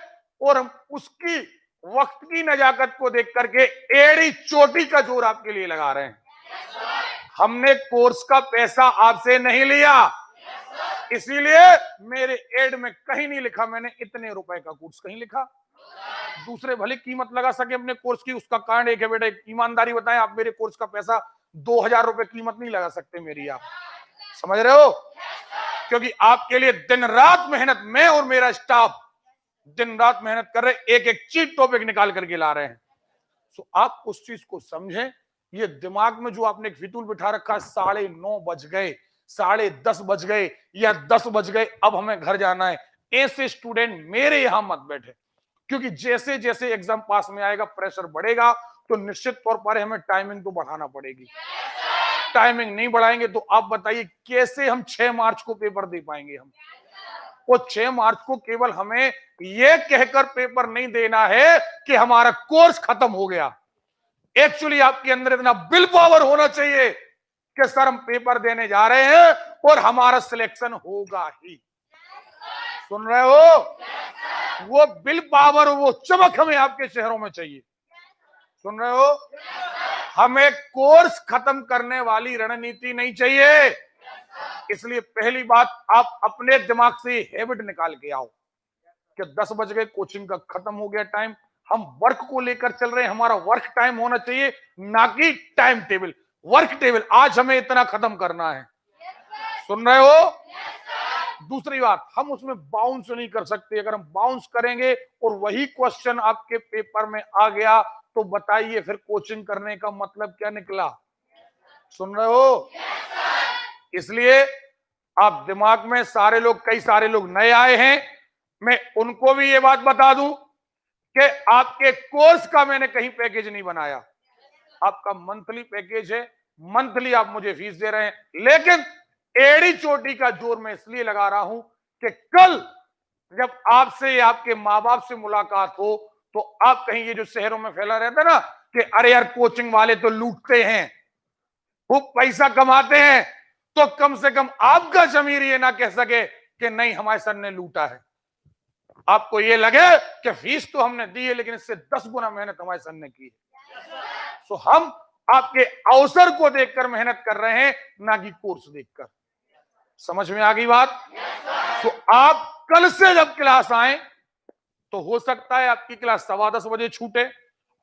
और हम उसकी वक्त की नजाकत को देख करके एड़ी चोटी का जोर आपके लिए लगा रहे हैं। हमने कोर्स का पैसा आपसे नहीं लिया, इसीलिए मेरे एड में कहीं नहीं लिखा मैंने इतने रुपए का कोर्स, कहीं लिखा। दूसरे भले कीमत लगा सके अपने कोर्स की, उसका कारण एक है बेटा, ईमानदारी बताएं, आप मेरे कोर्स का पैसा 2000 रुपए कीमत नहीं लगा सकते मेरी। आप समझ रहे हो? क्योंकि आपके लिए दिन रात मेहनत, मैं और मेरा स्टाफ दिन रात मेहनत कर रहे, एक एक चीज टॉपिक निकाल करके ला रहे हैं। सो आप उस चीज को समझें। ये दिमाग में जो आपने एक फितूल बिठा रखा, 9:30 बज गए, 10:30 बज गए या 10 बज गए, अब हमें घर जाना है, ऐसे स्टूडेंट मेरे यहां मत बैठे। क्योंकि जैसे जैसे एग्जाम पास में आएगा, प्रेशर बढ़ेगा, तो निश्चित तौर पर हमें टाइमिंग तो बढ़ाना पड़ेगी। टाइमिंग नहीं बढ़ाएंगे तो आप बताइए कैसे हम 6 मार्च को पेपर दे पाएंगे? हम वो 6 मार्च को केवल हमें यह कहकर पेपर नहीं देना है कि हमारा कोर्स खत्म हो गया। एक्चुअली आपके अंदर इतना विल पावर होना चाहिए कि सर हम पेपर देने जा रहे हैं और हमारा सिलेक्शन होगा ही। सुन रहे हो? वो विल पावर, वो चमक हमें आपके शहरों में चाहिए। सुन रहे हो? हमें कोर्स खत्म करने वाली रणनीति नहीं चाहिए। इसलिए पहली बात, आप अपने दिमाग से हैबिट निकाल के आओ कि 10 बज गए, कोचिंग का खत्म हो गया टाइम, हम वर्क को लेकर चल रहे हैं, हमारा वर्क टाइम होना चाहिए, ना कि टाइम टेबल। वर्क टेबल आज हमें इतना खत्म करना है। सुन रहे हो? दूसरी बात, हम उसमें बाउंस नहीं कर सकते। अगर हम बाउंस करेंगे और वही क्वेश्चन आपके पेपर में आ गया तो बताइए फिर कोचिंग करने का मतलब क्या निकला? सुन रहे हो? इसलिए आप दिमाग में, सारे लोग, कई सारे लोग नए आए हैं, मैं उनको भी ये बात बता दूं कि आपके कोर्स का मैंने कहीं पैकेज नहीं बनाया। आपका मंथली पैकेज है, मंथली आप मुझे फीस दे रहे हैं, लेकिन एड़ी चोटी का जोर मैं इसलिए लगा रहा हूं कि कल जब आपसे या आपके माँ बाप से मुलाकात हो तो आप कहीं, ये जो शहरों में फैला रहता है ना कि अरे यार कोचिंग वाले तो लूटते हैं, वो पैसा कमाते हैं, तो कम से कम आपका जमीर ये ना कह सके कि नहीं हमारे सर ने लूटा है। आपको ये लगे कि फीस तो हमने दी है लेकिन इससे 10 गुना मेहनत हमारे सर ने की है। तो हम आपके अवसर को देखकर मेहनत कर रहे हैं, ना कि कोर्स देखकर। समझ में आ गई बात? तो आप कल से जब क्लास आए तो हो सकता है आपकी क्लास 10:15 बजे छूटे,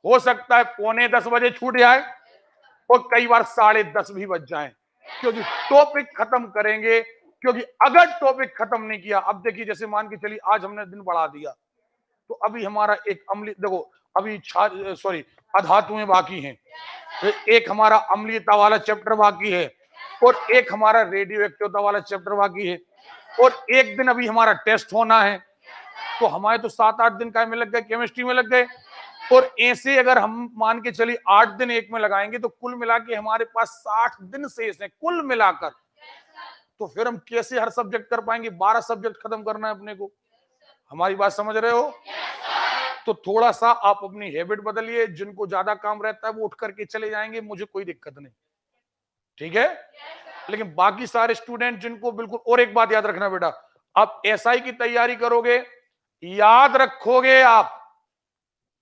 हो सकता है 9:45 बजे छूट जाए, और कई बार 10:30 भी बज जाए, क्योंकि टॉपिक खत्म करेंगे। क्योंकि अगर टॉपिक खत्म नहीं किया, अब देखिए जैसे मान के चलिए आज हमने दिन बढ़ा दिया, तो अभी हमारा एक अम्लीय, देखो अभी सॉरी अधातुएं बाकी हैं, तो एक हमारा अम्लीयता वाला चैप्टर बाकी है, और एक हमारा रेडियो एक्टिवता वाला चैप्टर बाकी है, और एक दिन अभी हमारा टेस्ट होना है। तो हमारे तो 7-8 दिन काय में लग गए, केमिस्ट्री में लग गए। और ऐसे अगर हम मान के चलिए 8 दिन एक में लगाएंगे तो कुल मिला के हमारे पास 60 दिन शेष है कुल मिलाकर। तो फिर हम कैसे हर सब्जेक्ट कर पाएंगे? 12 सब्जेक्ट खत्म करना है अपने को। हमारी बात समझ रहे हो? तो थोड़ा सा आप अपनी हैबिट बदलिए। जिनको ज्यादा काम रहता है वो उठ करके चले जाएंगे, मुझे कोई दिक्कत नहीं, ठीक है। लेकिन बाकी सारे स्टूडेंट जिनको बिल्कुल, और एक बात याद रखना बेटा, आप एसआई की तैयारी करोगे, याद रखोगे आप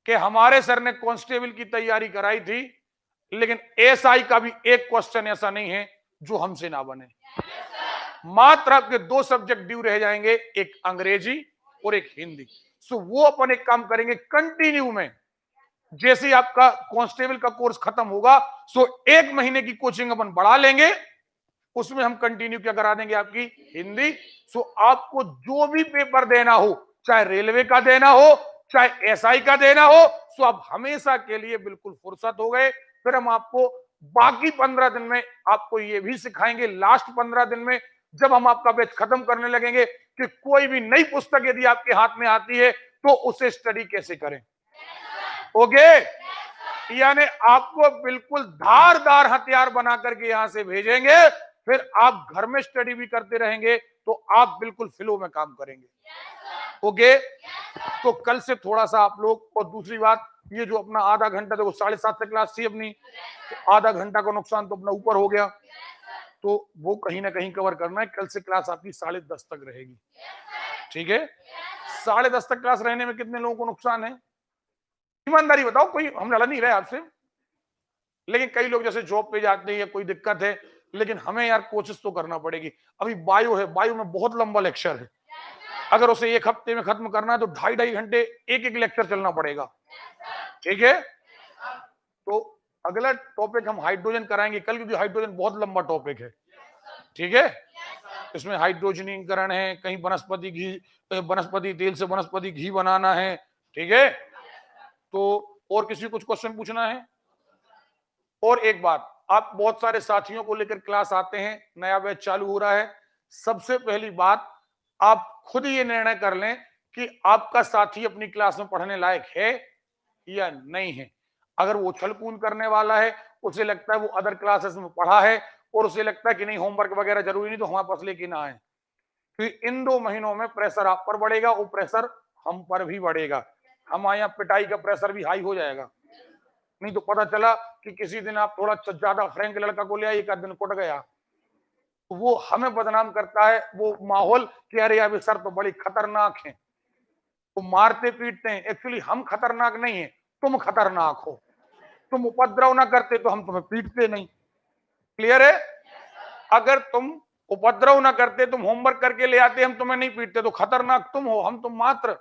कि हमारे सर ने कांस्टेबल की तैयारी कराई थी, लेकिन एसआई का भी एक क्वेश्चन ऐसा नहीं है जो हमसे ना बने। मात्र आपके 2 सब्जेक्ट ड्यू रह जाएंगे, एक अंग्रेजी और एक हिंदी। सो वो अपन एक काम करेंगे कंटिन्यू में, जैसे आपका कांस्टेबल का कोर्स खत्म होगा, सो 1 महीने की कोचिंग अपन बढ़ा लेंगे, उसमें हम कंटिन्यू क्या करा देंगे? आपकी हिंदी। सो आपको जो भी पेपर देना हो, चाहे रेलवे का देना हो, चाहे एसआई का देना हो, सो आप हमेशा के लिए बिल्कुल फुर्सत हो गए। फिर हम आपको बाकी 15 दिन में आपको ये भी सिखाएंगे, लास्ट 15 दिन में जब हम आपका बैच खत्म करने लगेंगे, कि कोई भी नई पुस्तक यदि आपके हाथ में आती है तो उसे स्टडी कैसे करें। ओके, यानी आपको बिल्कुल धारदार हथियार बना करके यहां से भेजेंगे, फिर आप घर में स्टडी भी करते रहेंगे, तो आप बिल्कुल फ्लो में काम करेंगे। ओके, तो कल से थोड़ा सा आप लोग, और दूसरी बात, ये जो अपना आधा घंटा, देखो 7:30 से क्लास थी अपनी, तो आधा घंटा का नुकसान तो अपना ऊपर हो गया, तो वो कहीं ना कहीं कवर करना है। कल से क्लास आपकी 10:30 तक रहेगी, ठीक है। 10:30 तक क्लास रहने में कितने लोगों को नुकसान है? ईमानदारी बताओ, कोई हम लड़ नहीं रहे आपसे, लेकिन कई लोग जैसे जॉब पे जाते हैं या कोई दिक्कत है, लेकिन हमें यार कोशिश तो करना पड़ेगी। अभी बायो है, बायो में बहुत लंबा लेक्चर है, अगर उसे 1 हफ्ते में खत्म करना है तो 2.5 घंटे एक लेक्चर चलना पड़ेगा, ठीक है। तो अगला टॉपिक हम हाइड्रोजन कराएंगे कल, क्योंकि हाइड्रोजन बहुत लंबा टॉपिक है, ठीक है। इसमें हाइड्रोजनीकरण है, कहीं वनस्पति घी, वनस्पति तेल से वनस्पति घी बनाना है, ठीक है। तो और किसी कुछ क्वेश्चन पूछना है? और एक बात, आप बहुत सारे साथियों को लेकर क्लास आते हैं, नया बैच चालू हो रहा है, सबसे पहली बात आप खुद ये निर्णय कर लें कि आपका साथी अपनी क्लास में पढ़ने लायक है या नहीं है। अगर वो उछल कूद करने वाला है, उसे लगता है वो अदर क्लासेस में पढ़ा है, और उसे लगता है कि नहीं होमवर्क वगैरह जरूरी नहीं, तो हमारे पास लेके ना आए। फिर इन 2 महीनों में प्रेशर आप पर बढ़ेगा, वो प्रेशर हम पर भी बढ़ेगा, हमारे यहाँ पिटाई का प्रेशर भी हाई हो जाएगा। नहीं तो पता चला कि किसी दिन आप थोड़ा ज्यादा फ्रैंक लड़का को ले आए, एक आध दिन कुट गया, तो वो हमें बदनाम करता है वो माहौल कि अरे यार सर तो बड़ी खतरनाक है, तो मारते पीटते हैं। एक्चुअली हम खतरनाक नहीं है, तुम खतरनाक हो। तुम उपद्रव ना करते तो हम तुम्हें पीटते नहीं, क्लियर है। अगर तुम उपद्रव ना करते, तुम होमवर्क करके ले आते, हम तुम्हें नहीं पीटते, तो खतरनाक तुम हो, हम तो मात्र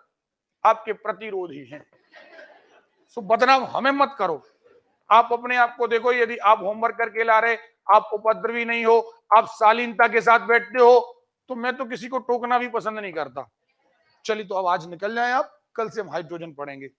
आपके प्रतिरोधी हैं। सो बदनाम हमें मत करो, आप अपने आप को देखो। यदि आप होमवर्क करके ला रहे, आप उपद्रवी नहीं हो, आप शालीनता के साथ बैठते हो, तो मैं तो किसी को टोकना भी पसंद नहीं करता। चलिए, तो अब आज निकल जाए आप, कल से हम हाइड्रोजन पढ़ेंगे।